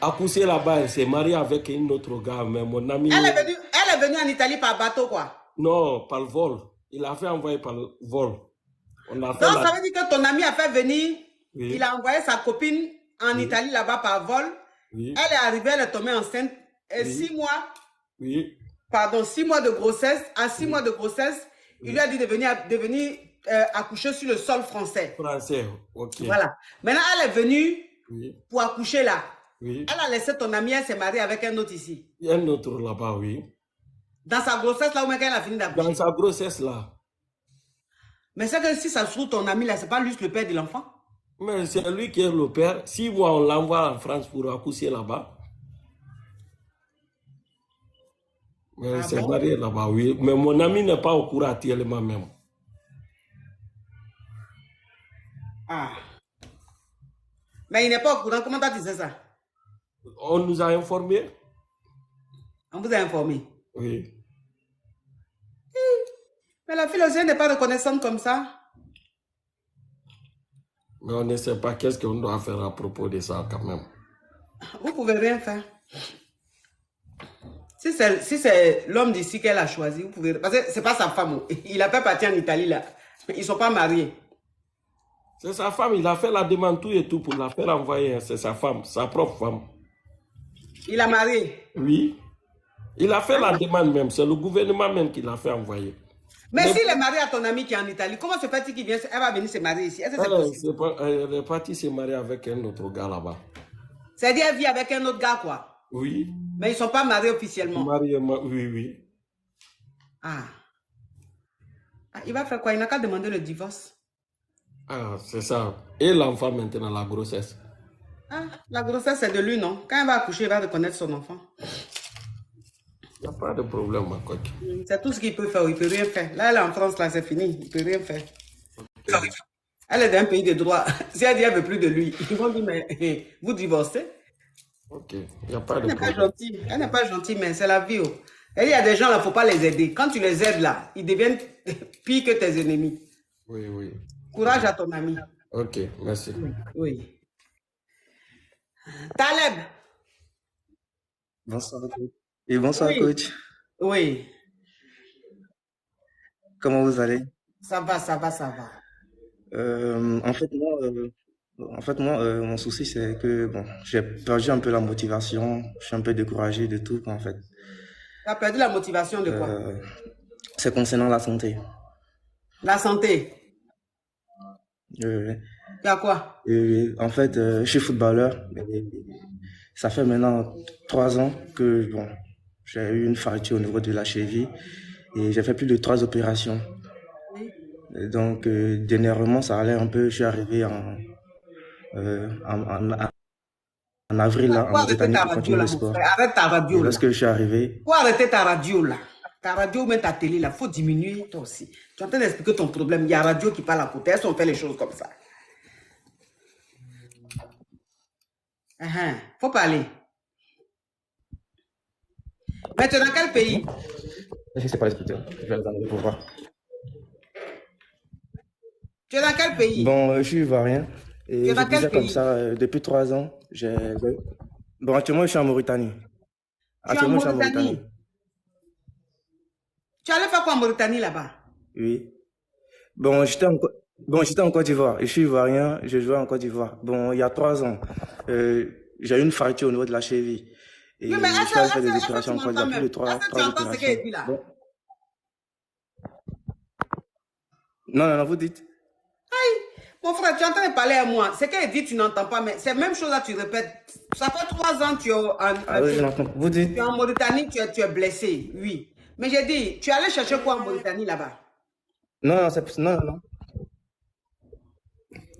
accoucher là-bas. Elle s'est mariée avec un autre gars. Mais mon ami... Elle est venue en Italie par bateau, quoi? Non, par le vol. Il a fait envoyer par le vol. On a fait Donc, ça veut dire que ton ami a fait venir, oui. Il a envoyé sa copine en Italie là-bas par vol. Oui. Elle est arrivée, elle est tombée enceinte. Et 6 mois, oui. Pardon, 6 mois de grossesse. À 6 mois de grossesse, il lui a dit de venir accoucher sur le sol français. Français, ok. Voilà. Maintenant, elle est venue pour accoucher là. Oui. Elle a laissé ton ami, elle s'est mariée avec un autre ici. Un autre là-bas, oui. Dans sa grossesse là où elle a fini d'accoucher. Dans sa grossesse là. Mais c'est que si ça se trouve, ton ami là, c'est pas juste le père de l'enfant. Mais c'est lui qui est le père. 6 mois, on l'envoie en France pour accoucher là-bas. Mais c'est marié là-bas, oui. Mais mon ami n'est pas au courant actuellement même. Ah. Mais il n'est pas au courant. Comment tu disais ça? On nous a informés. On vous a informé? Oui. Mais la fille aussi n'est pas reconnaissante comme ça. Mais on ne sait pas qu'est-ce qu'on doit faire à propos de ça quand même. Vous ne pouvez rien faire. Si c'est l'homme d'ici qu'elle a choisi, vous pouvez... Parce que ce n'est pas sa femme. Il n'a pas parti en Italie là. Ils ne sont pas mariés. C'est sa femme, il a fait la demande tout et tout pour la faire envoyer. C'est sa femme, sa propre femme. Il a marié. Oui. Il a fait la demande même. C'est le gouvernement même qui l'a fait envoyer. Mais s'il est marié à ton ami qui est en Italie, comment se fait-il qu'elle va venir se marier ici? Est-ce que c'est possible? Elle est partie se marier avec un autre gars là-bas. C'est-à-dire qu'elle vit avec un autre gars, quoi? Oui. Mais ils ne sont pas mariés officiellement. Oui, oui. Ah. Il va faire quoi? Il n'a qu'à demander le divorce. Ah, c'est ça. Et l'enfant maintenant, la grossesse. Ah, la grossesse, c'est de lui, non? Quand il va accoucher, il va reconnaître son enfant. Il n'y a pas de problème, ma coque. C'est tout ce qu'il peut faire. Il ne peut rien faire. Là, elle est en France, là, c'est fini. Il ne peut rien faire. Elle est d'un pays de droit. Si elle dit qu'elle ne veut plus de lui, ils vont dire, mais vous divorcez? Ok, il n'y a pas de Elle n'est pas problème. gentille. Elle n'est pas gentille, mais c'est la vie. Oh. Et il y a des gens, là, il ne faut pas les aider. Quand tu les aides, là, ils deviennent pires que tes ennemis. Oui, oui. Courage à ton ami. Ok, merci. Oui. Taleb. Bonsoir, coach. Et bonsoir, Oui. coach. Oui. Comment vous allez? Ça va, ça va, ça va. En fait, moi, mon souci, c'est que bon, j'ai perdu un peu la motivation. Je suis un peu découragé de tout, en fait. Tu as perdu la motivation de quoi? C'est concernant la santé. La santé. Euh, Tu as quoi? en fait, je suis footballeur. Et ça fait maintenant 3 ans que bon, j'ai eu une fracture au niveau de la cheville et j'ai fait plus de 3 opérations. Et donc, dernièrement, ça allait un peu. Je suis arrivé en avril là, en Faut arrêter Mauritanie ta pour radio continuer là, le mon sport. frère. Arrête ta Et radio là. lorsque je suis arrivé, Faut arrêter ta radio là. Ta radio ou même ta télé là, faut diminuer toi aussi. Tu es en train d'expliquer ton problème. Il y a la radio qui parle à côté. Est-ce qu'on fait les choses comme ça? Faut parler. Mais tu es dans quel pays? je ne sais pas l'expliquer. Je vais les enlever pour voir. Tu es dans quel pays? Bon, je suis ivoirien Tu es et je dans quel disais comme pays? ça depuis 3 ans. Bon, actuellement, je suis en Mauritanie. Tu es en Actuellement, je suis en Mauritanie. Mauritanie. Tu allais faire quoi en Mauritanie là-bas? Oui. Bon, j'étais en Côte d'Ivoire. Je suis ivoirien, je jouais en Côte d'Ivoire. Bon, il y a 3 ans, j'ai eu une fracture au niveau de la cheville. Et Oui, mais je suis allé faire des opérations en Côte d'Ivoire, plus de 3 Est-ce que tu entends ce qu'elle dit là? Bon. Non, vous dites. Mon frère, tu es en train de parler à moi. Ce qu'elle dit, tu n'entends pas, mais c'est la même chose là, tu répètes. Ça fait 3 ans que tu es Ah oui, je l'entends. Vous dites. tu es en Mauritanie, tu es blessé, oui. Mais j'ai dit, tu allais chercher quoi en Mauritanie là-bas? Non, non.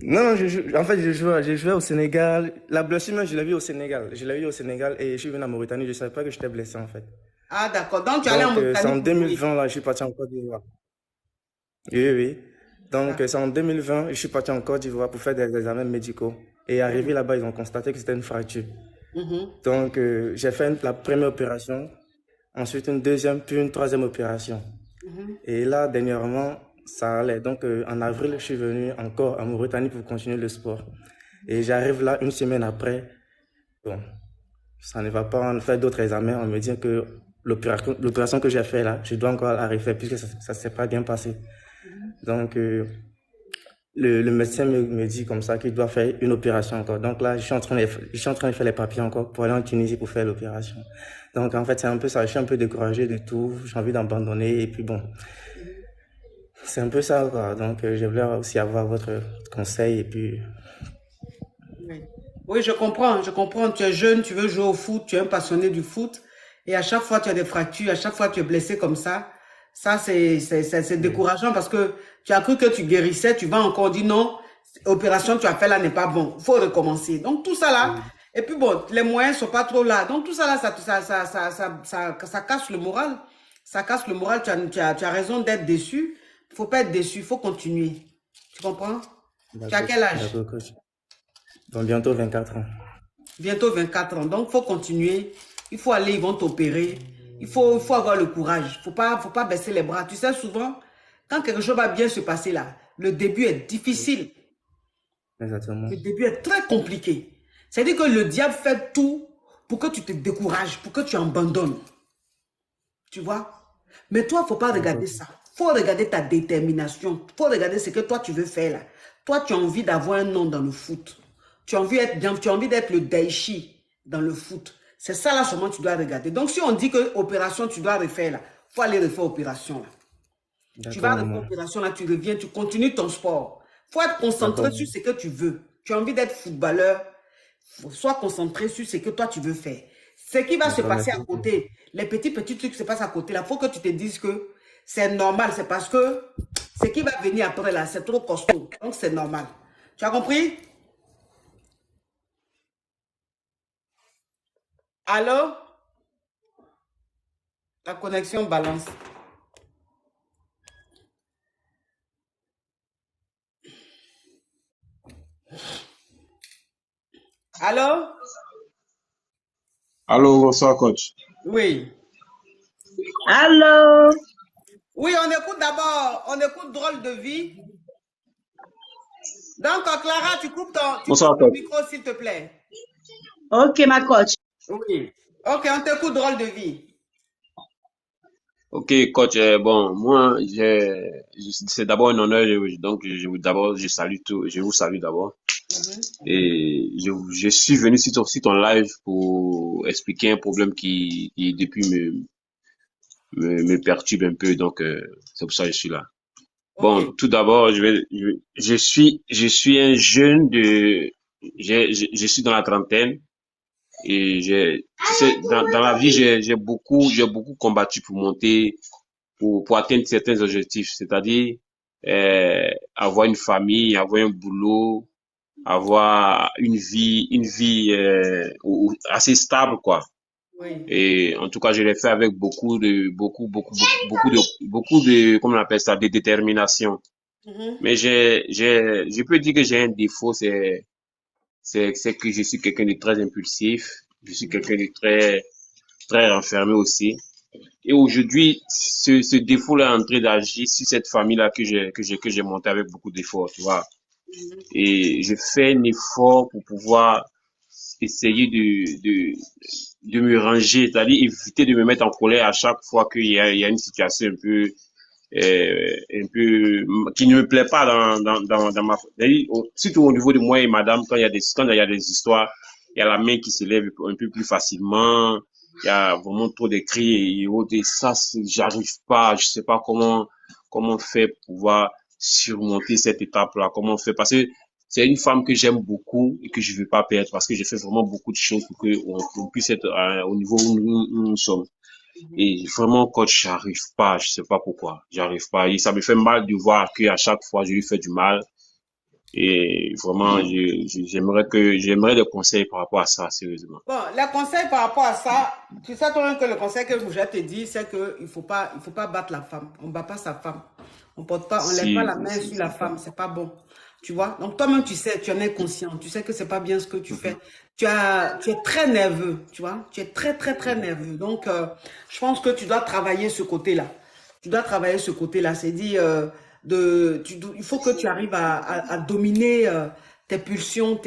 Non, en fait, j'ai joué au Sénégal. La blessure, même, je l'ai vue au Sénégal. Je l'ai vue au Sénégal et je suis venu en Mauritanie. Je ne savais pas que j'étais blessé, en fait. Ah, d'accord. Donc, tu allais en Donc, Mauritanie. c'est en pour 2020, là, je suis parti en Côte d'Ivoire. Oui. Donc, c'est en 2020, je suis parti en Côte d'Ivoire pour faire des examens médicaux. Et arrivé là-bas, ils ont constaté que c'était une fracture. Donc, j'ai fait la première opération, ensuite une deuxième, puis une troisième opération. Et là, dernièrement, ça allait. Donc, en avril, je suis venu encore en Mauritanie pour continuer le sport. Et j'arrive là une semaine après. Bon, ça ne va pas, on fait d'autres examens. On me dit que l'opération que j'ai faite là, je dois encore la refaire puisque ça ne s'est pas bien passé. Donc, le médecin me dit comme ça qu'il doit faire une opération encore. Donc là, je suis en train de faire les papiers encore pour aller en Tunisie pour faire l'opération. Donc, en fait, c'est un peu ça. Je suis un peu découragé de tout. J'ai envie d'abandonner. Et puis bon, c'est un peu ça, quoi. Donc, je voulais aussi avoir votre conseil. Et puis... Oui, je comprends. Tu es jeune, tu veux jouer au foot, tu es un passionné du foot. Et à chaque fois, tu as des fractures, à chaque fois, tu es blessé comme ça. Ça, c'est décourageant parce que tu as cru que tu guérissais, tu vas encore dire non, l'opération que tu as fait là n'est pas bon, il faut recommencer. Donc tout ça là, et puis bon, les moyens sont pas trop là. Donc tout ça là, ça casse le moral. Ça casse le moral, tu as raison d'être déçu. Il ne faut pas être déçu, il faut continuer. Tu comprends? Tu as quel âge? D'accord, coach. Donc bientôt 24 ans. Bientôt 24 ans, donc il faut continuer. Il faut aller, ils vont t'opérer. Il faut avoir le courage. Faut pas baisser les bras. Tu sais, souvent, quand quelque chose va bien se passer là, le début est difficile. Exactement. Le début est très compliqué. C'est-à-dire que le diable fait tout pour que tu te décourages, pour que tu abandonnes. Tu vois? Mais toi, il ne faut pas regarder ça. Il faut regarder ta détermination. Il faut regarder ce que toi, tu veux faire là. Toi, tu as envie d'avoir un nom dans le foot. Tu as envie d'être le Daichi dans le foot. C'est ça là seulement tu dois regarder. Donc, si on dit que opération, tu dois refaire là, il faut aller refaire opération là. Tu vas refaire opération là, tu reviens, tu continues ton sport. Il faut être concentré sur ce que tu veux. Tu as envie d'être footballeur, sois concentré sur ce que toi tu veux faire. Ce qui va se passer à côté, les petits trucs qui se passent à côté là, il faut que tu te dises que c'est normal. C'est parce que ce qui va venir après là, c'est trop costaud. Donc, c'est normal. Tu as compris? Allô? La connexion balance. Allô? Allô, bonsoir, coach. Oui. Allô? Oui, on écoute d'abord, on écoute Drôle de vie. Donc, Clara, tu coupes ton micro, s'il te plaît. Ok, ma coach. Oui. Ok, on t'écoute Drôle de vie. Ok, coach. Bon, moi, c'est d'abord un honneur. Donc, je vous salue d'abord. Et je suis venu sur ton live pour expliquer un problème qui depuis me perturbe un peu. Donc, c'est pour ça que je suis là. Bon, tout d'abord, je suis un jeune je suis dans la trentaine et tu sais, dans la vie, j'ai beaucoup combattu pour monter, pour atteindre certains objectifs, c'est-à-dire, avoir une famille, avoir un boulot, avoir une vie, assez stable, quoi. Et en tout cas, je l'ai fait avec beaucoup de, comment on appelle ça, de détermination. Mais je peux dire que j'ai un défaut, c'est que je suis quelqu'un de très impulsif. Je suis quelqu'un de très renfermé aussi. Et aujourd'hui, ce défaut-là est en train d'agir sur cette famille-là que j'ai monté avec beaucoup d'efforts, tu vois. Et je fais un effort pour pouvoir essayer de me ranger, c'est-à-dire éviter de me mettre en colère à chaque fois qu'il y a une situation un peu qui ne me plaît pas dans ma, surtout au niveau de moi et madame, quand il y a des histoires, il y a la main qui se lève un peu plus facilement, il y a vraiment trop de cris et autres, et ça, j'arrive pas, je sais pas comment faire pour pouvoir surmonter cette étape-là, comment faire, parce que c'est une femme que j'aime beaucoup et que je veux pas perdre, parce que j'ai fait vraiment beaucoup de choses pour qu'on puisse être au niveau où nous sommes. Et vraiment, coach, j'arrive pas, je sais pas pourquoi, j'arrive pas. Et ça me fait mal de voir qu'à chaque fois, je lui fais du mal. Et vraiment, j'aimerais des conseils par rapport à ça, sérieusement. Bon, les conseils par rapport à ça, tu sais toi-même que le conseil que je te dis, c'est qu'il faut pas battre la femme. On bat pas sa femme. On lève pas la main sur la femme, c'est pas bon. Tu vois? Donc toi-même, tu sais, tu en es conscient. Tu sais que c'est pas bien ce que tu fais. Tu es très nerveux, tu vois? Tu es très, très, très nerveux. Donc, je pense que tu dois travailler ce côté-là. Tu dois travailler ce côté-là. C'est dire, il faut que tu arrives à dominer tes pulsions,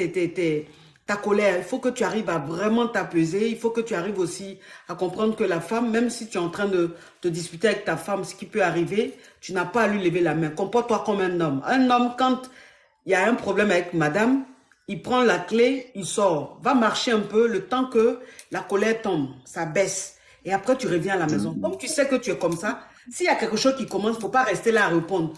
ta colère. Il faut que tu arrives à vraiment t'apaiser. Il faut que tu arrives aussi à comprendre que la femme, même si tu es en train de te disputer avec ta femme, ce qui peut arriver, tu n'as pas à lui lever la main. Comporte-toi comme un homme. Un homme, quand il y a un problème avec madame, il prend la clé, il sort, va marcher un peu le temps que la colère tombe, ça baisse. Et après, tu reviens à la maison. Comme tu sais que tu es comme ça, s'il y a quelque chose qui commence, il ne faut pas rester là à répondre.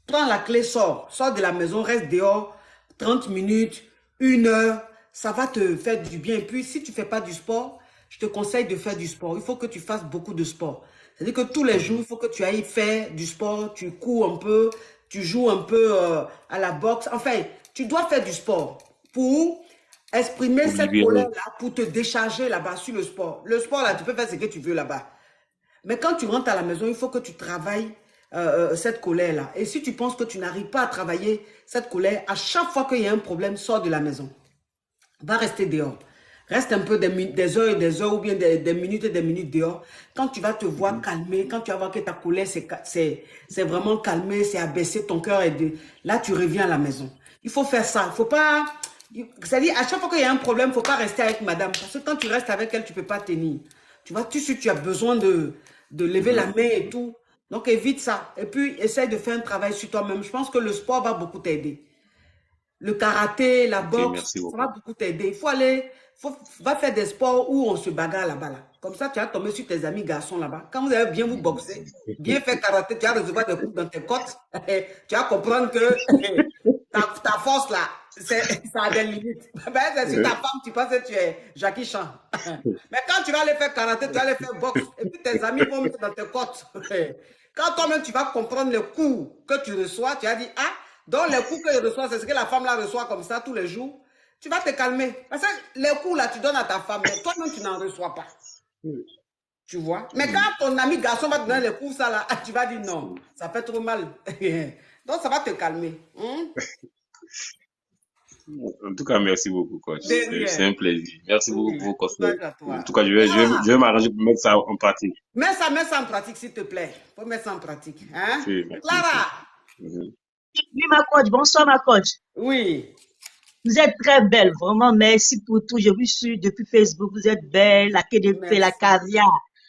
Prends la clé, sors de la maison, reste dehors, 30 minutes, 1 heure, ça va te faire du bien. Et puis, si tu ne fais pas du sport, je te conseille de faire du sport. Il faut que tu fasses beaucoup de sport. C'est-à-dire que tous les jours, il faut que tu ailles faire du sport, tu cours un peu, tu joues un peu à la boxe. Enfin, tu dois faire du sport pour exprimer cette colère-là, pour te décharger là-bas sur le sport. Le sport, là, tu peux faire ce que tu veux là-bas. Mais quand tu rentres à la maison, il faut que tu travailles cette colère-là. Et si tu penses que tu n'arrives pas à travailler cette colère, à chaque fois qu'il y a un problème, sors de la maison. Va rester dehors. Reste un peu des heures et des heures ou bien des minutes et des minutes dehors. Quand tu vas te voir calmer, quand tu vas voir que ta colère c'est vraiment calmé, c'est abaissé, ton cœur est là, tu reviens à la maison. Il faut faire ça. Il faut pas... C'est-à-dire, à chaque fois qu'il y a un problème, il ne faut pas rester avec madame. Parce que quand tu restes avec elle, tu ne peux pas tenir. Tu vois, tu as besoin de lever la main et tout. Donc, évite ça. Et puis, essaye de faire un travail sur toi-même. Je pense que le sport va beaucoup t'aider. Le karaté, la Ok, boxe, merci ça va beaucoup. beaucoup t'aider. Va faire des sports où on se bagarre là-bas. Là. Comme ça, tu vas tomber sur tes amis garçons là-bas. Quand vous allez bien vous boxer, bien faire karaté, tu vas recevoir des coups dans tes côtes. Tu vas comprendre que ta force là, ça a des limites. Ben, si ta femme, tu penses que tu es Jackie Chan. Mais quand tu vas aller faire karaté, tu vas aller faire boxe, et puis tes amis vont mettre dans tes côtes. Quand toi-même, tu vas comprendre les coups que tu reçois, tu vas dire, ah, donc les coups que je reçois, c'est ce que la femme là reçoit comme ça tous les jours. Tu vas te calmer. Parce que les coups là, tu donnes à ta femme, mais toi-même, tu n'en reçois pas. Tu vois? Mais quand ton ami garçon va te donner les coups, ça là, tu vas dire non, ça fait trop mal. Donc, ça va te calmer. En tout cas, merci beaucoup, coach. De C'est rien. un plaisir. Merci beaucoup pour vos conseils. Courage à toi. En tout cas, je vais m'arranger pour mettre ça en pratique. Mets ça en pratique, s'il te plaît. Faut mettre ça en pratique. Hein? Merci, merci. Clara! Oui, ma coach. Bonsoir, ma coach. Oui. Vous êtes très belle. Vraiment, merci pour tout. Je vous suis depuis Facebook. Vous êtes belle. La KDP, la carrière.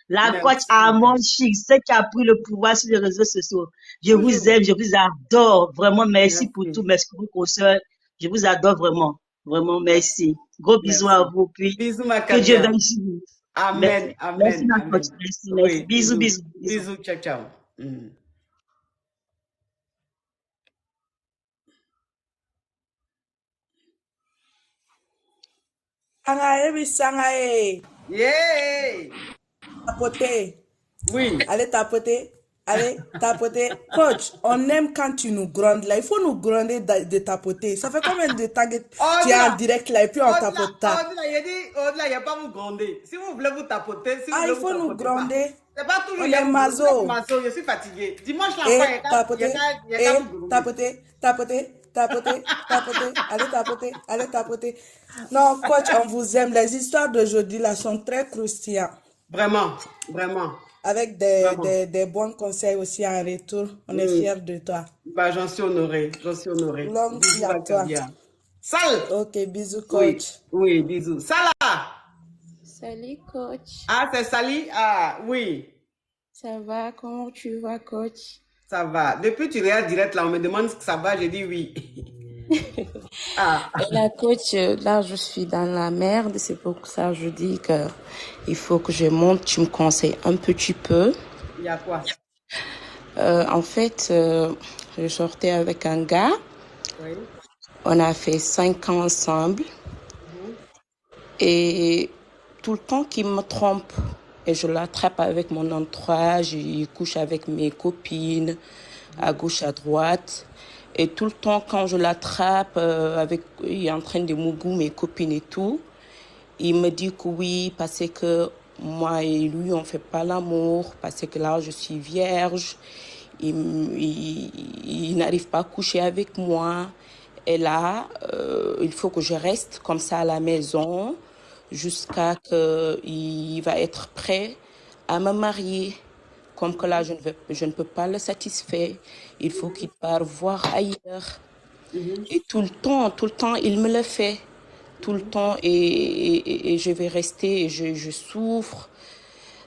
La coach Armand Chic. C'est qui a pris le pouvoir sur les réseaux sociaux. Je vous aime. Je vous adore. Vraiment, merci pour tout. Merci pour vos conseils. Je vous adore vraiment. Vraiment, merci. Gros bisous à vous. Puis, bisous, ma que Dieu Kadia. veille sur vous. Amen, amen. Merci, ma amen. coach. Merci, Oui, merci. Bisous, bisous. Bisous, ciao, ciao. Angae bisangae. Yeah. Tapoter. Oui. Allez tapoter. Allez tapoter. Coach, on aime quand tu nous grondes là. Il faut nous gronder de tapoter. Ça fait combien de temps que tu es en direct là et puis on tapote pas? Au-delà, il n'y a pas vous gronder. Si vous voulez vous tapoter, si vous voulez Il vous faut nous tapoter gronder. C'est pas toujours On il y a est vous maso. gronder, maso. Je suis fatigué. Dimanche là, Et il tapoter. y a qu'à vous gronder. Tapoter. Tapoter. Tapoter, tapoter, allez tapoter. Non, coach, on vous aime. Les histoires d'aujourd'hui là sont très croustillantes. Vraiment, vraiment. Avec des bons conseils aussi en retour. On est fiers de toi. Bah, j'en suis honoré, Longue vie à toi. Sal. Ok, bisous, coach. Oui, bisous. Salah. Salut, coach. Ah, c'est Sally? Ah, oui. Ça va? Comment tu vas, coach? Ça va. Depuis tu regardes direct là, on me demande si ça va, j'ai dit oui. Et là, coach, là, je suis dans la merde. C'est pour ça que je dis que il faut que je monte. Tu me conseilles un petit peu. Il y a quoi? En fait, je sortais avec un gars. Oui. On a fait 5 ans ensemble. Et tout le temps qu'il me trompe, et je l'attrape avec mon entourage, il couche avec mes copines, à gauche, à droite. Et tout le temps, quand je l'attrape, il est en train de mougou mes copines et tout, il me dit que oui, parce que moi et lui, on fait pas l'amour, parce que là, je suis vierge. Il n'arrive pas à coucher avec moi. Et là, il faut que je reste comme ça à la maison jusqu'à qu'il va être prêt à me marier. Comme que là, je ne peux pas le satisfaire. Il faut qu'il parte voir ailleurs. Et tout le temps, il me le fait. Tout le temps, et je vais rester, et je souffre.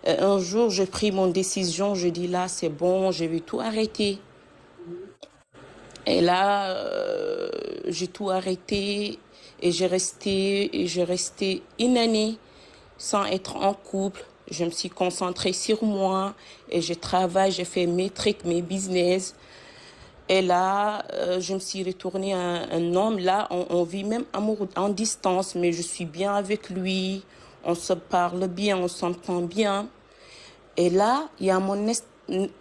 Un jour, j'ai pris mon décision, je dis là, c'est bon, je vais tout arrêter. Et là, j'ai tout arrêté, et j'ai resté une année sans être en couple. Je me suis concentrée sur moi, et je travaille, j'ai fait mes trucs, mes business. Et là, je me suis retournée à un homme. Là, on vit même amour en distance, mais je suis bien avec lui. On se parle bien, on s'entend bien. Et là, il y a mon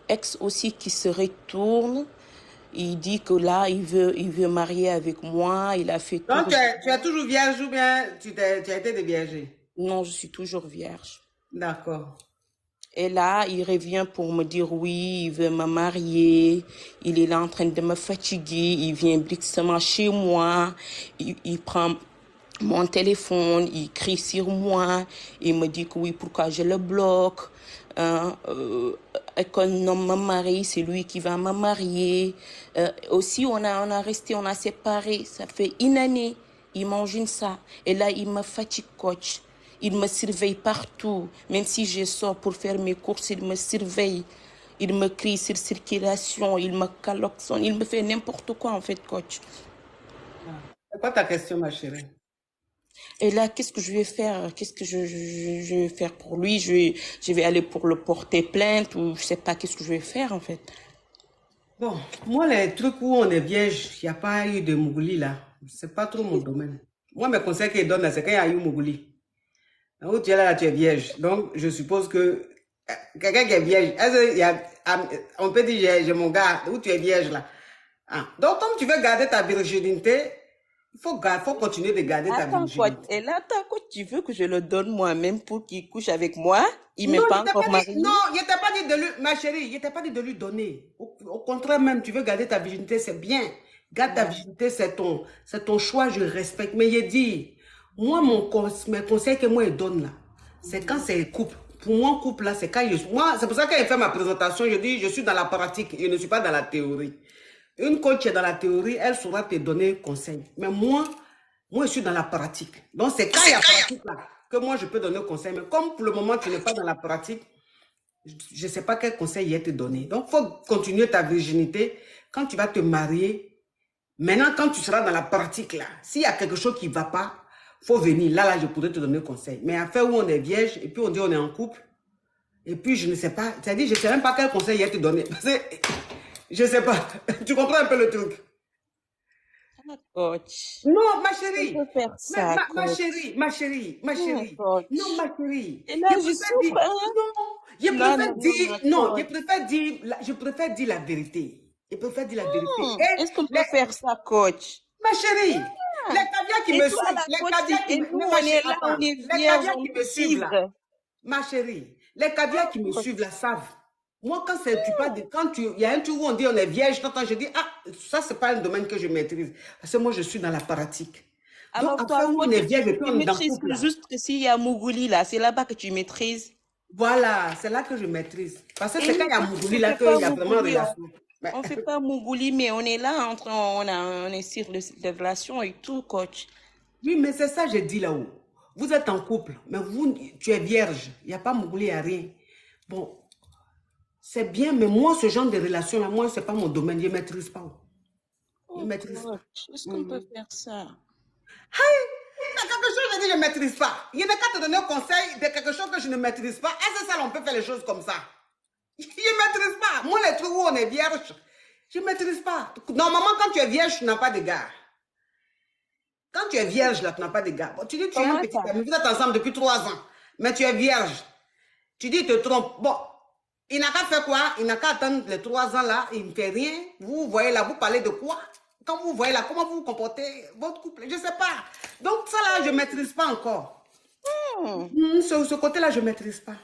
ex aussi qui se retourne. Il dit que là, il veut marier avec moi. Il a fait tout. Donc, tu es toujours vierge ou bien tu as été déviergée? Non, je suis toujours vierge. D'accord. Et là, il revient pour me dire oui, il veut me marier, il est là en train de me fatiguer, il vient brusquement chez moi, il prend mon téléphone, il crie sur moi, il me dit que oui, pourquoi je le bloque, et qu'un homme me marie, c'est lui qui va me marier. Aussi, on a séparé, ça fait une année, imagine ça, et là, il me fatigue, coach. Il me surveille partout. Même si je sors pour faire mes courses, il me surveille. Il me crie sur circulation, il me klaxonne, il me fait n'importe quoi en fait, coach. C'est quoi ta question, ma chérie? Et là, qu'est-ce que je vais faire? Qu'est-ce que je vais faire pour lui? Je vais aller pour le porter plainte ou je sais pas qu'est-ce que je vais faire en fait. Bon, moi, les trucs où on est vierge, il n'y a pas eu de Mougouli là. C'est pas trop mon domaine. Moi, mes conseils qu'ils donnent, c'est quand il y a eu Mougouli. Où tu es là, tu es vierge. Donc, je suppose que quelqu'un qui est vierge, on peut dire, j'ai mon gars, où tu es vierge là. Ah. Donc, comme tu veux garder ta virginité, il faut continuer de garder ta Attends, virginité. quoi? Et là, attends, quoi, tu veux que je le donne moi-même pour qu'il couche avec moi? Il Non, m'est pas je t'ai encore pas dit, marié. non, je t'ai pas dit de lui, ma chérie, je t'ai pas dit de lui donner. Au contraire même, tu veux garder ta virginité, c'est bien. Garde ta virginité, c'est ton choix, je respecte. Mais il dit, moi, mes conseils que moi, je donne là, c'est quand c'est couple. Pour moi, couple là, c'est quand moi, c'est pour ça que j'ai fait ma présentation, je dis, je suis dans la pratique, je ne suis pas dans la théorie. Une coach est dans la théorie, elle saura te donner conseil. Mais moi, je suis dans la pratique. Donc, c'est quand il y a pratique là que moi, je peux donner conseil. Mais comme pour le moment, tu n'es pas dans la pratique, je ne sais pas quel conseil il est te donner. Donc, il faut continuer ta virginité. Quand tu vas te marier, maintenant, quand tu seras dans la pratique là, s'il y a quelque chose qui ne va pas, il faut venir. Là, je pourrais te donner conseil. Mais à faire où on est vierge, et puis on dit on est en couple, et puis je ne sais pas, c'est-à-dire, je ne sais même pas quel conseil il est te donner. Parce que, je ne sais pas. Tu comprends un peu le truc? Coach. Non, ma chérie. Je peux faire ça, Ma coach. chérie, ma chérie, ma chérie. Coach. Non, ma chérie. Et là, je souffre, hein? Je Non, préfère non, dire, non, non, coach. je préfère dire la vérité. Je préfère dire la vérité. Est-ce qu'on peut faire ça, coach? Ma chérie, les caviars qui Et me toi, suivent, la les coach, caviars qui et me nous, mais on ma est chérie, là, attends, on est les vierges, caviars on qui peut me suivent là, suivre. ma chérie, les caviars qui me suivent là savent. Moi, quand tu parles de, il y a un truc où on dit on est vierge, quand je dis, ah, ça, c'est pas un domaine que je maîtrise. Parce que moi, je suis dans la pratique. Donc, Alors, toi, après, où on coach, est vierge et puis tu on est dans le maîtrises couple là. juste que s'il y a Mougouli là, c'est là-bas que tu maîtrises. Voilà, c'est là que je maîtrise. Parce que Et c'est quand nous, il y a coach, Mougouli on là fait pas qu'il y a vraiment Mougouli, relation. Mais- on fait pas Mougouli, mais on est là, on est sur les relations et tout, coach. Oui, mais c'est ça que j'ai dit là-haut. Vous êtes en couple, mais tu es vierge. Il n'y a pas Mougouli, il n'y a rien. Bon, c'est bien, mais moi, ce genre de relation-là, moi, ce n'est pas mon domaine. Je ne maîtrise pas. Je ne maîtrise pas. Coach, est-ce qu'on peut faire ça? Il y a quelque chose que je dis, je ne maîtrise pas. Il n'y a qu'à te donner un conseil de quelque chose que je ne maîtrise pas. Est-ce que ça, on peut faire les choses comme ça? Je ne maîtrise pas. Moi, les trucs où on est vierge, je ne maîtrise pas. Normalement, quand tu es vierge, tu n'as pas de gars. Quand tu es vierge, là, tu n'as pas de gars. Bon, tu dis, tu es un petit ami, vous êtes ensemble depuis 3 ans, mais tu es vierge. Tu dis, il te trompe. Bon, il n'a qu'à faire quoi? Il n'a qu'à attendre les 3 ans là, il ne fait rien. Vous voyez là, vous parlez de quoi? Quand vous voyez là, comment vous vous comportez, votre couple, je ne sais pas. Donc, ça là, je ne maîtrise pas encore. Ce côté-là, je ne maîtrise pas.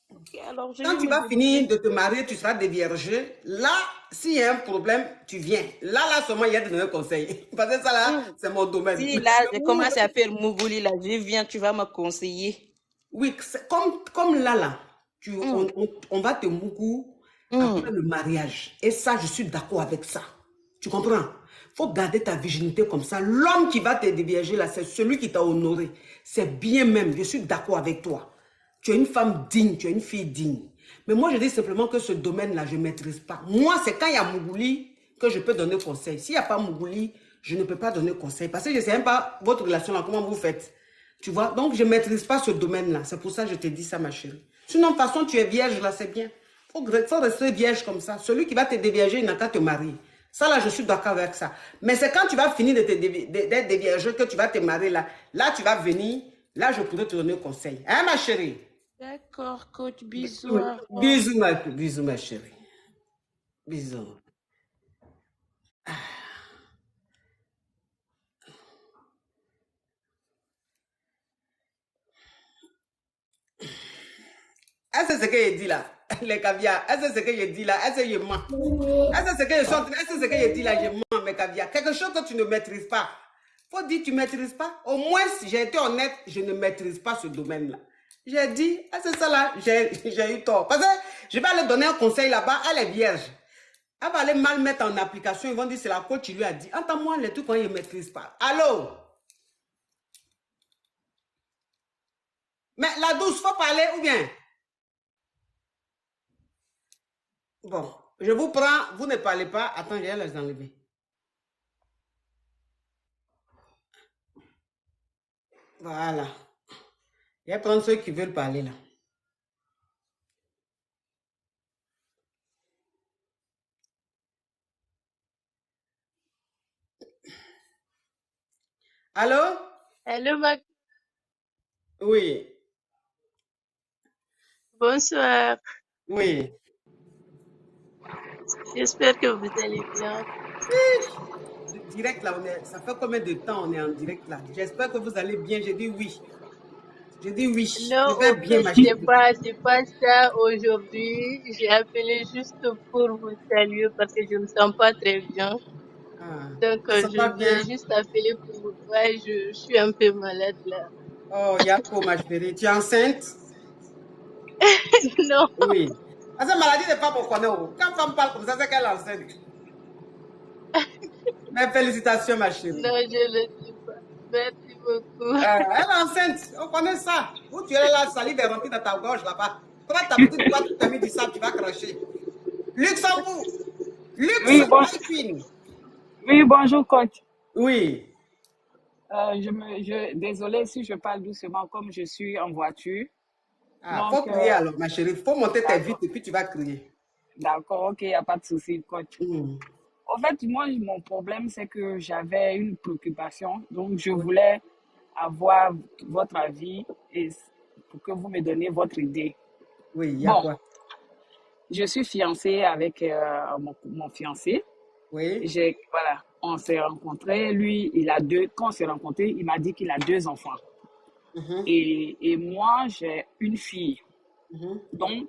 Ok, alors Quand tu vas finir de te marier, tu seras déviergé. Là, s'il y a un problème, tu viens. Là seulement, il y a de donner conseils. Parce que ça, là, c'est mon domaine. Si là, je commence à faire Mougouli, là, je viens, tu vas me conseiller. Oui, comme là, on va te mougou après le mariage. Et ça, je suis d'accord avec ça. Tu comprends? Il faut garder ta virginité comme ça. L'homme qui va te dévierger, là, c'est celui qui t'a honoré. C'est bien même. Je suis d'accord avec toi. Tu es une femme digne, tu es une fille digne. Mais moi, je dis simplement que ce domaine-là, je ne maîtrise pas. Moi, c'est quand il y a Mougouli que je peux donner conseil. S'il n'y a pas Mougouli, je ne peux pas donner conseil. Parce que je ne sais même pas votre relation là, comment vous faites. Tu vois? Donc, je ne maîtrise pas ce domaine-là. C'est pour ça que je te dis ça, ma chérie. Sinon, de toute façon, tu es vierge, là, c'est bien. Il faut rester vierge comme ça. Celui qui va te dévierger, il n'a qu'à te marier. Ça, là, je suis d'accord avec ça. Mais c'est quand tu vas finir d'être déviergé que tu vas te marier, là. Là, tu vas venir. Là, je pourrais te donner conseil. Hein, ma chérie? D'accord, coach, bisous. Bisous, ma chérie. Bisous. Est-ce que c'est ce que je dis là? Les caviars. Est-ce que c'est ce que je dis là? Est-ce que je mens? Est-ce que c'est ce que je dis là? Je mens, mes caviars. Quelque chose que tu ne maîtrises pas. Faut dire que tu ne maîtrises pas. Au moins, si j'ai été honnête, je ne maîtrise pas ce domaine-là. J'ai dit, c'est ça là, j'ai eu tort. Parce que je vais aller donner un conseil là-bas, elle est vierge. Elle va aller mal mettre en application, ils vont dire c'est la coach qui lui a dit. Entends-moi les trucs quand ils ne maîtrisent pas. Allô? Mais la douce, faut parler ou bien? Bon, je vous prends, vous ne parlez pas. Attends, je vais les enlever. Voilà. Il y a plein de ceux qui veulent parler là. Allô? Allô, Oui. bonsoir. Oui. J'espère que vous allez bien. Direct là, ça fait combien de temps on est en direct là? J'espère que vous allez bien. J'ai dit oui. J'ai dit oui. Non, Je vais au bien, fait, ma chérie. c'est pas ça aujourd'hui. J'ai appelé juste pour vous saluer parce que je me sens pas très bien. Ah, Donc, tu ne sens pas je voulais bien? juste appeler pour vous voir. Je suis un peu malade là. Oh, Yako, ma chérie. Tu es enceinte? Non. Oui. Parce que maladie de femme, on connaît. Quand femme parle comme ça, c'est qu'elle est enceinte. Mais félicitations, ma chérie. Non, je le sais pas. Merci beaucoup. Elle est enceinte. On connaît ça. Où tu es là, la salive est remplie dans ta gorge là-bas. Toi, ta petite boîte, tu as mis du sable, tu vas cracher. Luxembourg. Oui, bon... Queen. oui, bonjour, coach. Oui. Désolée si je parle doucement, comme je suis en voiture. Ah, faut crier alors, ma chérie. Faut monter tes vitres et puis tu vas crier. D'accord, ok, il n'y a pas de souci, coach. En fait, moi, mon problème, c'est que j'avais une préoccupation. Donc, je voulais avoir votre avis et pour que vous me donniez votre idée. Oui, il y a quoi? Je suis fiancée avec mon fiancé. Oui. Voilà, on s'est rencontrés. Lui, quand on s'est rencontrés, il m'a dit qu'il a 2 enfants. Et moi, j'ai une fille. Donc,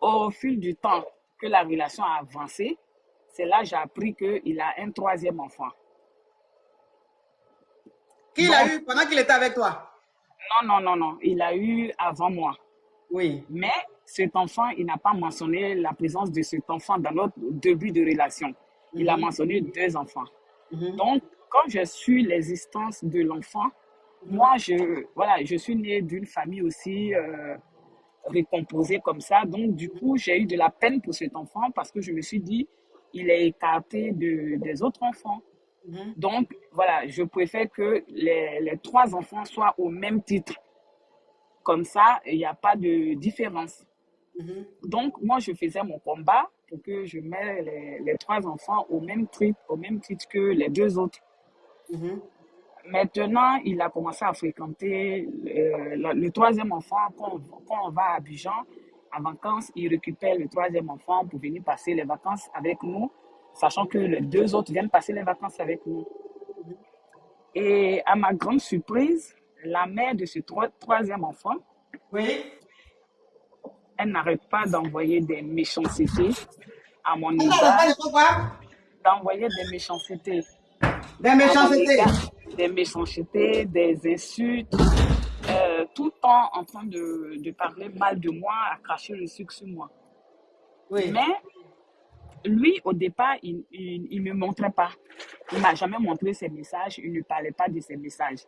au fil du temps que la relation a avancé, c'est là que j'ai appris qu'il a un 3e enfant. Qui l'a eu pendant qu'il était avec toi? Non. Il l'a eu avant moi. Oui. Mais cet enfant, il n'a pas mentionné la présence de cet enfant dans notre début de relation. Il a mentionné 2 enfants. Donc, quand je suis l'existence de l'enfant, moi, je suis née d'une famille aussi recomposée comme ça. Donc, du coup, j'ai eu de la peine pour cet enfant parce que je me suis dit, il est écarté des autres enfants. Donc, voilà, je préfère que les 3 enfants soient au même titre. Comme ça, il n'y a pas de différence. Donc, moi, je faisais mon combat pour que je mette les 3 enfants au même titre que les 2 autres. Maintenant, il a commencé à fréquenter le 3e enfant. Quand on va à Abidjan, en vacances, il récupère le 3e enfant pour venir passer les vacances avec nous, sachant que les 2 autres viennent passer les vacances avec nous. Et à ma grande surprise, la mère de ce 3e enfant, elle n'arrête pas d'envoyer des méchancetés à mon égard. D'envoyer des méchancetés. Des méchancetés? Des méchancetés, des insultes. Tout le temps en train de parler mal de moi, à cracher le sucre sur moi. Oui. Mais lui, au départ, il ne me montrait pas. Il ne m'a jamais montré ses messages, il ne parlait pas de ses messages.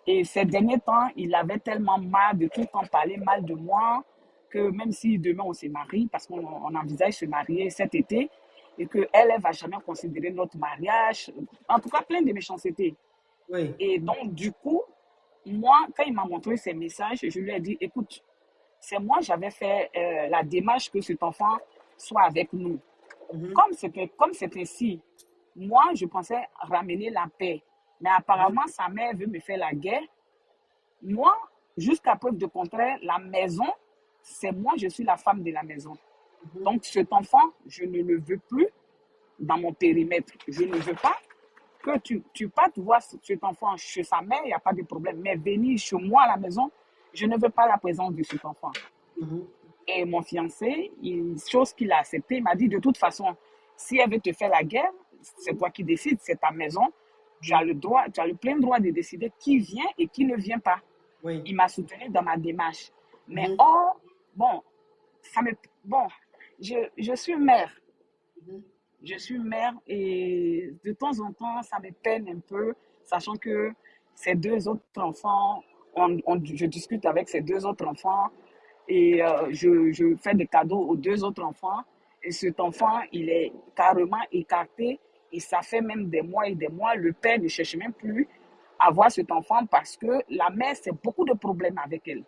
Et ces derniers temps, il avait tellement marre de tout le temps parler mal de moi que même si demain on se marie, parce qu'on envisage se marier cet été, et qu'elle ne va jamais considérer notre mariage, en tout cas plein de méchancetés. Oui. Et donc, du coup, moi, quand il m'a montré ces messages, je lui ai dit, écoute, c'est moi, j'avais fait la démarche que cet enfant soit avec nous. Comme c'est ainsi, moi, je pensais ramener la paix. Mais apparemment, sa mère veut me faire la guerre. Moi, jusqu'à preuve de contraire, la maison, c'est moi, je suis la femme de la maison. Donc, cet enfant, je ne le veux plus dans mon périmètre. Je ne veux pas que tu partes voir cet enfant chez sa mère, il n'y a pas de problème. Mais venir chez moi à la maison, je ne veux pas la présence de cet enfant. Et mon fiancé, une chose qu'il a acceptée, il m'a dit, de toute façon, si elle veut te faire la guerre, c'est toi qui décides, c'est ta maison. Tu as le plein droit de décider qui vient et qui ne vient pas. Il m'a soutenu dans ma démarche. Mais je suis mère. Je suis mère et de temps en temps, ça me peine un peu, sachant que ces 2 autres enfants, je discute avec ces 2 autres enfants et je fais des cadeaux aux 2 autres enfants. Et cet enfant, il est carrément écarté et ça fait même des mois et des mois. Le père ne cherche même plus avoir cet enfant parce que la mère, c'est beaucoup de problèmes avec elle.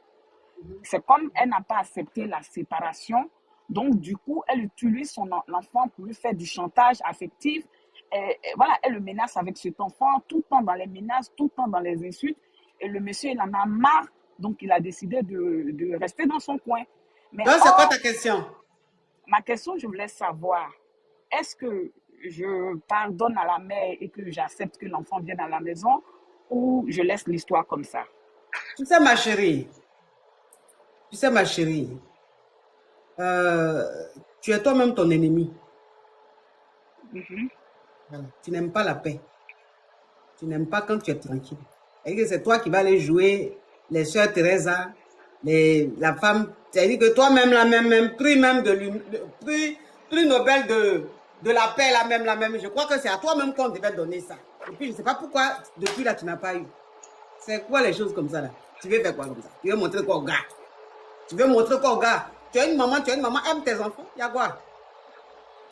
C'est comme elle n'a pas accepté la séparation. Donc, du coup, elle utilise l'enfant pour lui faire du chantage affectif. Et voilà, elle le menace avec cet enfant, tout le temps dans les menaces, tout le temps dans les insultes. Et le monsieur, il en a marre. Donc, il a décidé de rester dans son coin. Mais donc, c'est quoi ta question? Ma question, je voulais savoir, est-ce que je pardonne à la mère et que j'accepte que l'enfant vienne à la maison ou je laisse l'histoire comme ça? Tu sais, ma chérie, tu es toi-même ton ennemi. Voilà. Tu n'aimes pas la paix. Tu n'aimes pas quand tu es tranquille. Et que c'est toi qui vas aller jouer les sœurs Teresa, la femme. C'est-à-dire que toi-même, prix même prix Nobel de la paix, la même. Je crois que c'est à toi-même qu'on devait donner ça. Et puis, je ne sais pas pourquoi, depuis là, tu n'as pas eu. C'est quoi les choses comme ça, là? Tu veux faire quoi comme ça? Tu veux montrer quoi au gars? Tu as une maman, aime tes enfants. Il y a quoi?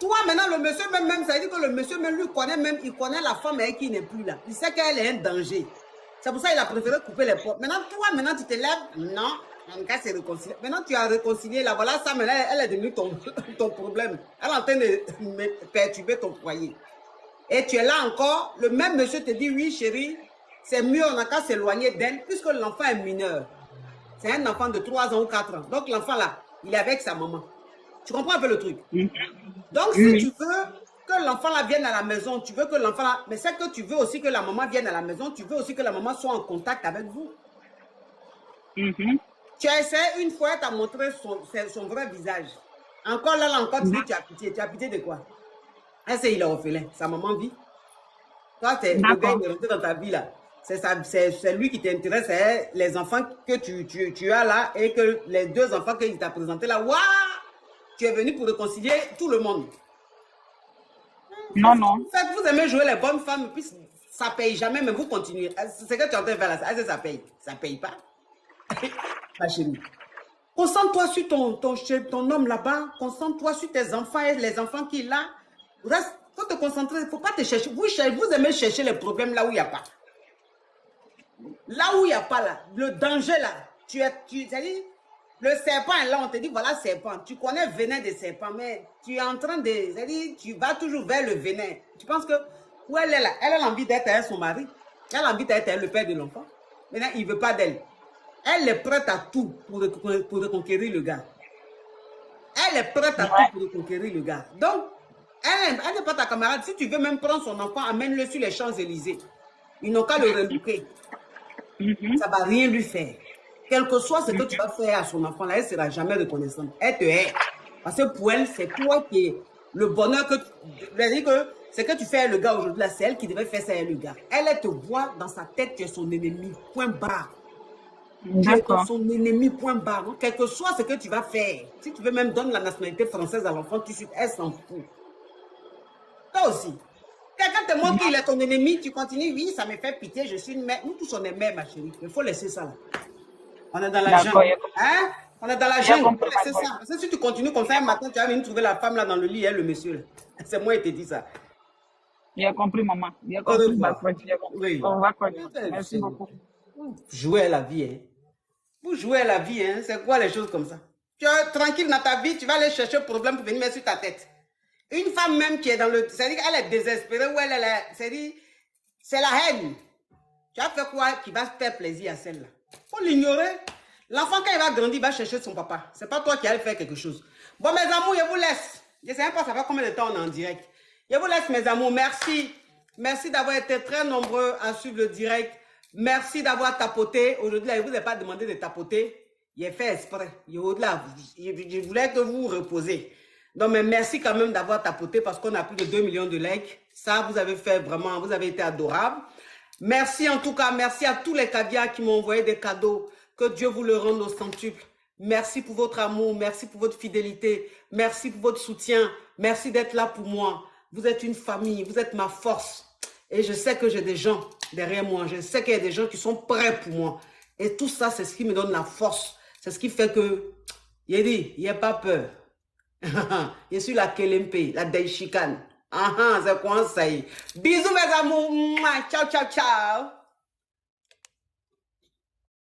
Toi, maintenant, le monsieur même, ça veut dire que le monsieur même, lui, il connaît la femme avec qui il n'est plus là. Il sait qu'elle est un danger. C'est pour ça qu'il a préféré couper les portes. Maintenant, toi, tu te lèves. Non, en cas, c'est réconcilié. Maintenant, tu as réconcilié, là, voilà, ça, maintenant, elle est devenue ton problème. Elle est en train de perturber ton foyer. Et tu es là encore, le même monsieur te dit, oui, chérie, c'est mieux, on n'a qu'à s'éloigner d'elle, puisque l'enfant est mineur. C'est un enfant de 3 ans ou 4 ans. Donc, l'enfant, là, il est avec sa maman. Tu comprends un peu le truc? Donc, si tu veux que l'enfant là vienne à la maison, tu veux que l'enfant là... Mais c'est que tu veux aussi que la maman vienne à la maison, tu veux aussi que la maman soit en contact avec vous. Tu as essayé une fois, tu as montré son vrai visage. Encore là, tu dis, tu as pitié. Tu as pitié de quoi? Il est orphelin. Sa maman vit. Toi, le gars, il est rentré dans ta vie là. C'est lui qui t'intéresse, c'est les enfants que tu as là et que les 2 enfants qu'il t'a présentés là. Waouh! Tu es venu pour réconcilier tout le monde. Non. Vous aimez jouer les bonnes femmes, et puis ça ne paye jamais, mais vous continuez. C'est que tu es en train de faire là. Est-ce que ça paye? Ça ne paye pas. Ma chérie. Concentre-toi sur ton homme là-bas. Concentre-toi sur tes enfants et les enfants qu'il a. Il faut te concentrer. Il ne faut pas te chercher. Vous aimez chercher les problèmes là où il n'y a pas. Là où il n'y a pas, là, le danger là, c'est-à-dire, le serpent est là, on te dit, voilà serpent. Tu connais le venin des serpents, mais tu es en train de, c'est-à-dire, tu vas toujours vers le venin. Tu penses que, où elle est là, elle a envie d'être avec son mari, elle a envie d'être le père de l'enfant. Maintenant, il ne veut pas d'elle. Elle est prête à tout pour reconquérir le gars. Elle est prête à tout pour reconquérir le gars. Donc, elle n'est pas ta camarade. Si tu veux même prendre son enfant, amène-le sur les Champs-Élysées. Ils n'ont qu'à le relooker. Ça ne va rien lui faire. Quel que soit ce que tu vas faire à son enfant, là, elle ne sera jamais reconnaissante. Elle te hait. Parce que pour elle, c'est toi qui es le bonheur que... C'est-à-dire que ce que tu fais à le gars aujourd'hui, là, c'est elle qui devait faire ça à le gars. Elle te voit dans sa tête, tu es son ennemi. Point barre. Tu es son ennemi, point barre. Donc, quel que soit ce que tu vas faire, si tu veux même donner la nationalité française à l'enfant, tout de suite, elle s'en fout. Toi aussi. Quelqu'un te montre qu'il est ton ennemi, tu continues, oui, ça me fait pitié, je suis une mère. Nous tous, on est mère, ma chérie. Il faut laisser ça là. On est dans la jungle. Hein? On est dans la jungle. Il faut laisser ça. Parce que si tu continues comme ça, un matin, tu vas venir trouver la femme là dans le lit et le monsieur là. C'est moi qui te dis ça. Il a compris, maman. Il a compris, ma frère. Oui. On va continuer. Merci beaucoup. Vous jouez à la vie, hein. Vous jouez à la vie, hein. C'est quoi les choses comme ça? Tu es tranquille dans ta vie, tu vas aller chercher un problème pour venir mettre sur ta tête. Une femme même qui est dans le... C'est-à-dire qu'elle est désespérée ou elle est... C'est-à-dire, c'est la haine. Tu as fait quoi qui va faire plaisir à celle-là? Il faut l'ignorer. L'enfant, quand il va grandir, il va chercher son papa. Ce n'est pas toi qui allais faire quelque chose. Bon, mes amours, je vous laisse. Je ne sais même pas ça fait combien de temps on est en direct. Je vous laisse, mes amours. Merci. Merci d'avoir été très nombreux à suivre le direct. Merci d'avoir tapoté. Aujourd'hui, je ne vous ai pas demandé de tapoter. J'ai fait exprès. Je voulais que vous reposez. Donc, mais merci quand même d'avoir tapoté parce qu'on a plus de 2 millions de likes. Ça, vous avez fait vraiment, vous avez été adorable. Merci en tout cas, merci à tous les caviars qui m'ont envoyé des cadeaux. Que Dieu vous le rende au centuple. Merci pour votre amour, merci pour votre fidélité, merci pour votre soutien, merci d'être là pour moi. Vous êtes une famille, vous êtes ma force. Et je sais que j'ai des gens derrière moi, je sais qu'il y a des gens qui sont prêts pour moi. Et tout ça, c'est ce qui me donne la force. C'est ce qui fait que, il dit, il n'y a pas peur. Je suis la Kelempe, la Daishikan. C'est quoi ça y est. Bisous mes amours. Ciao, ciao, ciao.